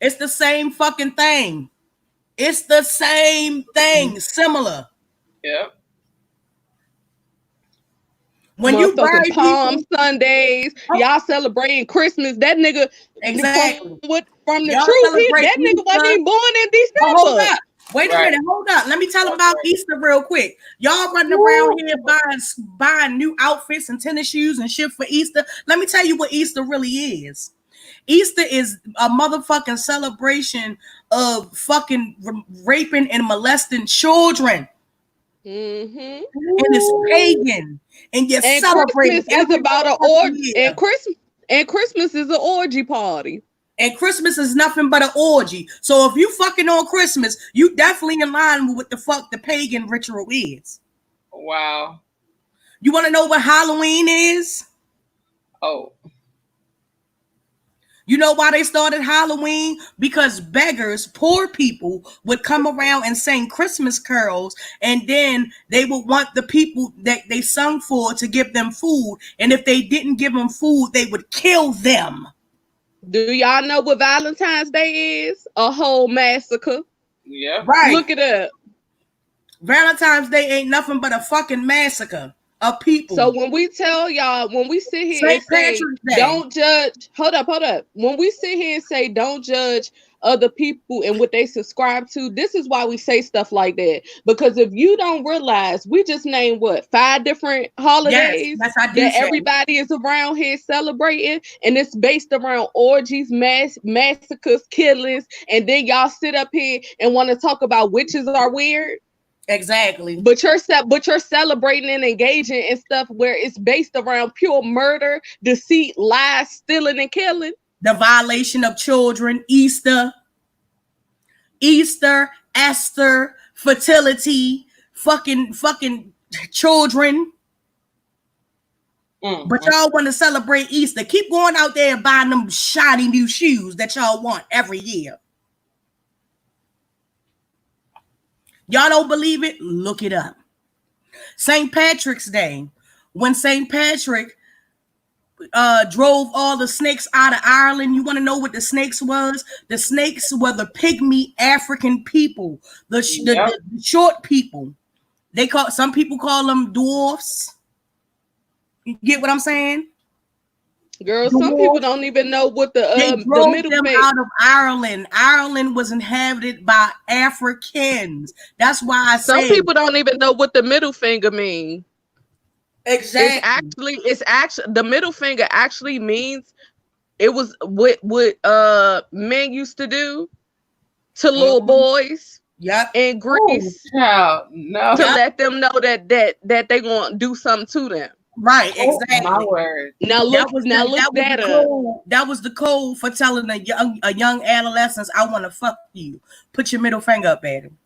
It's the same fucking thing. It's the same thing, similar. Yep. When you buy Palm Sundays, y'all celebrating Christmas. That nigga, exactly. From the truth, that nigga wasn't even born in December. Hold up. Wait a minute, hold up. Let me tell them about Easter real quick. Y'all running around here buying new outfits and tennis shoes and shit for Easter. Let me tell you what Easter really is. Easter is a motherfucking celebration of fucking raping and molesting children. Mm-hmm. And it's pagan. And you're celebrating. Christmas is about an orgy. And Christmas is an orgy party. And Christmas is nothing but an orgy. So if you fucking on Christmas, you definitely in line with what the fuck the pagan ritual is. Wow. You want to know what Halloween is? Oh. You know why they started Halloween? Because beggars, poor people, would come around and sing Christmas carols, and then they would want the people that they sung for to give them food. And if they didn't give them food, they would kill them. Do y'all know what Valentine's Day is? A whole massacre. Yeah. Right. Look it up. Valentine's Day ain't nothing but a fucking massacre of people. So when we tell y'all, when we sit here and say, don't judge, hold up. When we sit here and say, don't judge other people and what they subscribe to, this is why we say stuff like that. Because if you don't realize, we just named 5 different holidays that everybody is around here celebrating, and it's based around orgies, massacres, killings, and then y'all sit up here and want to talk about witches are weird. Exactly. But you're celebrating and engaging in stuff where it's based around pure murder, deceit, lies, stealing, and killing. The violation of children, Easter, Esther, fertility, fucking children. But y'all want to celebrate Easter. Keep going out there and buying them shiny new shoes that y'all want every year. Y'all don't believe it? Look it up. St. Patrick's Day, when St. Patrick drove all the snakes out of Ireland. You want to know what the snakes was? The snakes were the pygmy African people, the short people. Some people call them dwarfs. You get what I'm saying? Girl, some people don't even know what the middle them out of Ireland. Ireland was inhabited by Africans. That's why some people don't even know what the middle finger means. Exactly. It's actually the middle finger actually means It was what men used to do to little boys Yep. in Greece Child, no. to let them know that they gonna do something to them. Right, Oh, exactly. my word. Now look that up. That was the code for telling a young adolescent, I want to fuck you. Put your middle finger up at him.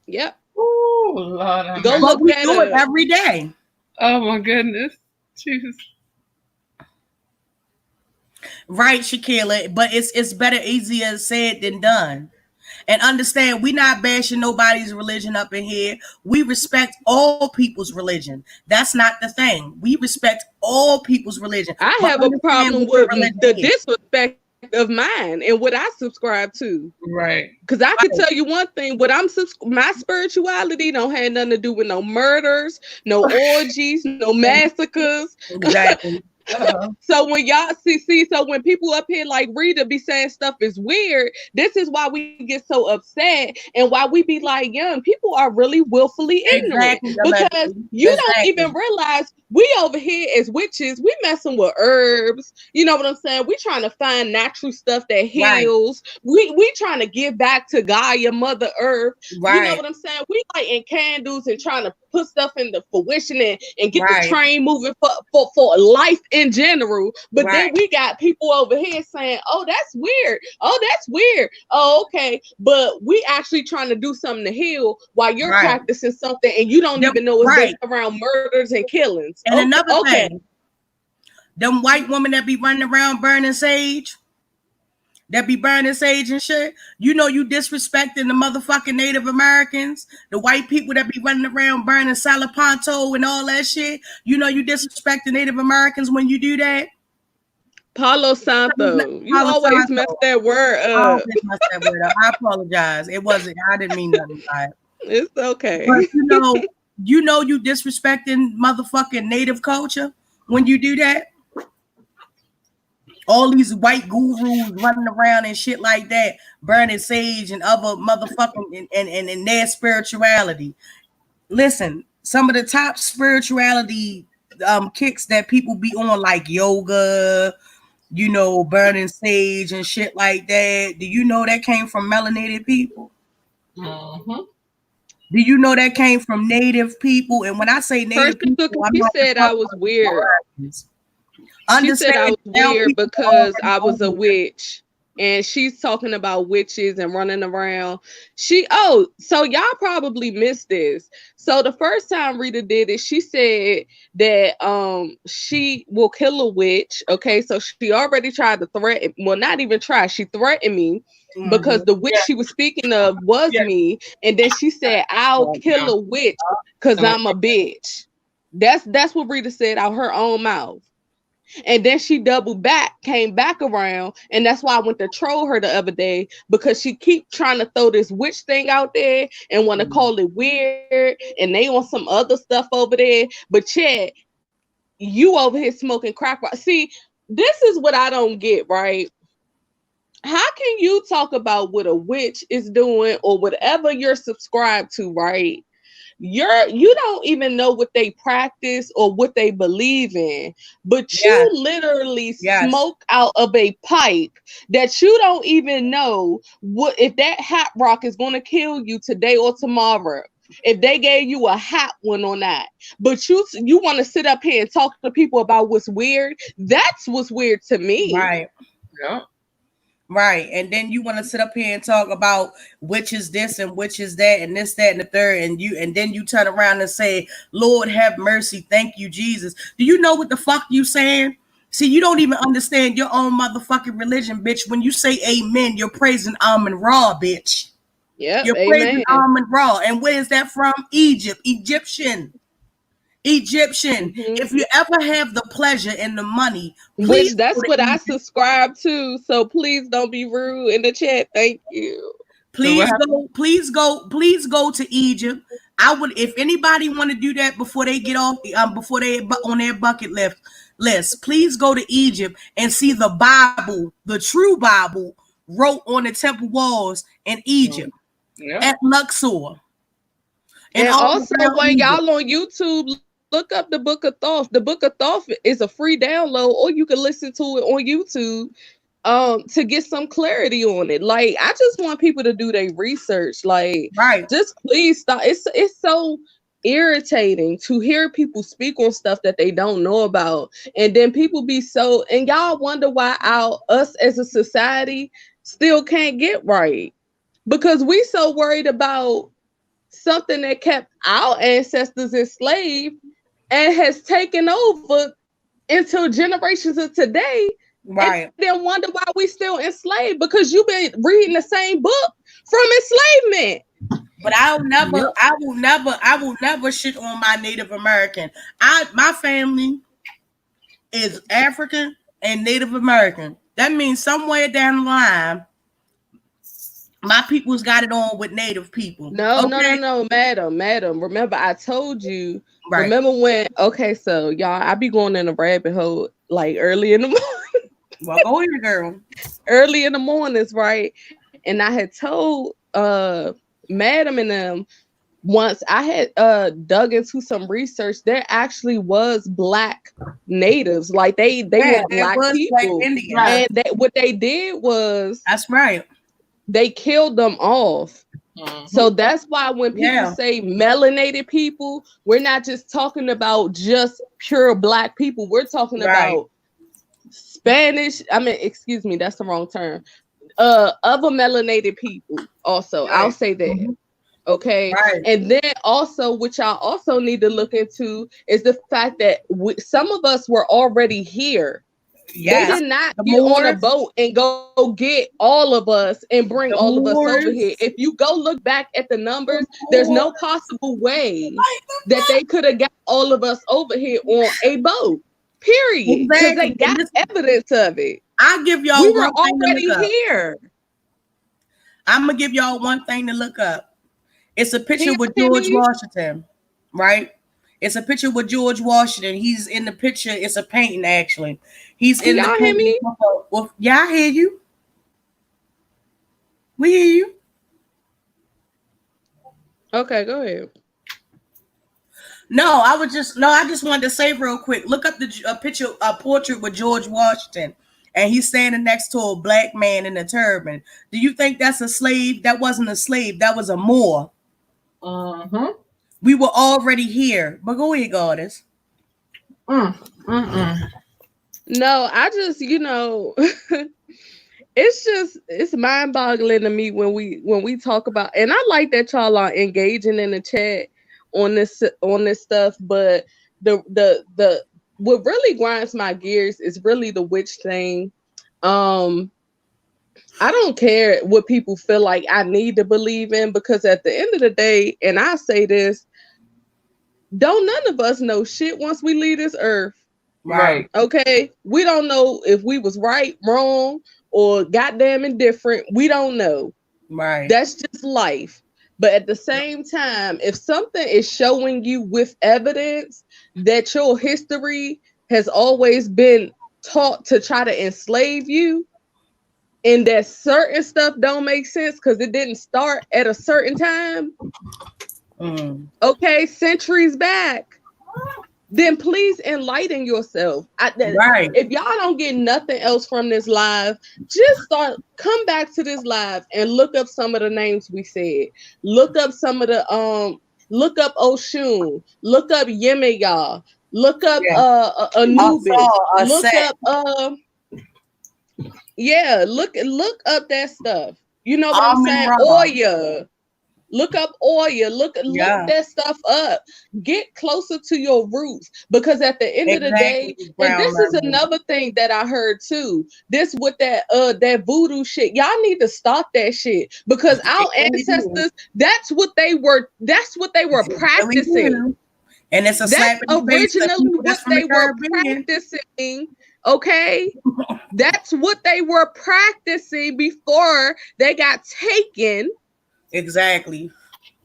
Yep. Oh, Lord. have Go mercy. look But we that do it up. every day. Oh, my goodness. Jesus. Right, Shaquilla. But it's better easier said than done. And understand, we not bashing nobody's religion up in here. We respect all people's religion. That's not the thing. We respect all people's religion. I But have a understand problem what your with religion the is. disrespect of mine and what I subscribe to. Right. Because I can tell you one thing, my spirituality don't have nothing to do with no murders, no orgies, no massacres. Exactly. So when y'all so when people up here like Rita be saying stuff is weird, this is why we get so upset and why we be like, young people are really willfully ignorant. Exactly, Because allegedly. you don't Exactly. even realize we over here as witches, we messing with herbs. You know what I'm saying? We trying to find natural stuff that heals. Right. We trying to give back to Gaia, Mother Earth. Right. You know what I'm saying? We lighting candles and trying to put stuff into fruition and get the train moving for life in general. But then we got people over here saying, oh, that's weird. Oh, that's weird. Oh, okay. But we actually trying to do something to heal while you're practicing something and you don't even know it's based around murders and killings. And another thing, them white women that be running around burning sage, and shit, you know you disrespecting the motherfucking Native Americans, the white people that be running around burning Salapanto and all that shit. You know you disrespecting Native Americans when you do that. Palo Santo. You always mess that word up. I apologize. It wasn't. I didn't mean nothing by it. It's okay. But you know you disrespecting motherfucking Native culture when you do that. All these white gurus running around and shit like that, burning sage and other motherfucking and their spirituality. Listen, some of the top spirituality kicks that people be on, like yoga, you know, burning sage and shit like that. Do you know that came from melanated people? Mm-hmm. Do you know that came from Native people? And when I say Native people, she said I was weird. She said I was weird because I was a witch. And she's talking about witches and running around. So y'all probably missed this. So the first time Rita did it, she said that she will kill a witch. Okay, so she already tried to threaten. Well, not even try. She threatened me. Mm-hmm. Because the witch she was speaking of was me, and then she said, "I'll kill a witch because I'm a bitch." That's what Rita said out her own mouth. And then she doubled back, came back around, and that's why I went to troll her the other day, because she keep trying to throw this witch thing out there and want to call it weird, and they on some other stuff over there. But Chad, you over here smoking crack. See, this is what I don't get, right? How can you talk about what a witch is doing or whatever you're subscribed to, right? You don't even know what they practice or what they believe in, but you literally smoke out of a pipe that you don't even know what if that hot rock is going to kill you today or tomorrow. If they gave you a hot one on that, but you want to sit up here and talk to people about what's weird. That's what's weird to me. Right. Yeah. Right. And then you want to sit up here and talk about which is this and which is that and this, that, and the third. And then you turn around and say, Lord have mercy. Thank you, Jesus. Do you know what the fuck you saying? See, you don't even understand your own motherfucking religion, bitch. When you say amen, you're praising Amun-Ra, bitch. Yeah, you're praising Amun-Ra. And where is that from? Egypt. Egyptian. Mm-hmm. If you ever have the pleasure and the money, which that's what I subscribe to, so please don't be rude in the chat. Thank you. Please go to Egypt. I would, if anybody want to do that before they get off, before they on their bucket list, please go to Egypt and see the Bible, the true Bible, wrote on the temple walls in Egypt at Luxor. And also when y'all on YouTube look up the Book of Thoth. The Book of Thoth is a free download, or you can listen to it on YouTube to get some clarity on it. Like, I just want people to do their research. Like, Right. just please stop. It's so irritating to hear people speak on stuff that they don't know about, and then people be so, and y'all wonder why us as a society still can't get right, because we so worried about something that kept our ancestors enslaved and has taken over into generations of today. Right. And then wonder why we still enslaved, because you've been reading the same book from enslavement. But I will never shit on my Native American. My family is African and Native American. That means somewhere down the line, my people's got it on with Native people. No, madam. Remember, I told you. Right. Remember when? Okay, so y'all, I be going in a rabbit hole like early in the morning. Well, go ahead, girl. Early in the mornings, right? And I had told madam and them once, I had dug into some research. There actually was Black natives, like they were Black people, Black Indians. and what they did was, That's right. they killed them off. Mhm. So that's why when people Yeah. say melanated people, we're not just talking about just pure Black people. We're talking Right. about Spanish. Excuse me, that's the wrong term. Other melanated people also. Right. I'll say that. Okay. Right. And then also, which y'all also need to look into, is the fact that some of us were already here. Yes. They did not The get on a Moors. boat and go get all of us and bring The all of us over Moors. here. If you go look back at the numbers, there's no possible way that they could have got all of us over here on a boat. Period. Because they Exactly. got evidence of it. I'll give y'all We were one thing to already look up. here. I'm gonna give y'all one thing to look up. It's a picture Can you with hear George me? Washington, right? It's a picture with George Washington. He's in the picture. It's a painting, actually. He's in Can the y'all hear painting. Well, yeah, I hear you. We hear you. Okay, go ahead. No, I just wanted to say real quick. Look up a portrait with George Washington, and he's standing next to a Black man in a turban. Do you think that's a slave? That wasn't a slave. That was a Moor. Mm-hmm. We were already here. But go ahead, Goddess. No, I just, it's mind-boggling to me when we talk about, and I like that y'all are engaging in the chat on this stuff, but the what really grinds my gears is really the witch thing. I don't care what people feel like I need to believe in, because at the end of the day, and I say this, don't none of us know shit once we leave this earth. Right. Okay, we don't know if we was right, wrong, or goddamn indifferent. We don't know. Right. That's just life. But at the same time, if something is showing you with evidence that your history has always been taught to try to enslave you, and that certain stuff don't make sense because it didn't start at a certain time, okay, centuries back, then please enlighten yourself. Right. If y'all don't get nothing else from this live, just come back to this live and look up some of the names we said. Look up some of the look up Oshun, look up Yemaya, look up Anubis, look up look up that stuff. You know what I'm saying? Oya. Look up Oya. Look that stuff up. Get closer to your roots, because at the end of the day, and this is another thing that I heard too. This with that voodoo shit. Y'all need to stop that shit, because our ancestors, that's what they were practicing. And it's that's originally what they were practicing. Okay, that's what they were practicing before they got taken. Exactly.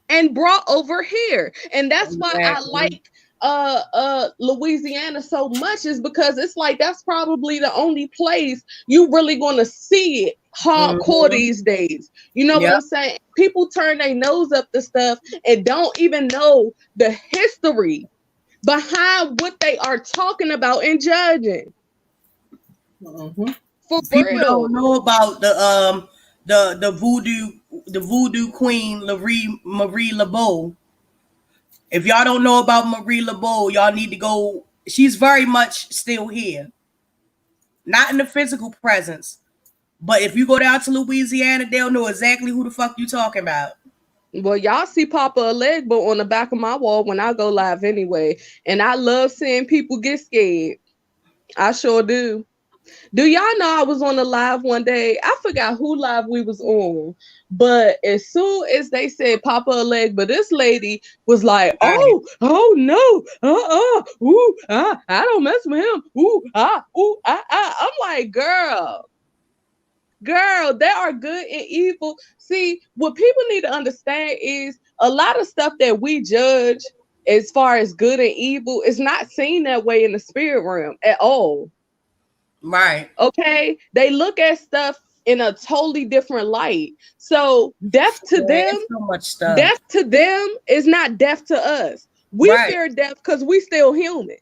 And brought over here. And that's why I like Louisiana so much, is because it's like that's probably the only place you really gonna see it hardcore these days. You know what I'm saying? People turn their nose up to stuff and don't even know the history. behind what they are talking about and judging. Mm-hmm. For People real. don't know about the voodoo queen Marie Laveau. If y'all don't know about Marie Laveau, y'all need to go. She's very much still here. Not in the physical presence, but if you go down to Louisiana, they'll know exactly who the fuck you talking about. Well, y'all see Papa Alegba on the back of my wall when I go live anyway. And I love seeing people get scared. I sure do. Do y'all know I was on a live one day? I forgot who live we was on. But as soon as they said Papa Alegba, this lady was like, oh no, ooh, I don't mess with him. Ooh, I'm like, girl, there are good and evil. See, what people need to understand is a lot of stuff that we judge as far as good and evil is not seen that way in the spirit realm at all. Right. Okay? They look at stuff in a totally different light. So death to them, so much stuff. Death to them is not death to us. We fear death because we still human.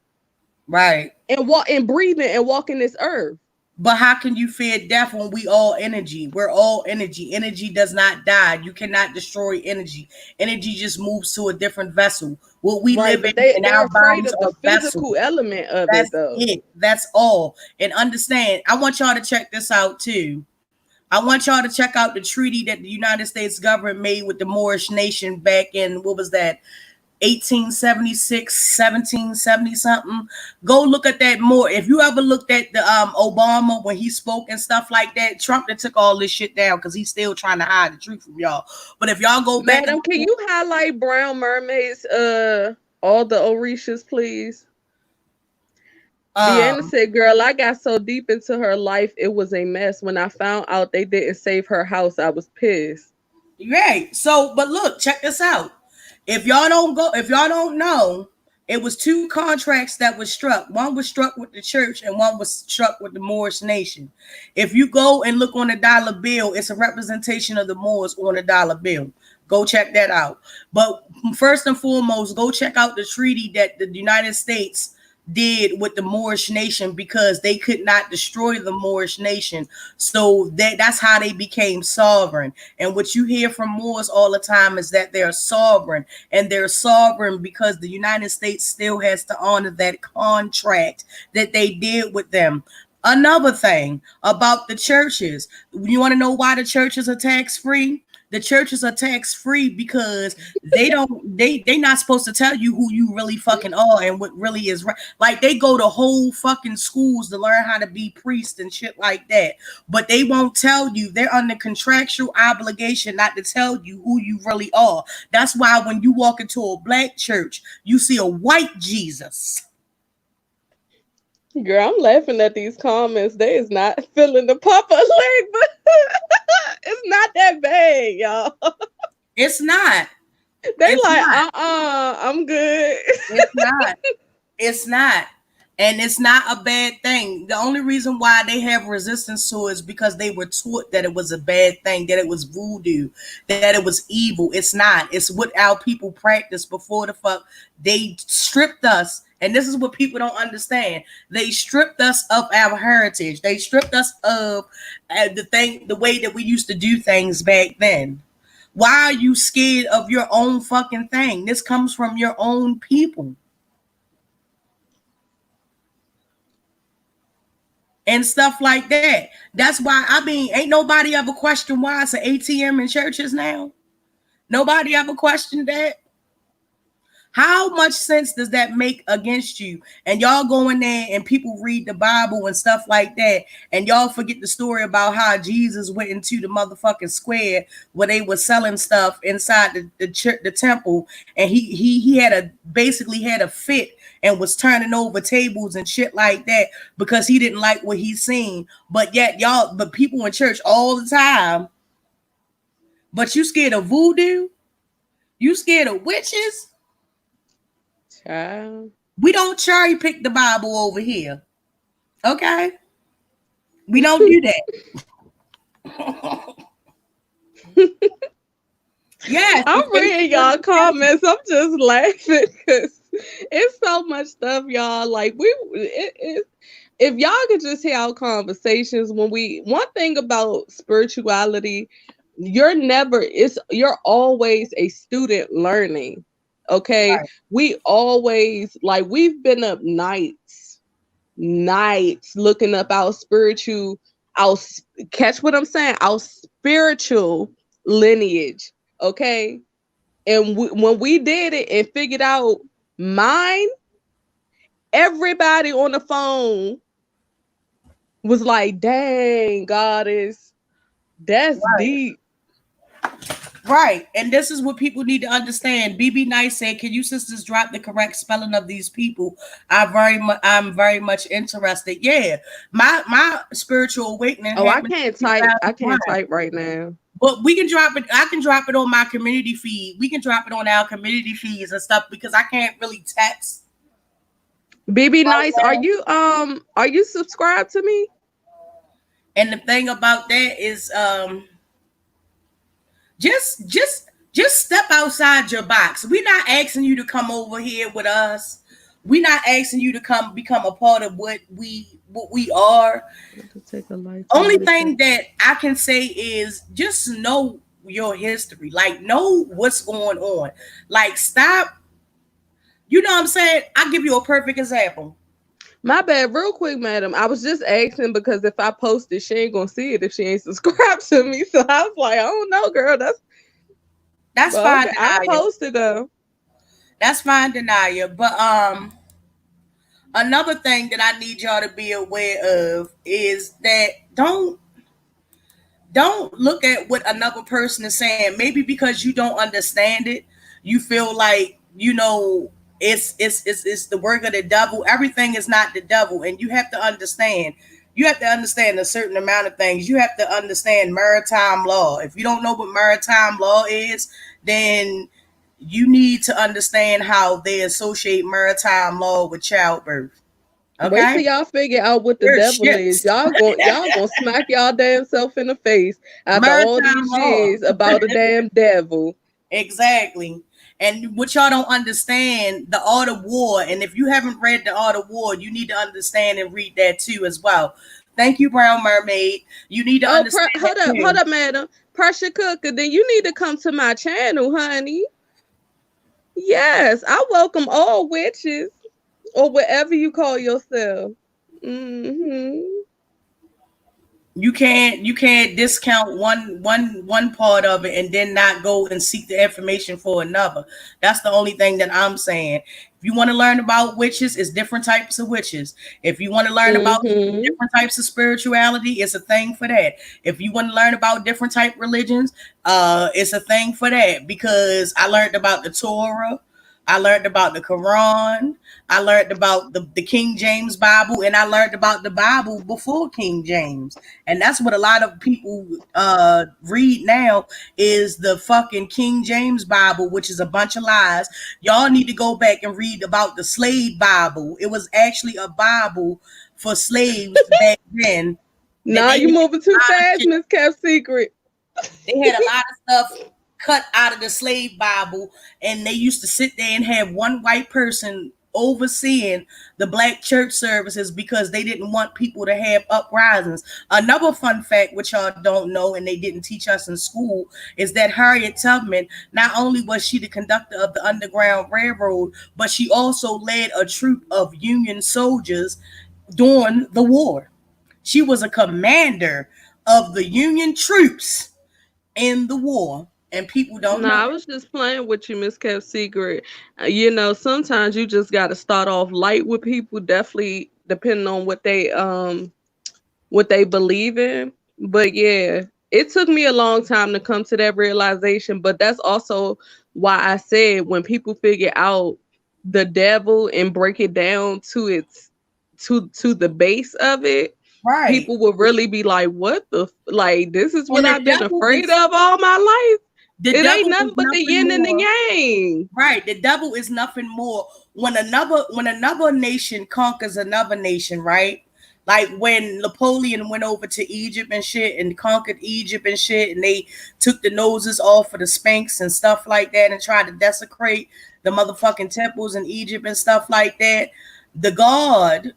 Right. And walk and breathing and walking this earth. But how can you fear death when we all energy? We're all energy. Energy does not die. You cannot destroy energy. Energy just moves to a different vessel. What we live in our bodies of the physical element of That's it, though. That's all. And understand, I want y'all to check this out too. I want y'all to check out the treaty that the United States government made with the Moorish nation back in, what was that? 1876, 1770 something. Go look at that more. If you ever looked at the Obama when he spoke and stuff like that, Trump that took all this shit down because he's still trying to hide the truth from y'all. But if y'all go back, Madam, can you highlight Brown Mermaids, all the Orishas, please? Deanna said, girl, I got so deep into her life, it was a mess. When I found out they didn't save her house, I was pissed. Right. So, but look, check this out. If y'all don't know, it was two contracts that was struck. One was struck with the church and one was struck with the Moorish nation. If you go and look on the dollar bill, it's a representation of the Moors on the dollar bill. Go check that out. But first and foremost, go check out the treaty that the United States did with the Moorish nation because they could not destroy the Moorish nation. So that's how they became sovereign. And what you hear from Moors all the time is that they're sovereign, and they're sovereign because the United States still has to honor that contract that they did with them. Another thing about the churches, you want to know why the churches are tax-free? The churches are tax-free because they're not supposed to tell you who you really fucking are and what really is right. Like, they go to whole fucking schools to learn how to be priests and shit like that. But they won't tell you. They're under contractual obligation not to tell you who you really are. That's why when you walk into a black church, you see a white Jesus. Girl, I'm laughing at these comments. They is not feeling the Papa leg, but it's not that bad, y'all. It's not. They like, I'm good. It's not. It's not. And it's not a bad thing. The only reason why they have resistance to it is because they were taught that it was a bad thing, that it was voodoo, that it was evil. It's not. It's what our people practiced before the fuck. They stripped us. And this is what people don't understand. They stripped us of our heritage. They stripped us of the way that we used to do things back then. Why are you scared of your own fucking thing? This comes from your own people. And stuff like that. That's why, ain't nobody ever questioned why it's an ATM in churches now. Nobody ever questioned that. How much sense does that make against you? And y'all go in there and people read the Bible and stuff like that, and y'all forget the story about how Jesus went into the motherfucking square where they were selling stuff inside the church, the temple, and he basically had a fit and was turning over tables and shit like that because he didn't like what he seen. But yet but people in church all the time. But you scared of voodoo? You scared of witches? Child. We don't cherry pick the Bible over here. Okay? We don't do that. Yeah. I'm reading y'all comments. I'm just laughing because It's so much stuff, y'all. Like if y'all could just hear our conversations one thing about spirituality, you're always a student learning. Okay. Right. We always we've been up nights looking up our catch what I'm saying, our spiritual lineage. Okay. And when we did it and figured out mine, everybody on the phone was like, dang, goddess, that's Right. deep. Right. And this is what people need to understand. BB Nice said, can you sisters drop the correct spelling of these people? I'm very much interested. Yeah. My spiritual awakening. Oh, I happened can't in type. I 2001. can't type right now. But we can drop it. I can drop it on my community feed. We can drop it on our community feeds and stuff because I can't really text. BB Nice, are you subscribed to me? And the thing about that is just step outside your box. We're not asking you to come over here with us. We're not asking you to come become a part of what we are. Only thing that I can say is just know your history. Like, know what's going on. Like, stop. You know what I'm saying? I'll give you a perfect example. My bad, real quick, madam. I was just asking because if I post it, she ain't gonna see it if she ain't subscribed to me. So I was like, I don't know, girl. That's fine. Okay. I posted though. That's fine, Denaya. But another thing that I need y'all to be aware of is that don't look at what another person is saying. Maybe because you don't understand it, you feel like, you know, it's the work of the devil. Everything is not the devil, and you have to understand. You have to understand a certain amount of things. You have to understand maritime law. If you don't know what maritime law is, then you need to understand how they associate maritime law with childbirth. Okay? Wait till y'all figure out what the devil is. Y'all gonna smack y'all damn self in the face after all these years about the damn devil. Exactly. And what y'all don't understand, the Art of War. And if you haven't read the Art of War, you need to understand and read that too as well. Thank you, Brown Mermaid. You need to understand. Hold up, madam. Pressure cooker. Then you need to come to my channel, honey. Yes, I welcome all witches or whatever you call yourself. Mm-hmm. You can't discount one part of it and then not go and seek the information for another. That's the only thing that I'm saying. If you want to learn about witches, it's different types of witches. If you want to learn about different types of spirituality, it's a thing for that. If you want to learn about different type religions, it's a thing for that. Because I learned about the Torah, I learned about the Quran, I learned about the King James Bible, and I learned about the Bible before King James. And that's what a lot of people read now is the fucking King James Bible, which is a bunch of lies. Y'all need to go back and read about the slave Bible. It was actually a Bible for slaves back then. Now you moving too fast, Miss Kept Secret. They had a lot of stuff cut out of the slave Bible, and they used to sit there and have one white person overseeing the black church services because they didn't want people to have uprisings. Another fun fact, which y'all don't know and they didn't teach us in school, is that Harriet Tubman, not only was she the conductor of the Underground Railroad, but she also led a troop of Union soldiers during the war. She was a commander of the Union troops in the war. And people don't know. I was just playing with you, Miss Kept Secret. You know, sometimes you just got to start off light with people, definitely depending on what they believe in. But yeah, it took me a long time to come to that realization. But that's also why I said when people figure out the devil and break it down to its to the base of it, right, people will really be like, what the this is what I've been afraid of all my life. It ain't nothing but the yin and the yang. Right. The devil is nothing more. When another nation conquers another nation, right? Like when Napoleon went over to Egypt and shit and conquered Egypt and shit, and they took the noses off of the Sphinx and stuff like that and tried to desecrate the motherfucking temples in Egypt and stuff like that, the god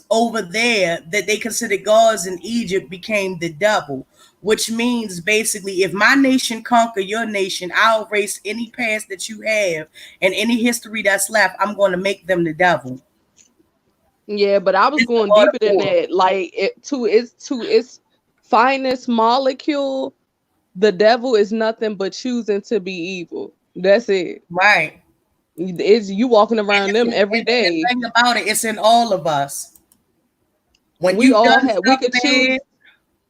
over there that they considered gods in Egypt became the devil, which means basically if my nation conquer your nation, I'll erase any past that you have and any history that's left. I'm going to make them the devil. Yeah, but I was It's going the art deeper of than war. that. Like to its finest molecule, the devil is nothing but choosing to be evil. That's it. Right. It's you walking around them every And the day. thing about it, it's in all of us. When We you all done have we stuff could choose bad,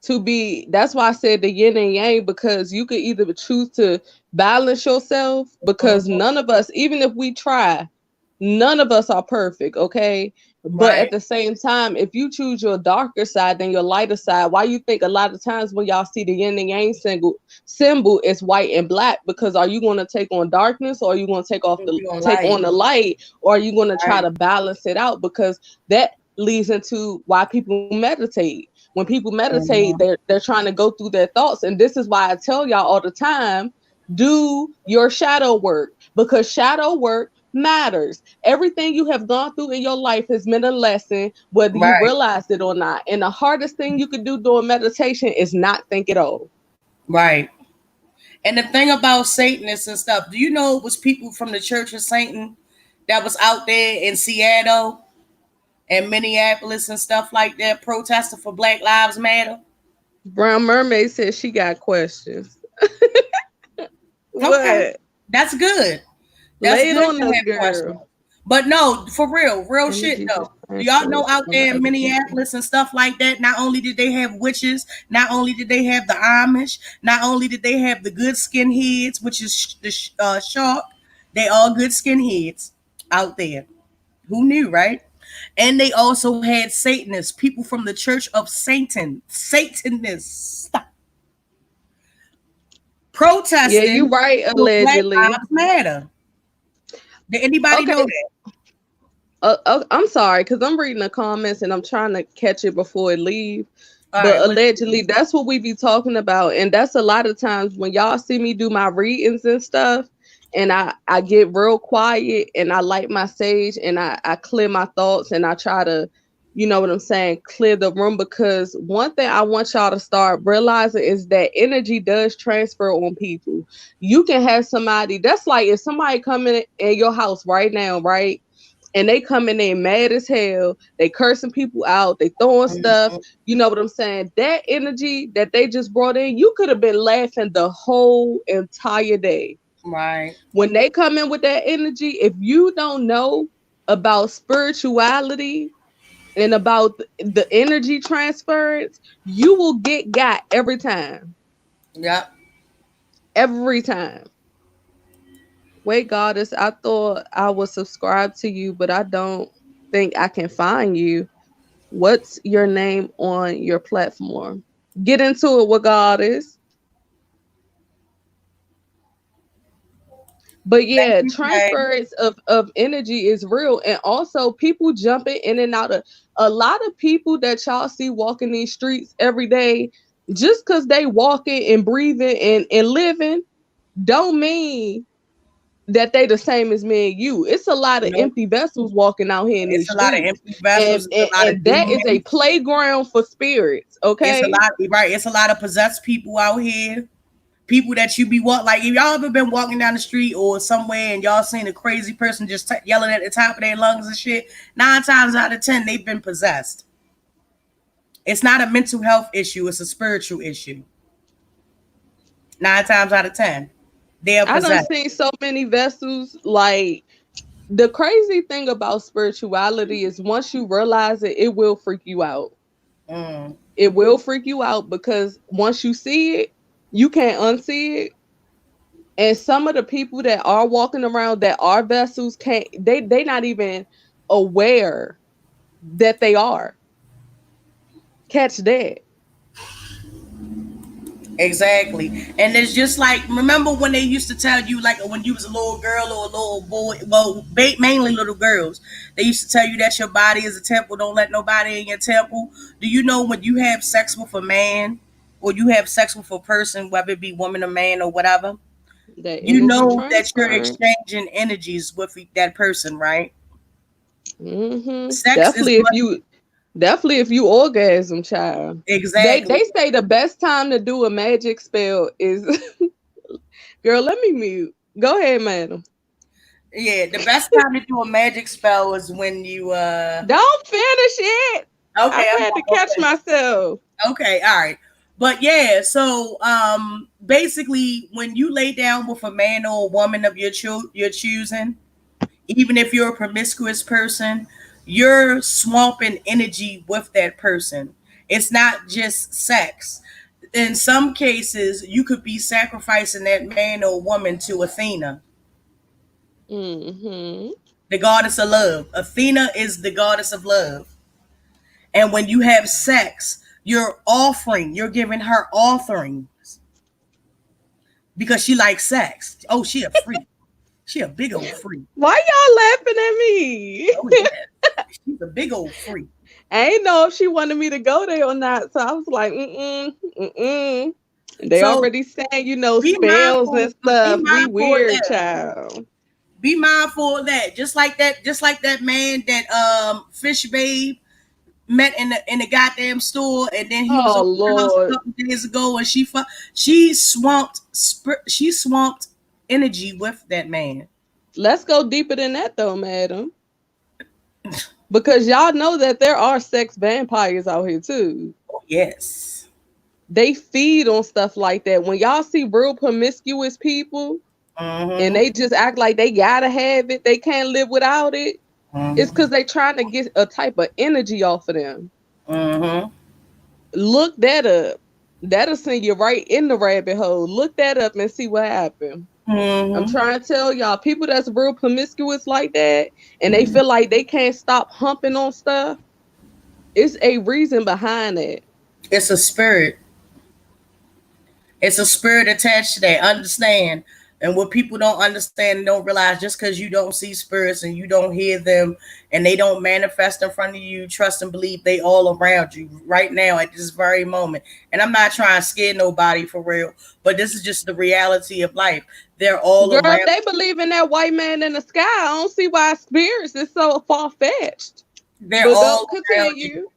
to be. That's why I said the yin and yang, because you could either choose to balance yourself, because none of us, even if we try, none of us are perfect, okay? But right. at the same time, if you choose your darker side than your lighter side, why you think a lot of times when y'all see the yin and yang symbol is white and black? Because are you going to take on darkness, or are you going to take You on on the light, or are you going to try Right. to balance it out? Because that leads into why people meditate. When people meditate, they're trying to go through their thoughts, and this is why I tell y'all all the time, do your shadow work, because shadow work matters. Everything you have gone through in your life has been a lesson, whether you Right. realize it or not. And the hardest thing you can do during meditation is not think at all. Right. And the thing about Satanists and stuff, do you know it was people from the Church of Satan that was out there in Seattle and Minneapolis and stuff like that protesting for Black Lives Matter? Brown Mermaid says she got questions. Okay. What? That's good. That's Lay it good on to us, have questions. girl. But no, for real shit Energy though. Do y'all know transfers out on there in other people. Minneapolis and stuff like that, not only did they have witches, not only did they have the Amish, not only did they have the good skinheads, which is the shark, they all good skinheads out there. Who knew, right? And they also had Satanists, people from the Church of Satan, Satanists, protesting Yeah, you right, for Black allegedly. Lives Matter. Did anybody know that? I'm sorry, because I'm reading the comments and I'm trying to catch it before it leave. All But right, allegedly, that's what we be talking about. And that's a lot of times when y'all see me do my readings and stuff, and I get real quiet and I light my sage and I clear my thoughts and I try to, you know what I'm saying, clear the room. Because one thing I want y'all to start realizing is that energy does transfer on people. You can have somebody, that's like if somebody come in your house right now, right? And they come in there mad as hell, they cursing people out, they throwing stuff, you know what I'm saying? That energy that they just brought in, you could have been laughing the whole entire day. right. When they come in with that energy, if you don't know about spirituality and about the energy transference, you will get got every time. Yep. Every time. Wait, Goddess, I thought I was subscribed to you, but I don't think I can find you. What's your name on your platform? Get into it with Goddess. But yeah, transference of energy is real. And also people jumping in and out of a lot of people that y'all see walking these streets every day, just because they walking and breathing and living, don't mean that they the same as me and you. It's a lot of Nope. empty vessels walking out here in It's these a lot of streets. empty vessels. And, It's a lot of that is a demons. playground for spirits, okay? It's a lot, right? It's a lot of possessed people out here. People that you be like if y'all ever been walking down the street or somewhere and y'all seen a crazy person just yelling at the top of their lungs and shit, 9 times out of 10 they've been possessed. It's not a mental health issue, it's a spiritual issue. 9 times out of 10 they are I done possessed. seen so many vessels. Like, the crazy thing about spirituality is once you realize it, it will freak you out. It will freak you out because once you see it, you can't unsee it. And some of the people that are walking around that are vessels can't, they not even aware that they are. Catch that. Exactly. And it's just like, remember when they used to tell you, like when you was a little girl or a little boy, well, mainly little girls, they used to tell you that your body is a temple, don't let nobody in your temple. Do you know when you have sex with a man or you have sex with a person, whether it be woman or man or whatever, That You energy know that you're transfer. exchanging energies with that person, right? Sex is Definitely if you orgasm, child. exactly. They say the best time to do a magic spell is girl, let me mute. Go ahead, madam. Yeah, the best time to do a magic spell is when you Don't finish it. I okay, had to catch myself. okay, all right. But yeah, so basically when you lay down with a man or a woman of your choosing, even if you're a promiscuous person, you're swamping energy with that person. It's not just sex. In some cases, you could be sacrificing that man or woman to Athena, Mm-hmm. the goddess of love. Athena is the goddess of love. And when you have sex, you're giving her offerings because she likes sex. Oh, she a freak. She a big old freak. Why y'all laughing at me? Oh, yeah. She's a big old freak. I ain't know if she wanted me to go there or not. So I was like, mm-mm. They So already saying, be spells mindful. and Be stuff. We mindful of weird, that. child. Be mindful of that. Just like that man that Fish Babe met in the goddamn store, and then he was Oh over the house a Lord. couple days ago, and she swamped energy with that man. Let's go deeper than that though, madam. Because y'all know that there are sex vampires out here too. Oh, yes. They feed on stuff like that. When y'all see real promiscuous people and they just act like they gotta have it, they can't live without it, it's because they trying to get a type of energy off of them. Look that up. That'll send you right in the rabbit hole. Look that up and see what happened. I'm trying to tell y'all, people that's real promiscuous like that, and they feel like they can't stop humping on stuff, it's a reason behind it. It's a spirit. It's a spirit attached to that. Understand? And what people don't understand and don't realize, just because you don't see spirits and you don't hear them and they don't manifest in front of you, trust and believe they all around you right now at this very moment. And I'm not trying to scare nobody for real, but this is just the reality of life. They're all Girl, around. they believe in that white man in the sky. I don't see why spirits is so far-fetched. They're But all continue.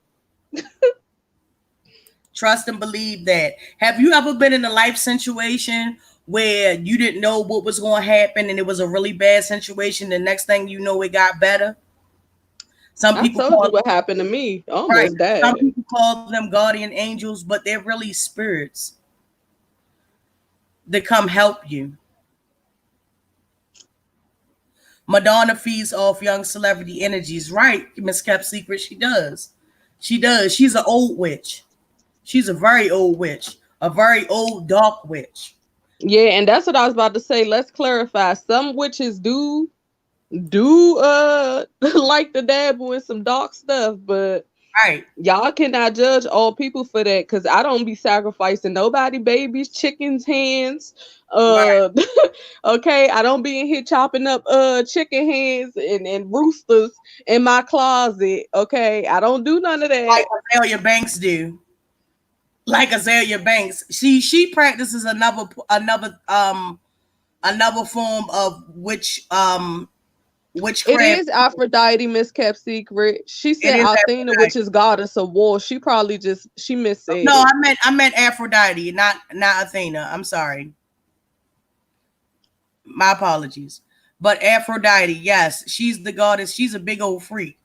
Trust and believe that. Have you ever been in a life situation where you didn't know what was going to happen and it was a really bad situation? The next thing you know, it got better. Some people told you what happened to me. Almost died. Some people call them guardian angels, but they're really spirits that come help you. Madonna feeds off young celebrity energies, right? Miss Kept Secret, she does. She does. She's an old witch. She's a very old witch, a very old dark witch. Yeah, and that's what I was about to say. Let's clarify. Some witches do like to dabble in some dark stuff, but y'all cannot judge all people for that, because I don't be sacrificing nobody babies, chickens, hands. Okay, I don't be in here chopping up chicken hands and roosters in my closet. Okay, I don't do none of that. Like Azalea Banks do. Like Azalea Banks, she practices another form of witchcraft. It is Aphrodite, Miss Kept Secret. She said Athena, which is goddess of war. She probably she missaid. No, I meant Aphrodite, not Athena. I'm sorry. My apologies. But Aphrodite, yes, she's the goddess. She's a big old freak.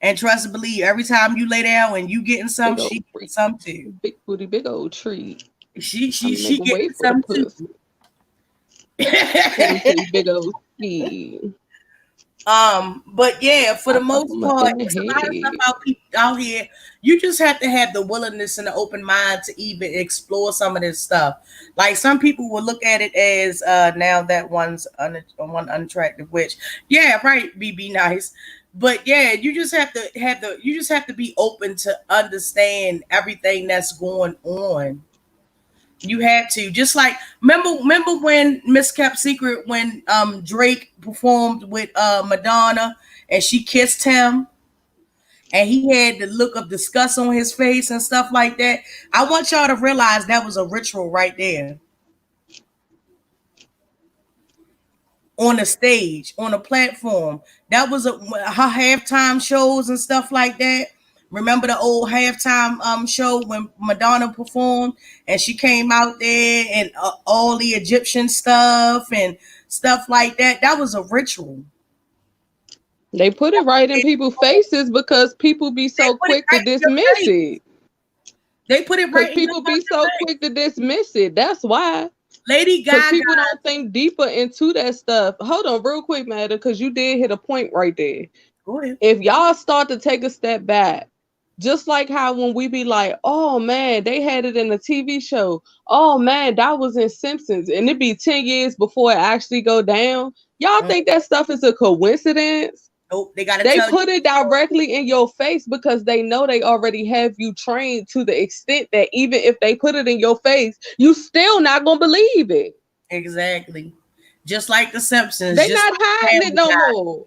And trust and believe, every time you lay down and you getting some, she getting some too. Big booty, big old treat. She getting some too. Big old ski. But yeah, for the most part, it's a lot of stuff out here. You just have to have the willingness and the open mind to even explore some of this stuff. Like some people will look at it as now that one's one unattractive witch. Yeah, right. Be nice. But yeah, you just have to be open to understand everything that's going on. You had to, just like remember when Miss Kept Secret, when Drake performed with Madonna and she kissed him and he had the look of disgust on his face and stuff like that. I want y'all to realize that was a ritual right there. on a stage, on a platform. That was her halftime shows and stuff like that. Remember the old halftime show when Madonna performed and she came out there and all the Egyptian stuff and stuff like that. That was a ritual. They put it right in people's faces because people be so quick to dismiss it. They put it right. Because people be so quick to dismiss it. That's why. Lady Gaga. Because people don't think deeper into that stuff. Hold on, real quick, Madam, because you did hit a point right there. Go ahead. If y'all start to take a step back, just like how when we be like, oh man, they had it in a TV show. Oh man, that was in Simpsons, and it be 10 years before it actually go down. Y'all think that stuff is a coincidence? Nope, they put it directly in your face because they know they already have you trained to the extent that even if they put it in your face, you still not gonna believe it. Exactly. Just like the Simpsons. They not hiding it no more.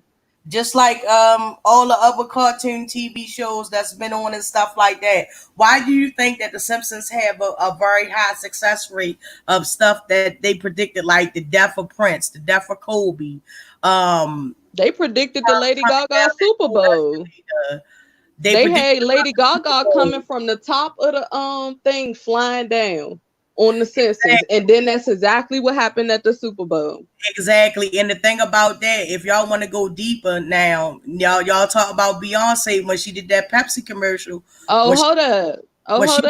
Just like all the other cartoon TV shows that's been on and stuff like that. Why do you think that the Simpsons have a very high success rate of stuff that they predicted, like the death of Prince, the death of Kobe? They predicted the Lady Gaga Super Bowl. They had Lady Gaga coming from the top of the thing flying down on the Simpsons, and then that's exactly what happened at the Super Bowl. Exactly, and the thing about that, if y'all want to go deeper now, y'all talk about Beyonce when she did that Pepsi commercial. Hold up. Hold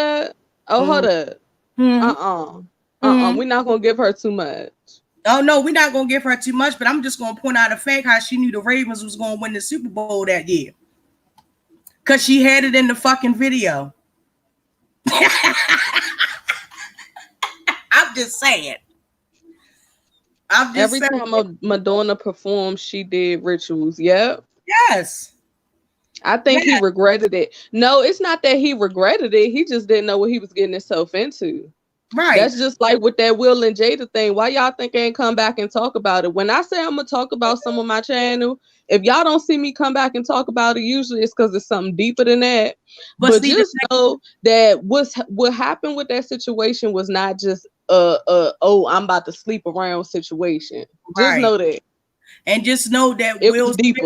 up. We're not gonna give her too much. Oh no, we're not gonna give her too much, but I'm just gonna point out the fact how she knew the Ravens was gonna win the Super Bowl that year. Cause she had it in the fucking video. I'm just saying. Every time Madonna performed, she did rituals. Yep. Yes. I think he regretted it. No, it's not that he regretted it. He just didn't know what he was getting himself into. Right. That's just like with that Will and Jada thing. Why y'all think I ain't come back and talk about it? When I say I'm gonna talk about some of my channel, if y'all don't see me come back and talk about it, usually it's because it's something deeper than that. But just know that what happened with that situation was not just I'm about to sleep around situation. Just know that. And just know that Will Smith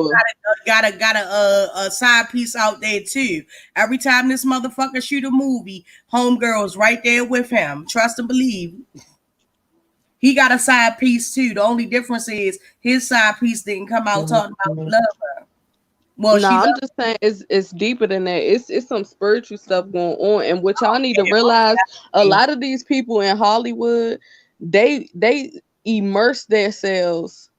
got a side piece out there too. Every time this motherfucker shoot a movie, homegirl's right there with him. Trust and believe. He got a side piece too. The only difference is his side piece didn't come out talking about love her. Well, no, I'm just saying it's deeper than that. It's some spiritual stuff going on, and what y'all need to realize: a lot of these people in Hollywood, they immerse themselves.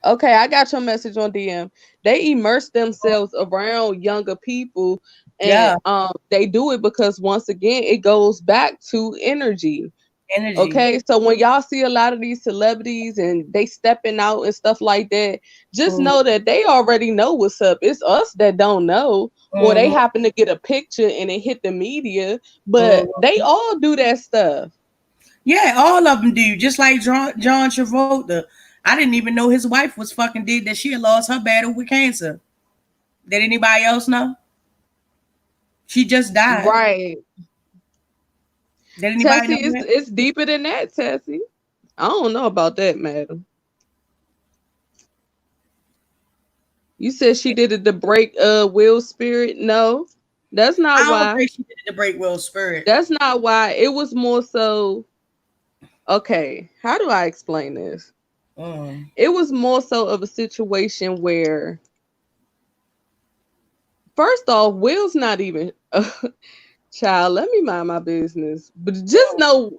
Okay, I got your message on DM. They immerse themselves around younger people, and they do it because once again, it goes back to energy. Okay, so when y'all see a lot of these celebrities and they stepping out and stuff like that, just know that they already know what's up. It's us that don't know, or they happen to get a picture and it hit the media, but they all do that stuff. Yeah, all of them do. Just like John Travolta. I didn't even know his wife was fucking dead, that she had lost her battle with cancer. Did anybody else know? She just died. Right. Did anybody Tessie, know that? It's deeper than that, Tessie. I don't know about that, madam. You said she did it to break Will's spirit. No, that's not why. I don't think she did it to break Will's spirit. That's not why. It was more so. Okay, how do I explain this? It was more so of a situation where, first off, Will's not even child. Let me mind my business, but just know,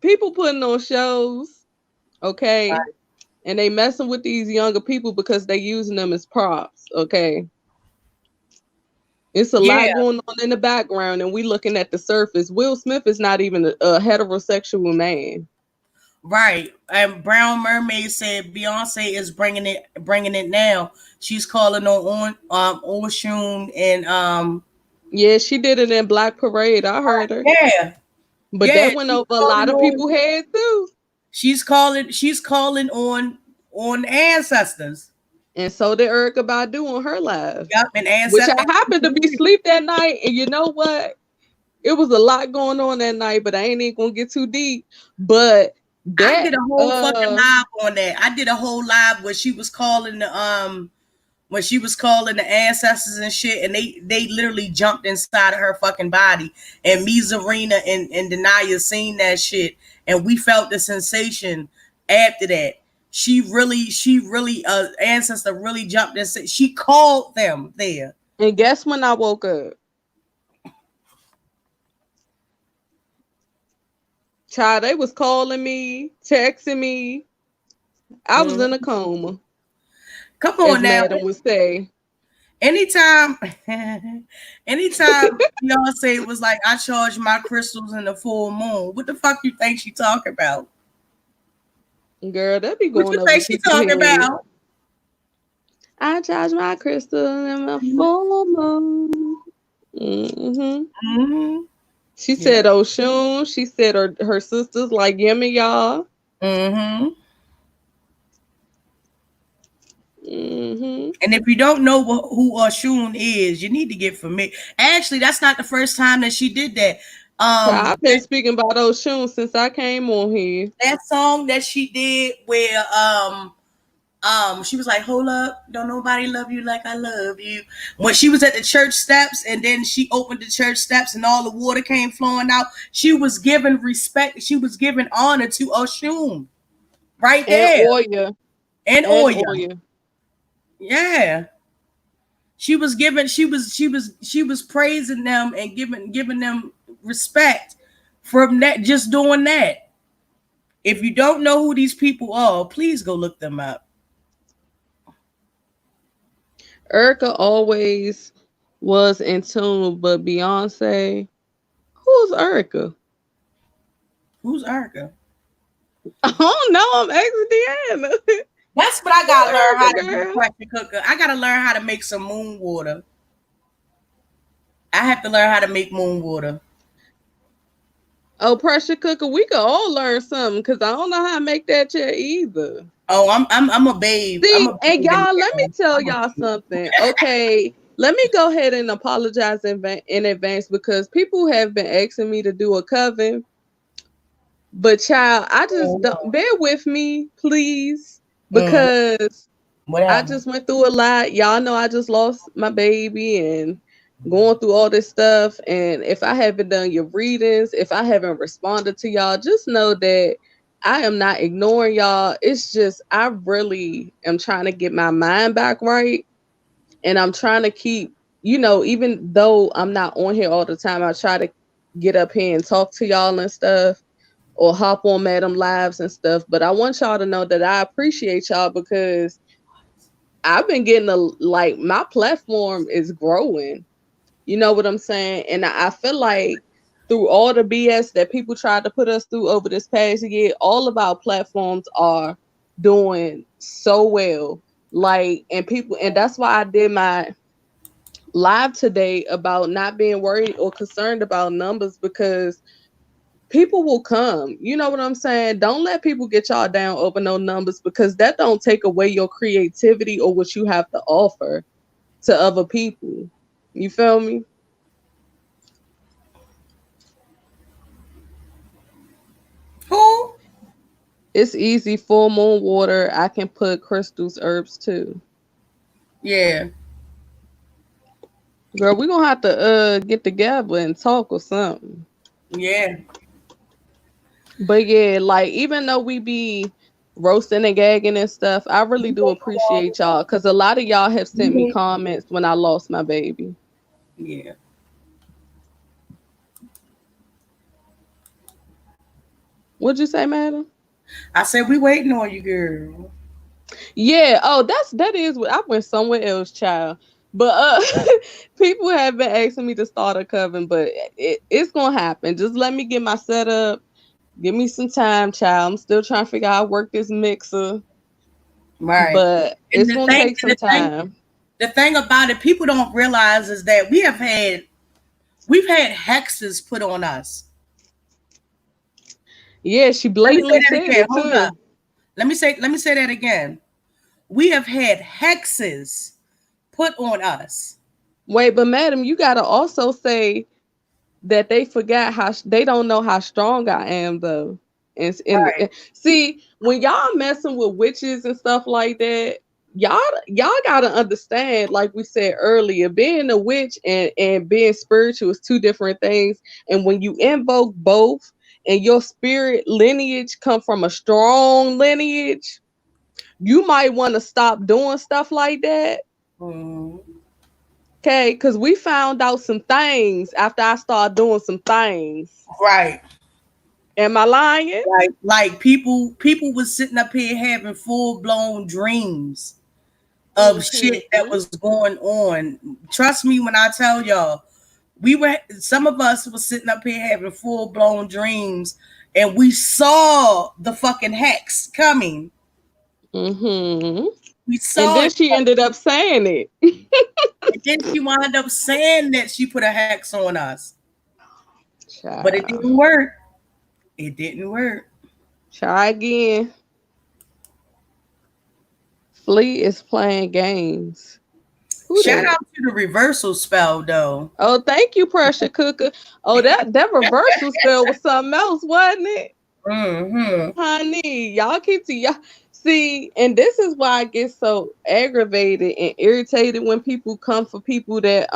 people putting on shows, okay, right, and they messing with these younger people because they using them as props, okay. It's a lot going on in the background, and we looking at the surface. Will Smith is not even a heterosexual man. Right. And Brown Mermaid said Beyonce is bringing it now. She's calling on Oshun and yeah, she did it in Black Parade. I heard her. Yeah. But that went over a lot of people's head too. She's calling on ancestors. And so did Erykah Badu on her live. Yep, and ancestors. Which I happened to be asleep that night, and you know what? It was a lot going on that night, but I ain't even gonna get too deep. But I did a whole fucking live on that. I did a whole live where she was calling the ancestors and shit, and they literally jumped inside of her fucking body. And me, Zarina, and Denaya seen that shit, and we felt the sensation after that. She really, ancestor really jumped and said she called them there. And guess when I woke up? Child, they was calling me, texting me. I was in a coma. Come on now. Madam would say. Anytime y'all say it was like I charge my crystals in the full moon. What the fuck you think she talking about? Girl, that be going. What you think she talking about? I charge my crystal in the full moon. She said Oshun. She said her sisters like Yemen, y'all. And if you don't know who Oshun is, you need to get familiar. Actually, that's not the first time that she did that. I've been speaking about Oshun since I came on here. That song that she did where she was like, hold up, don't nobody love you like I love you. When she was at the church steps and then she opened the church steps and all the water came flowing out, she was giving respect. She was giving honor to Oshun right there. And Oya. Yeah. She was praising them and giving them respect from that, just doing that. If you don't know who these people are, please go look them up. Erica always was in tune, but Beyonce, who's Erica? Who's Erica? I don't know. I'm asking Deanna. That's what I gotta learn how to do, pressure cooker. I gotta learn how to make some moon water. I have to learn how to make moon water. Oh, pressure cooker, we could all learn something because I don't know how to make that yet either. Oh, I'm a babe. See, and y'all, let me tell y'all something. Okay, let me go ahead and apologize in advance because people have been asking me to do a coven. But child, I just don't bear with me, please, because I just went through a lot. Y'all know I just lost my baby and going through all this stuff. And if I haven't done your readings, if I haven't responded to y'all, just know that I am not ignoring y'all. It's just I really am trying to get my mind back right. And I'm trying to keep, even though I'm not on here all the time, I try to get up here and talk to y'all and stuff or hop on Madam Lives and stuff. But I want y'all to know that I appreciate y'all because I've been getting my platform is growing. You know what I'm saying? And I feel like through all the BS that people tried to put us through over this past year, all of our platforms are doing so well. And that's why I did my live today about not being worried or concerned about numbers because people will come. You know what I'm saying? Don't let people get y'all down over no numbers because that don't take away your creativity or what you have to offer to other people. You feel me? Who? It's easy. Full moon water. I can put crystals, herbs too. Yeah. Girl, we're gonna have to get together and talk or something. Yeah. But yeah, even though we be roasting and gagging and stuff, I really do appreciate y'all because a lot of y'all have sent me comments when I lost my baby. Yeah. What'd you say, madam? I said we waiting on you, girl. Yeah. Oh, that is what I went somewhere else, child. But people have been asking me to start a coven, but it's gonna happen. Just let me get my setup. Give me some time, child. I'm still trying to figure out how to work this mixer. Right. But it's gonna take some time. The thing about it, people don't realize is that we've had hexes put on us. Yeah, she blatantly said it too. Let me say that again. We have had hexes put on us. Wait, but madam, you gotta also say that they forgot they don't know how strong I am though. See, when y'all messing with witches and stuff like that, y'all gotta understand, like we said earlier, being a witch and being spiritual is two different things. And when you invoke both and your spirit lineage come from a strong lineage, you might want to stop doing stuff like that. Okay, because we found out some things after I started doing some things. Right. Am I lying? Like people was sitting up here having full-blown dreams of shit that was going on. Trust me when I tell y'all, some of us was sitting up here having full-blown dreams, and we saw the fucking hex coming. We saw, and then she ended up saying it. And then she wound up saying that she put a hex on us. Child. But it didn't work. It didn't work. Try again. Flea is playing games. Shout out to the reversal spell, though. Oh, thank you, Pressure Cooker. Oh, that reversal spell was something else, wasn't it? Honey, y'all keep to y'all. See, and this is why I get so aggravated and irritated when people come for people that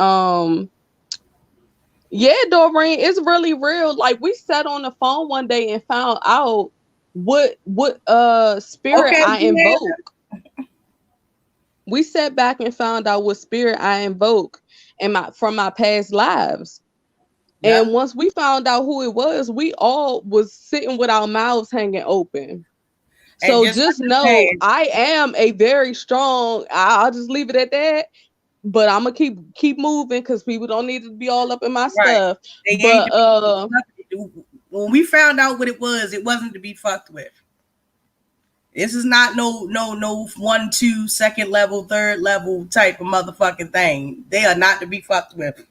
yeah, Doreen, it's really real. Like, we sat on the phone one day and found out what spirit I invoke. We sat back and found out what spirit I invoke from my past lives. Yep. And once we found out who it was, we all was sitting with our mouths hanging open. So just know I am a very strong, I'll just leave it at that. But I'm gonna keep moving because people don't need to be all up in my stuff. But when we found out what it wasn't to be fucked with. This is not no 1, 2, second level, third level type of motherfucking thing. They are not to be fucked with.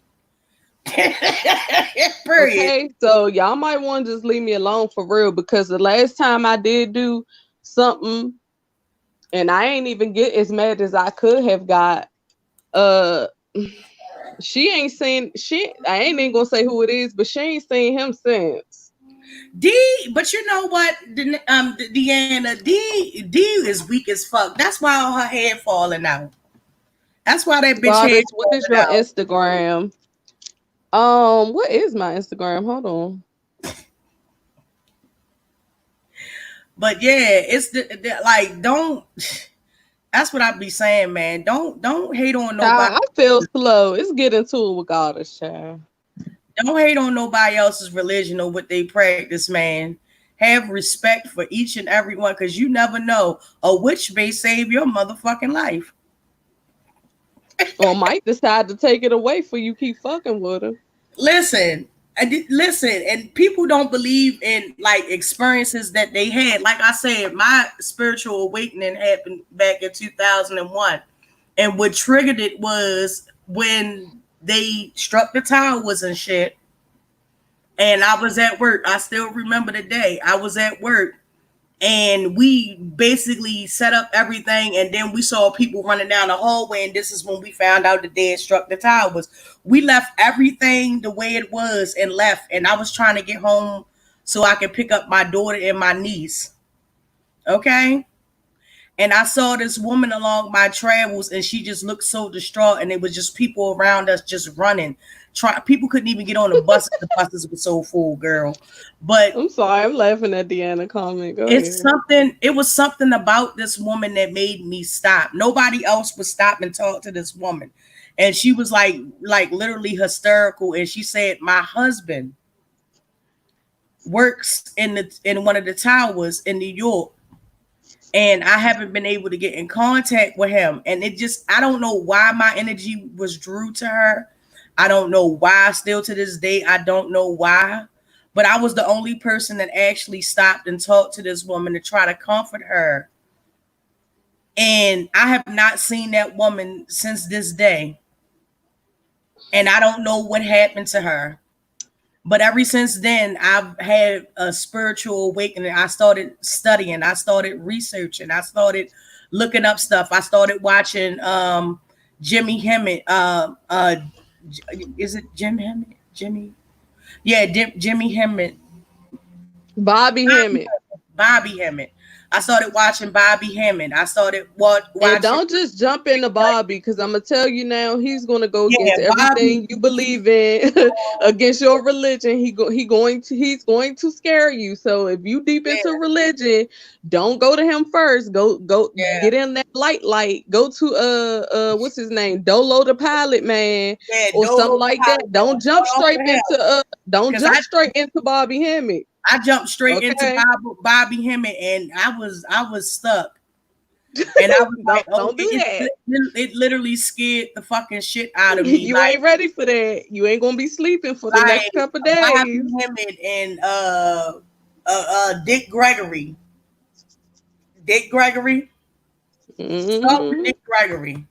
Okay, so y'all might want to just leave me alone for real, because the last time I did do something and I ain't even get as mad as I could have got, she ain't seen I ain't even gonna say who it is, but she ain't seen him since. But you know what, Deanna, D is weak as fuck. That's why all her hair falling out. That's why that bitch hair. What is your out. Instagram? What is my Instagram? Hold on. But yeah, it's like, don't. That's what I be saying, man. Don't hate on nobody. I feel slow. It's getting to it with Goddess, child. Don't hate on nobody else's religion or what they practice, man. Have respect for each and every one, because you never know. A witch may save your motherfucking life. Or might decide to take it away for you keep fucking with her. Listen, and people don't believe in like experiences that they had. Like I said, my spiritual awakening happened back in 2001, and what triggered it was when they struck the towers and shit. And I was at work. I still remember the day. I was at work, and we basically set up everything, and then we saw people running down the hallway, and this is when we found out that they had struck the towers. We left everything the way it was and left, and I was trying to get home so I could pick up my daughter and my niece. Okay? And I saw this woman along my travels, and she just looked so distraught, and it was just people around us just running. People couldn't even get on the buses. The buses were so full, girl. But I'm sorry, I'm laughing at Deanna comment. Go ahead. It was something about this woman that made me stop. Nobody else would stop and talk to this woman. And she was like literally hysterical. And she said, my husband works in one of the towers in New York, and I haven't been able to get in contact with him. And I don't know why my energy was drew to her. I don't know why. Still to this day, I don't know why. But I was the only person that actually stopped and talked to this woman to try to comfort her. And I have not seen that woman since this day. And I don't know what happened to her. But ever since then, I've had a spiritual awakening. I started studying. I started researching. I started looking up stuff. I started watching Jimmy Hemmett. Is it Jim Hemmett? Jimmy? Yeah, Jimmy Hemmett. Bobby Hammond. Bobby Hammond. I started watching Bobby Hammond. I started watching. And don't just jump into Bobby, because I'm gonna tell you now, he's gonna go against everything you believe in, against your religion. He's going to scare you. So if you deep into religion, don't go to him first. Go get in that light. Go to what's his name? Dolo the Pilot Man, or something like that. Don't jump straight into Bobby Hammond. I jumped straight into Bobby Hammond, and I was stuck. And I was like, don't do that. It literally scared the fucking shit out of me. You ain't ready for that. You ain't gonna be sleeping for the next couple days. Bobby Hammond and Dick Gregory. Mm-hmm. Start with Dick Gregory.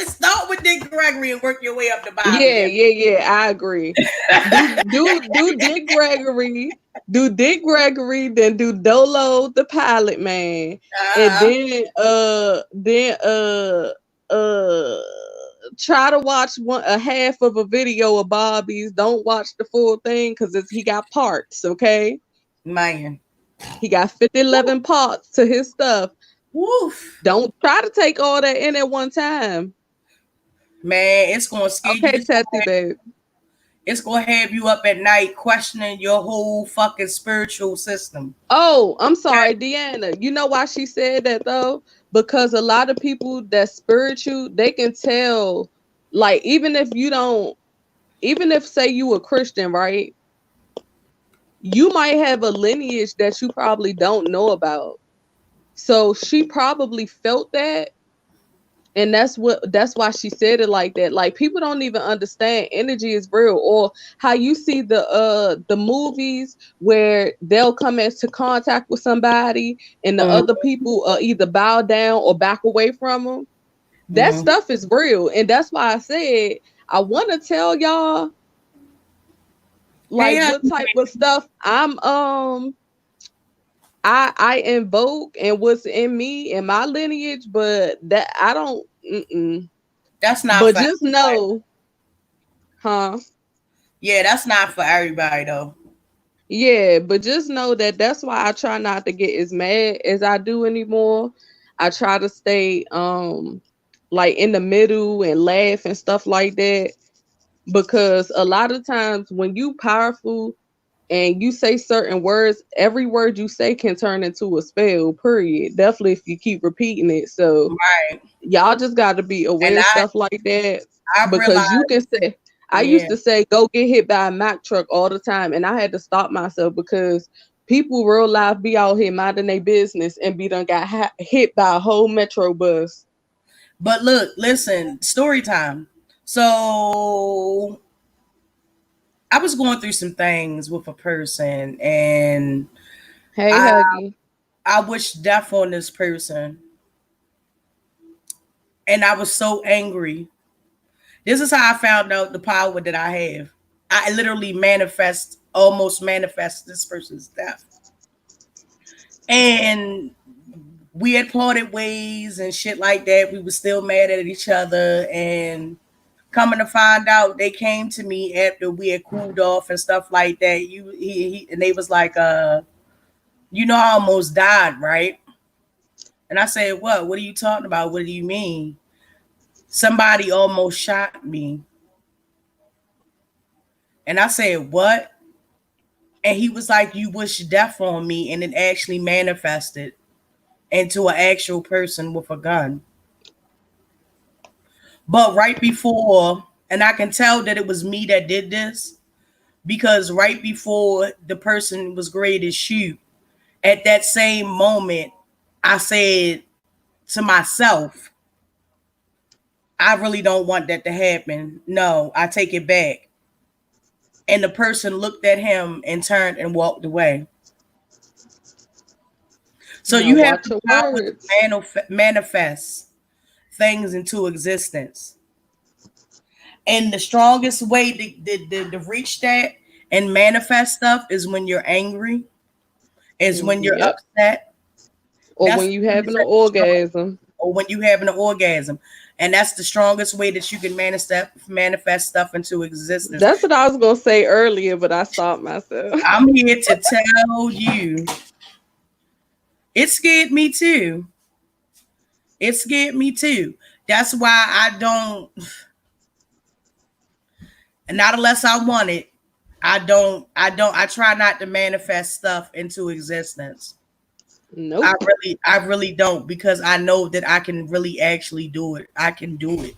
Start with Dick Gregory and work your way up to Bobby. Yeah. I agree. do Dick Gregory. Do Dick Gregory, then do Dolo the Pilot Man, and then try to watch a half of a video of Bobby's. Don't watch the full thing because he got parts. Okay, man, he got 11 parts to his stuff. Woof. Don't try to take all that in at one time. Man, it's gonna scare you. Okay, Tati, babe. It's gonna have you up at night questioning your whole fucking spiritual system. Oh, I'm sorry, Deanna. You know why she said that though? Because a lot of people that's spiritual, they can tell, like, even if say you a Christian, right? You might have a lineage that you probably don't know about. So she probably felt that. And that's why she said it like that. Like, people don't even understand energy is real, or how you see the movies where they'll come into contact with somebody and the other people either bow down or back away from them. That stuff is real. And that's why I said I want to tell y'all like what type of stuff I invoke and what's in me and my lineage, but that I don't. That's not. But just know, Yeah, that's not for everybody though. Yeah, but just know that's why I try not to get as mad as I do anymore. I try to stay like in the middle and laugh and stuff like that, because a lot of times when you powerful and you say certain words, every word you say can turn into a spell, period. Definitely if you keep repeating it. So y'all just got to be aware of stuff like that. Because you can say, I used to say, go get hit by a Mack truck all the time. And I had to stop myself because people real life be out here minding their business and be done got hit by a whole metro bus. But look, listen, story time. So I was going through some things with a person, and Huggy. I wished death on this person. And I was so angry. This is how I found out the power that I have. I literally almost manifest this person's death. And we had parted ways and shit like that. We were still mad at each other, and coming to find out, they came to me after we had cooled off and stuff like that. And they was like, you know, I almost died, right? And I said, what? What are you talking about? What do you mean? Somebody almost shot me. And I said, what? And he was like, you wished death on me, and it actually manifested into an actual person with a gun. But right before, and I can tell that it was me that did this, because right before the person was ready to shoot, at that same moment, I said to myself, I really don't want that to happen. No, I take it back. And the person looked at him and turned and walked away. So you have to manifest things into existence. And the strongest way to reach that and manifest stuff is when you're angry, is when you're upset. Or when you having an orgasm. Or when you having an orgasm. And that's the strongest way that you can manifest stuff into existence. That's what I was gonna say earlier, but I stopped myself. I'm here to tell you, it scared me too. It scared me too. That's why I don't, and not unless I want it, I try not to manifest stuff into existence. Nope. I really don't, because I know that I can really actually do it. I can do it.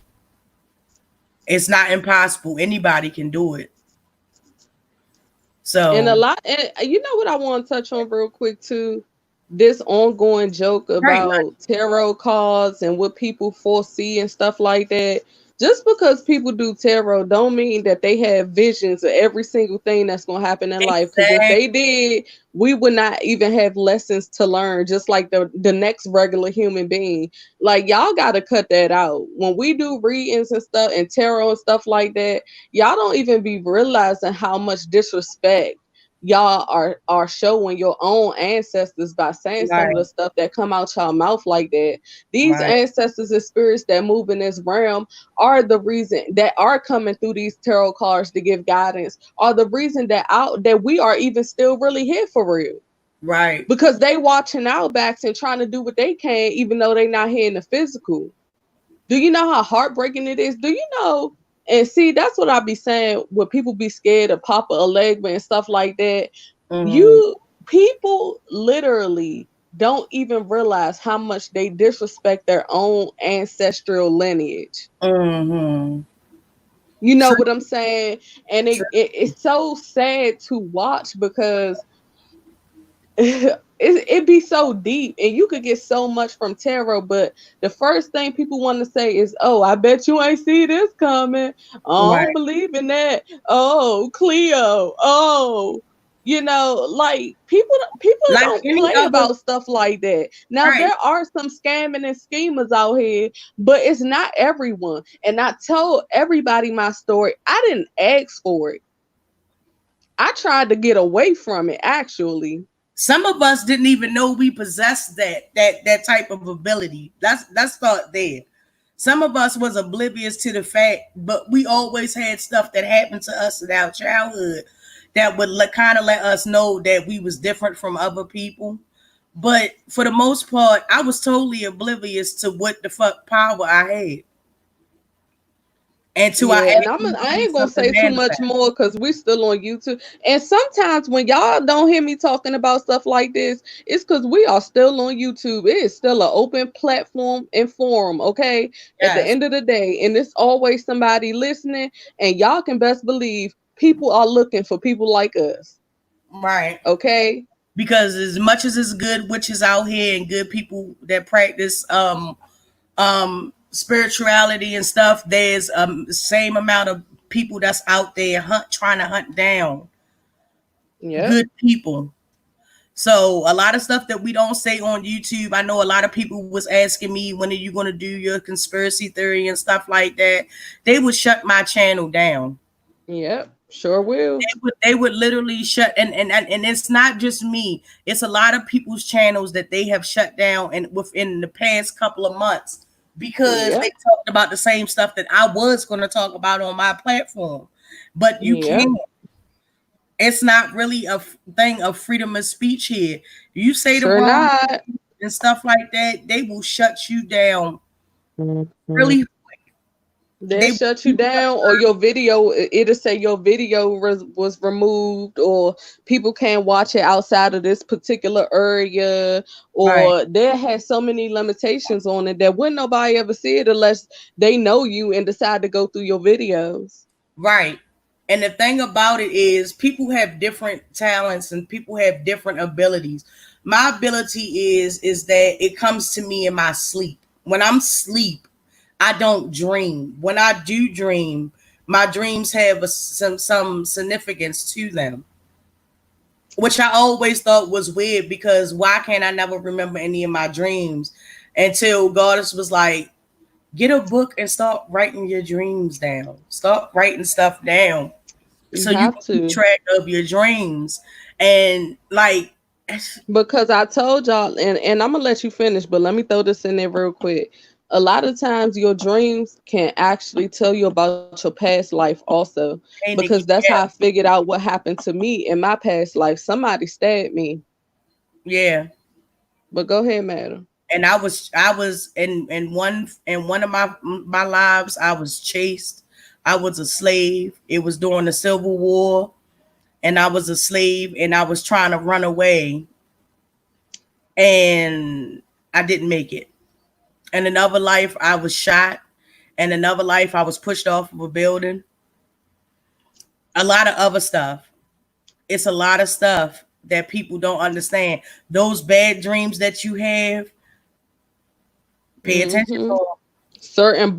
It's not impossible. Anybody can do it. So, and you know what I want to touch on real quick too? This ongoing joke about tarot cards and what people foresee and stuff like that. Just because people do tarot don't mean that they have visions of every single thing that's going to happen in life. Because if they did, we would not even have lessons to learn, just like the next regular human being. Like, y'all got to cut that out. When we do readings and stuff and tarot and stuff like that, y'all don't even be realizing how much disrespect y'all are showing your own ancestors by saying some of the stuff that come out y'all mouth like that. These ancestors and spirits that move in this realm are the reason that are coming through these tarot cards to give guidance, are the reason that we are even still really here for real. Right. Because they watching our backs and trying to do what they can, even though they not here in the physical. Do you know how heartbreaking it is? Do you know? And see, that's what I be saying when people be scared of Papa Alegba and stuff like that. Mm-hmm. People literally don't even realize how much they disrespect their own ancestral lineage. Mm-hmm. You know what I'm saying? And it's so sad to watch because it be so deep and you could get so much from tarot, but the first thing people want to say is, oh, I bet you ain't see this coming. I don't believe in that. Oh, Cleo. Oh, you know, like people like don't play about stuff like that. Now there are some scamming and schemers out here, but it's not everyone. And I told everybody my story. I didn't ask for it. I tried to get away from it, actually. Some of us didn't even know we possessed that type of ability. Let's start there. Some of us was oblivious to the fact, but we always had stuff that happened to us in our childhood that would kind of let us know that we was different from other people. But for the most part, I was totally oblivious to what the fuck power I had. And I ain't gonna say too much more because we're still on YouTube. And sometimes when y'all don't hear me talking about stuff like this, it's because we are still on YouTube. It is still an open platform and forum, okay? Yes. At the end of the day, and it's always somebody listening, and y'all can best believe people are looking for people like us. Right. Okay. Because as much as it's good witches out here and good people that practice spirituality and stuff, there's the same amount of people that's out there trying to hunt down good people. So a lot of stuff that we don't say on YouTube, I know a lot of people was asking me, when are you going to do your conspiracy theory and stuff like that? They would shut my channel down. Yep, sure will. They would literally shut, and it's not just me, it's a lot of people's channels that they have shut down and within the past couple of months, because they talked about the same stuff that I was going to talk about on my platform. But you can't. It's not really a thing of freedom of speech here. You say the wrong thing and stuff like that, they will shut you down really quick. They shut you down, or your video, it'll say your video was removed, or people can't watch it outside of this particular area, or there has so many limitations on it that wouldn't nobody ever see it unless they know you and decide to go through your videos. Right. And the thing about it is people have different talents and people have different abilities. My ability is that it comes to me in my sleep. When I'm asleep, I don't dream. When I do dream, my dreams have some significance to them, which I always thought was weird, because why can't I never remember any of my dreams? Until Goddess was like, get a book and start writing your dreams down. Start writing stuff down so you can keep track of your dreams. And like, because I told y'all, and I'm gonna let you finish, but let me throw this in there real quick. a lot of times your dreams can actually tell you about your past life also, Hey, because Nikki, that's how yeah, I figured out what happened to me in my past life. Somebody stabbed me. yeah. But go ahead, madam. And I was in one of my lives, I was chased. I was a slave. It was during the Civil War, and I was a slave, and I was trying to run away, and I didn't make it. In another life, I was shot. In another life, I was pushed off of a building. A lot of other stuff. It's a lot of stuff that people don't understand. Those bad dreams that you have, pay attention Hmm. to 'em. Certain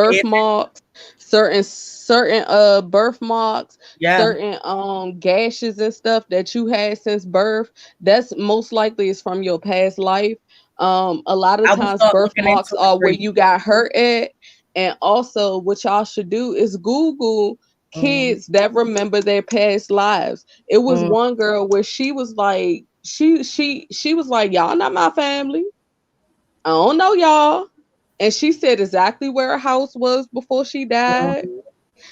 Pay attention. birthmarks, certain birthmarks, Yeah. certain gashes and stuff that you had since birth, that's most likely is from your past life. A lot of I will times start looking birthmarks into it are for where you. you got hurt at. And also what y'all should do is Google Mhm, kids that remember their past lives. It was mhm, one girl where she was like, she was like, y'all not my family. I don't know y'all. And she said exactly where her house was before she died. mhm,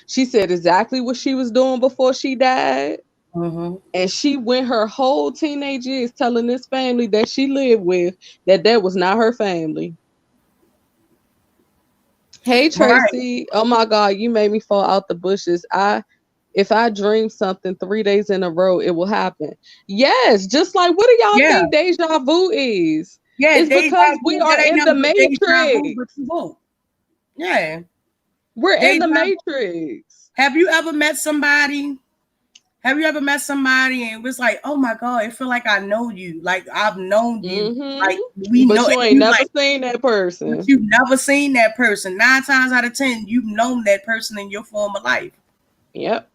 She said exactly what she was doing before she died. mhm. And she went her whole teenage years telling this family that she lived with that that was not her family. Hey Right. Tracy, oh my God, you made me fall out the bushes. If I dream something 3 days in a row, it will happen. Yes, just like what do y'all Yeah. think deja vu is? Yeah. It's Deja because we vu. are That ain't in the nothing but deja vu, matrix. but you won't. Yeah. We're in the Deja vu. matrix. Have you ever met somebody? Have you ever met somebody and it was like, oh my God, it feel like I know you. Like I've known you. Like we But know, you and ain't you never like, seen that but person. you've never seen that person. 9 times out of 10, you've known that person in your former life. Yep.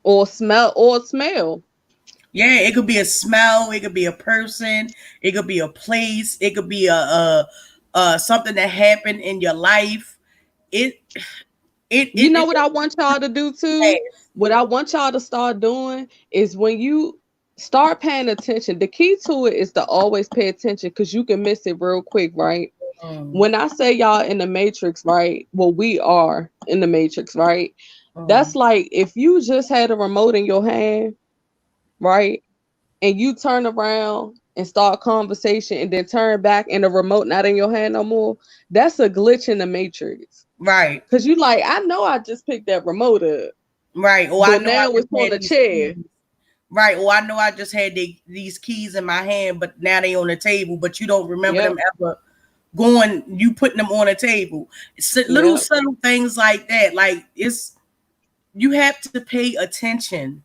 Or smell. Yeah, it could be a smell, it could be a person, it could be a place, it could be a something that happened in your life. It You know it what I want y'all to do too? What I want y'all to start doing is when you start paying attention, the key to it is to always pay attention because you can miss it real quick, right? mm, When I say y'all in the matrix, right? Well, we are in the matrix, right? That's mm, like if you just had a remote in your hand, right? And you turn around and start conversation and then turn back and the remote not in your hand no more, that's a glitch in the matrix. right, Cause you like, I know I just picked that remote up, right. Or I but know I now just it's on had the these chair. keys. Right. Or I know I just had these keys in my hand, but now they on the table, but you don't remember them Yep. ever going, you putting them on the table. It's little Yep. subtle things like that. Like you have to pay attention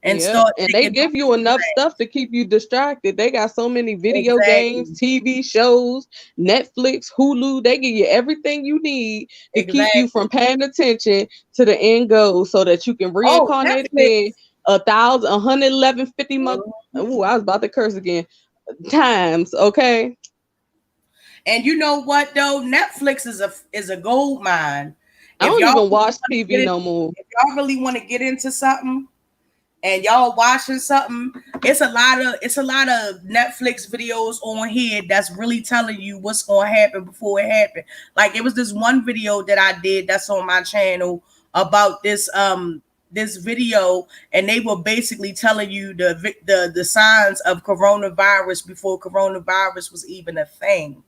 and Yep. start And they taking give you enough stuff to keep you distracted. They got so many video games, exactly, TV shows, Netflix, Hulu. They give you everything you need to keep you from exactly. paying attention to the end goal so that you can Oh, reincarnate Netflix. again 1,150 months. Mhm. Ooh, I was about to curse again. Times, okay? And you know what though? Netflix is a gold mine. I If don't y'all even really watch want to TV get it, no more. if y'all really want to get into something and y'all watching something, it's a lot of Netflix videos on here that's really telling you what's going to happen before it happened. Like it was this one video that I did that's on my channel about this video, and they were basically telling you the signs of coronavirus before coronavirus was even a thing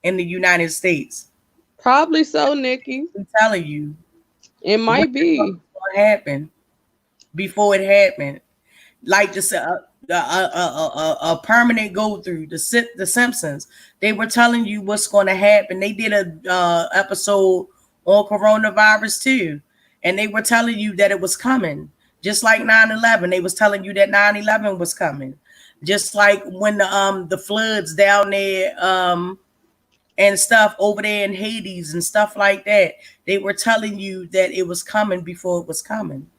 in the United States. Probably so, Nikki. I'm telling you It what might the fuck be. is going to happen before it happened. Like just a permanent go through the Simpsons. They were telling you what's going to happen. They did a episode on coronavirus too, and they were telling you that it was coming. Just like 9/11, they was telling you that 9/11 was coming. Just like when the floods down there and stuff over there in Hades and stuff like that, they were telling you that it was coming before it was coming.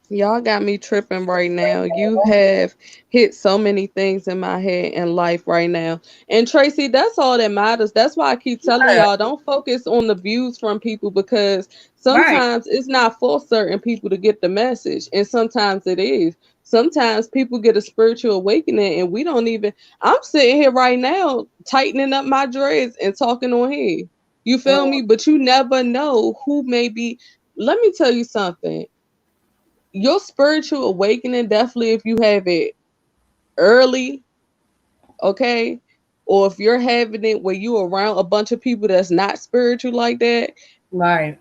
Y'all got me tripping right now. You have hit so many things in my head and life right now. And Tracy, that's all that matters. That's why I keep telling Yeah, y'all don't focus on the views from people because right. sometimes it's not for certain people to get the message, and sometimes it is. sometimes people get a spiritual awakening and we don't even. I'm sitting here right now tightening up my dreads and talking on here. You feel me? But you never know who may be. Let me tell you something. Your spiritual awakening, definitely if you have it early, okay, or if you're having it where you're around a bunch of people that's not spiritual like that, Right.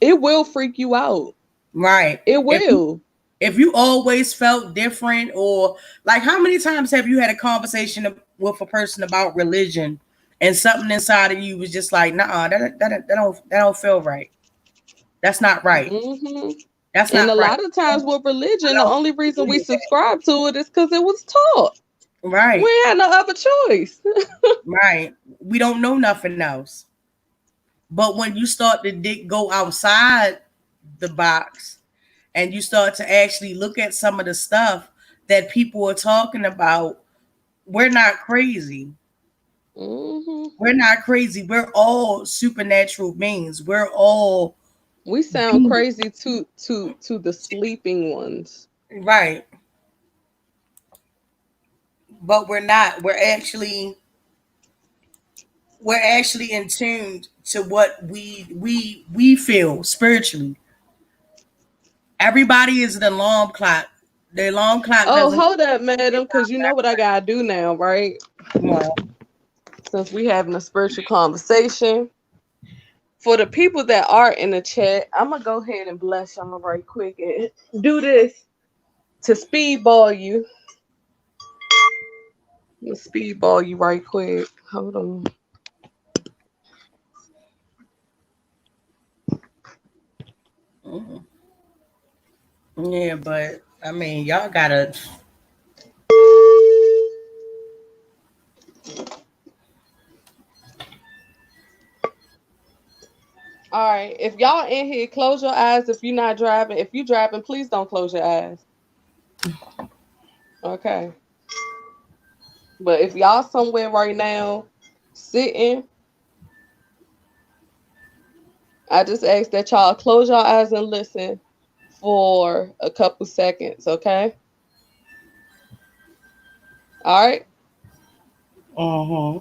it will freak you out. Right. It will. If you always felt different, or like, how many times have you had a conversation with a person about religion and something inside of you was just like, nah, that don't feel right. That's not right. Mm-hmm. That's And not a right. lot of times with religion, the only reason we subscribe to it is because it was taught. Right. We had no other choice. Right. We don't know nothing else. But when you start to go outside the box and you start to actually look at some of the stuff that people are talking about, we're not crazy. Mm-hmm. We're not crazy. We're all supernatural beings. We're all. We sound crazy to the sleeping ones. Right. But we're not. We're actually in tune to what we feel spiritually. Everybody is an alarm clock. The alarm clock. Oh, hold up, madam, because you know what I gotta do now, right? Well, since we having a spiritual conversation. For the people that are in the chat, I'm gonna go ahead and bless y'all right quick and do this to speedball you. Speedball you right quick. Hold on. yeah, but I mean, y'all gotta. All right, if y'all in here, close your eyes if you're not driving. If you're driving, please don't close your eyes. Okay. But if y'all somewhere right now sitting, I just ask that y'all close your eyes and listen for a couple seconds, okay? All right. Uh-huh.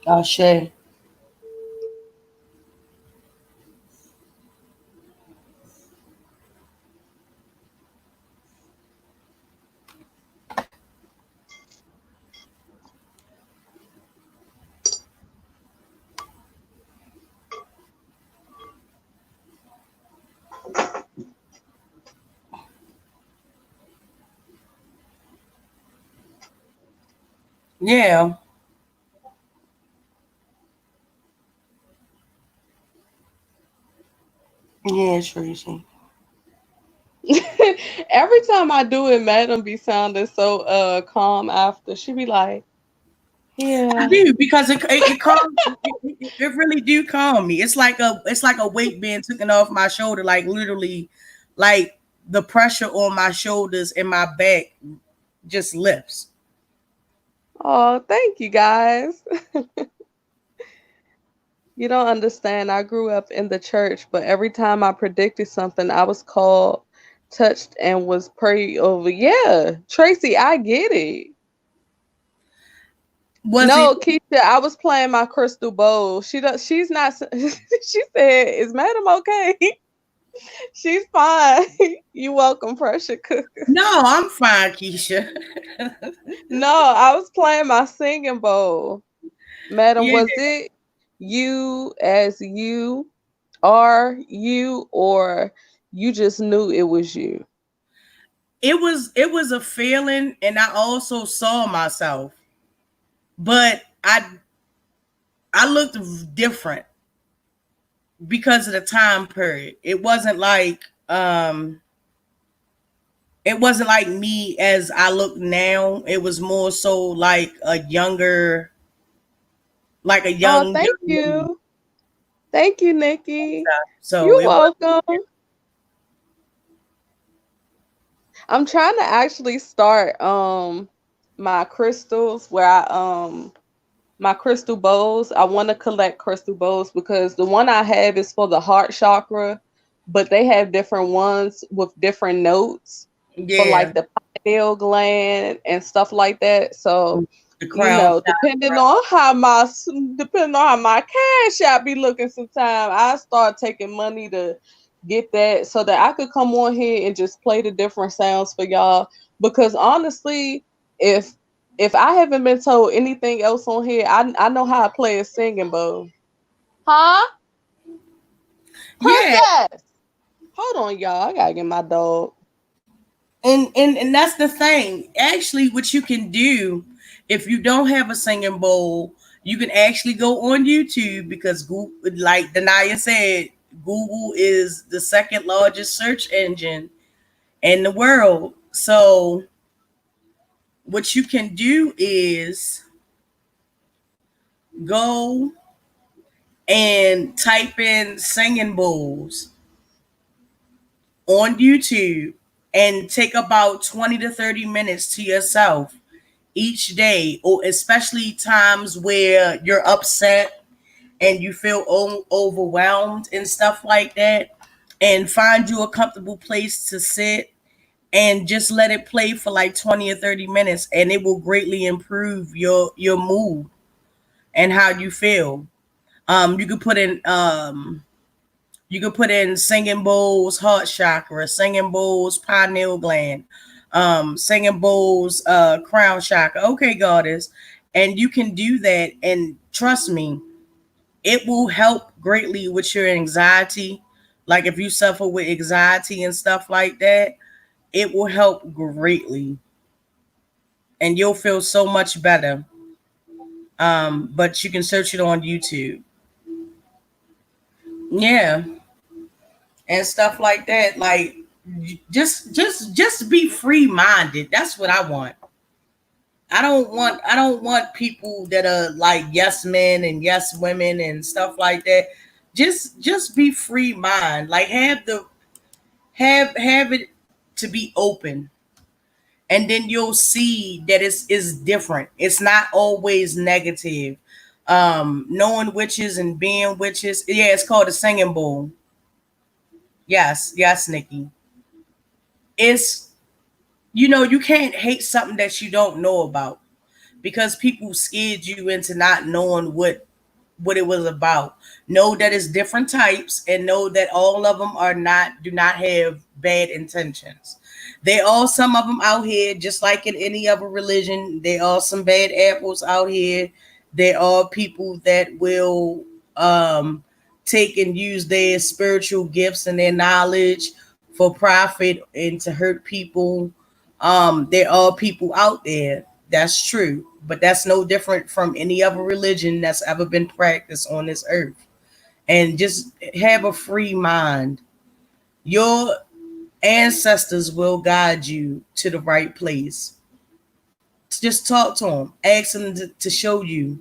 Oh, shit. Yeah. Yeah, Tracy. Every time I do it, Madam be sounding so calm after. She be like, yeah. I do, because it calms. It really do calm me. It's like a weight being taken off my shoulder, like literally, like the pressure on my shoulders and my back just lifts. Oh, thank you guys. You don't understand. I grew up in the church, but every time I predicted something, I was called, touched, and was prayed over. Yeah, Tracy, I get it. Keisha, I was playing my crystal bowl. She's not. She said, "Is Madam okay?" She's fine. You welcome, pressure cooker. No, I'm fine, Keisha. No, I was playing my singing bowl. Madam, Yeah. was it you as you are you, or you just knew it was you? It was a feeling, and I also saw myself, but I looked different because of the time period. It wasn't like me as I look now. It was more so like a younger, like a Oh, young thank me. you. Thank you, Nikki. So You're it was, welcome. I'm trying to actually start my crystals where I my crystal bowls. I want to collect crystal bowls because the one I have is for the heart chakra, but they have different ones with different notes for yeah, like the pineal gland and stuff like that. So, the you crown know, depending on how my cash app be looking sometime, I start taking money to get that so that I could come on here and just play the different sounds for y'all. Because honestly, if I haven't been told anything else on here, I know how to play a singing bowl. Huh? Yeah, Princess! Hold on, y'all. I gotta get my dog. and that's the thing. Actually, what you can do if you don't have a singing bowl, you can actually go on YouTube because Google, like Denaya said, Google is the second largest search engine in the world. So what you can do is go and type in singing bowls on YouTube and take about 20 to 30 minutes to yourself each day, or especially times where you're upset and you feel overwhelmed and stuff like that, and find you a comfortable place to sit and just let it play for like 20 or 30 minutes, and it will greatly improve your mood and how you feel. You could put in singing bowls, heart chakra, singing bowls, pineal gland, singing bowls, crown chakra. Okay, goddess. And you can do that. And trust me, it will help greatly with your anxiety. Like if you suffer with anxiety and stuff like that, it will help greatly. And you'll feel so much better. But you can search it on YouTube. Yeah. And stuff like that. Like just be free minded. That's what I want. I don't want people that are like yes men and yes women and stuff like that. Just be free mind. Like have it to be open. And then you'll see that it's different. It's not always negative. Knowing witches and being witches. Yeah, it's called a singing bowl. Yes, Nikki. It's you can't hate something that you don't know about because people scared you into not knowing what it was about. Know that it's different types and know that all of them do not have bad intentions. They are some of them out here, just like in any other religion. There are some bad apples out here. There are people that will take and use their spiritual gifts and their knowledge for profit and to hurt people. There are people out there. That's true, but that's no different from any other religion that's ever been practiced on this earth. And just have a free mind. Your ancestors will guide you to the right place. Just talk to them, ask them to show you,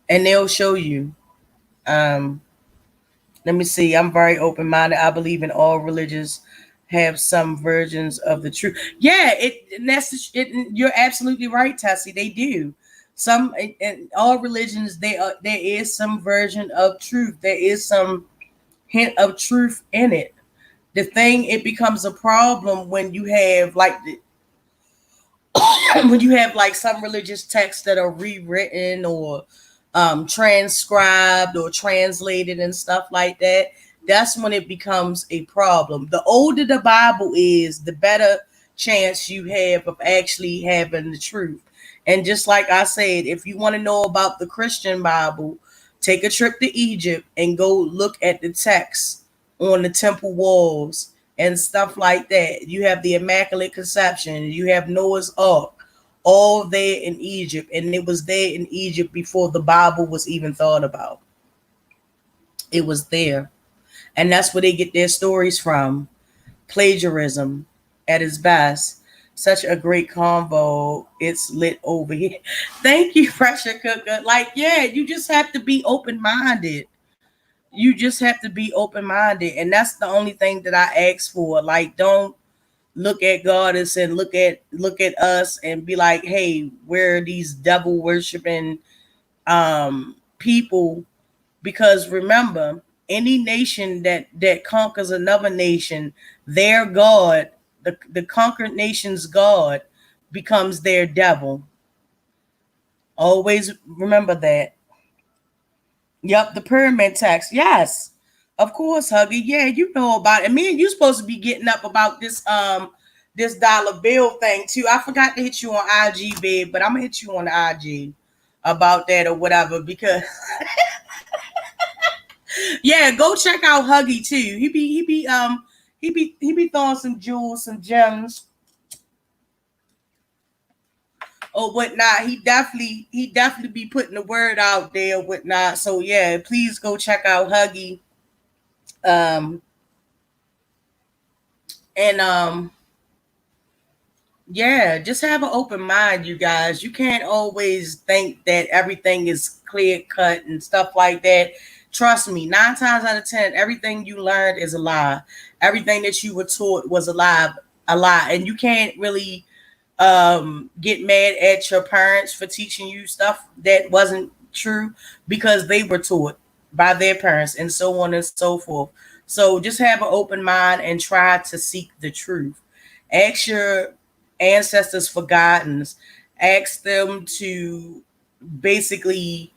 and they'll show you. Um, Let me see. I'm very open minded. I believe in all religions have some versions of the truth. Yeah, you're absolutely right, Tessie. They do. Some in all religions, there is some version of truth. There is some hint of truth in it. The thing, it becomes a problem when you have when you have like some religious texts that are rewritten or transcribed or translated and stuff like that. that's when it becomes a problem. The older the Bible is, the better chance you have of actually having the truth. And just like I said, if you want to know about the Christian Bible, take a trip to Egypt and go look at the texts on the temple walls and stuff like that. You have the Immaculate Conception, you have Noah's Ark, all there in Egypt. And it was there in Egypt before the Bible was even thought about. It was there. And that's where they get their stories from. Plagiarism at its best. Such a great convo. It's lit over here. Thank you, Pressure Cooker. Like, yeah, you just have to be open-minded. You just have to be open-minded. And that's the only thing that I ask for. Like, don't look at Goddess and look at us and be like, hey, we're these devil worshiping people. Because remember, any nation that conquers another nation, their God, the conquered nation's God, becomes their devil. Always remember that. Yep, the pyramid tax. Yes, of course, Huggy. Yeah, you know about it. Me and you supposed to be getting up about this this dollar bill thing too. I forgot to hit you on IG, babe, but I'm gonna hit you on IG about that or whatever, because yeah, go check out Huggy too. He be throwing some jewels, some gems, or whatnot. He definitely be putting the word out there, or whatnot. So yeah, please go check out Huggy. Yeah, just have an open mind, you guys. You can't always think that everything is clear cut and stuff like that. Trust me, 9 times out of 10, everything you learned is a lie. Everything that you were taught was a lie. And you can't really get mad at your parents for teaching you stuff that wasn't true, because they were taught by their parents and so on and so forth. So just have an open mind and try to seek the truth. Ask your ancestors for guidance. Ask them to basically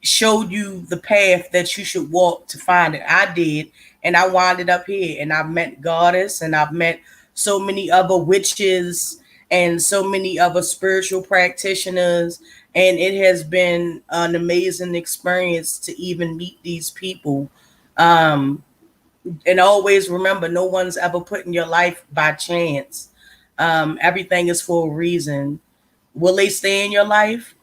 show you the path that you should walk to find it. I did, and I winded up here, and I've met Goddess, and I've met so many other witches and so many other spiritual practitioners, and it has been an amazing experience to even meet these people. And always remember, no one's ever put in your life by chance. Everything is for a reason. Will they stay in your life?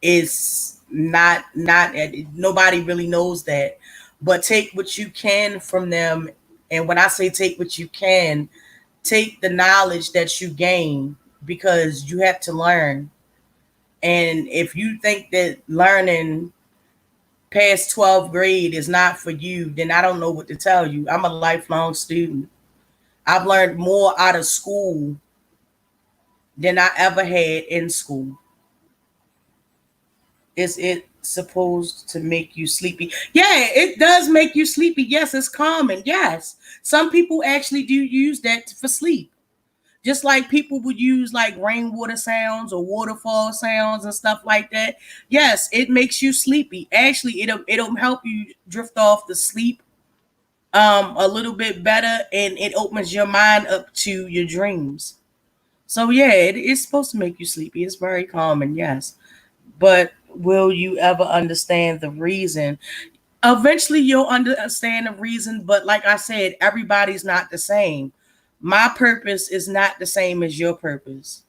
Is not nobody really knows that, but take what you can from them. And when I say take what you can, take the knowledge that you gain, because you have to learn. And if you think that learning past 12th grade is not for you, then I don't know what to tell you. I'm a lifelong student. I've learned more out of school than I ever had in school. Is it supposed to make you sleepy? Yeah, it does make you sleepy. Yes, it's calming. Yes. Some people actually do use that for sleep. Just like people would use like rainwater sounds or waterfall sounds and stuff like that. Yes, it makes you sleepy. Actually, it'll help you drift off to sleep a little bit better, and it opens your mind up to your dreams. So yeah, it's supposed to make you sleepy. It's very calming, yes. But will you ever understand the reason? Eventually you'll understand the reason, but like I said, everybody's not the same. My purpose is not the same as your purpose.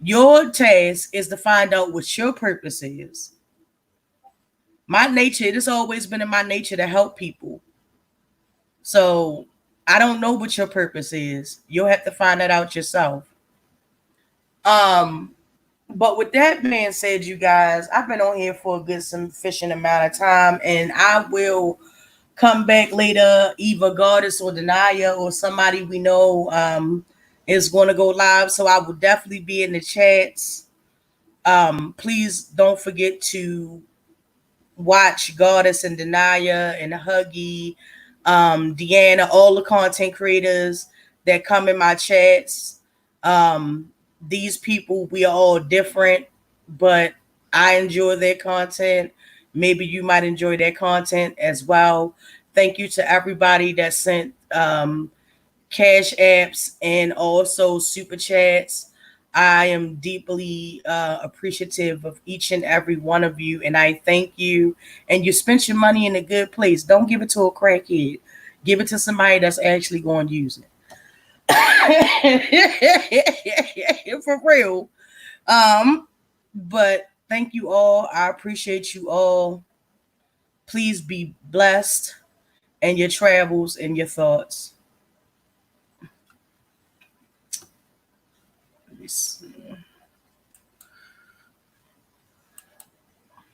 Your task is to find out what your purpose is. My nature, it has always been in my nature to help people. So I don't know what your purpose is. You'll have to find that out yourself. But with that being said, you guys, I've been on here for a good sufficient amount of time, and I will come back later. Either Goddess or Denaya or somebody we know is going to go live. So I will definitely be in the chats. Please don't forget to watch Goddess and Denaya and Huggy, Deanna, all the content creators that come in my chats. These people, we are all different, but I enjoy their content. Maybe you might enjoy that content as well. Thank you to everybody that sent cash apps and also super chats. I am deeply appreciative of each and every one of you, and I thank you. And you spent your money in a good place. Don't give it to a crackhead. Give it to somebody that's actually going to use it. For real. But thank you all. I appreciate you all. Please be blessed in your travels and your thoughts. Let me see.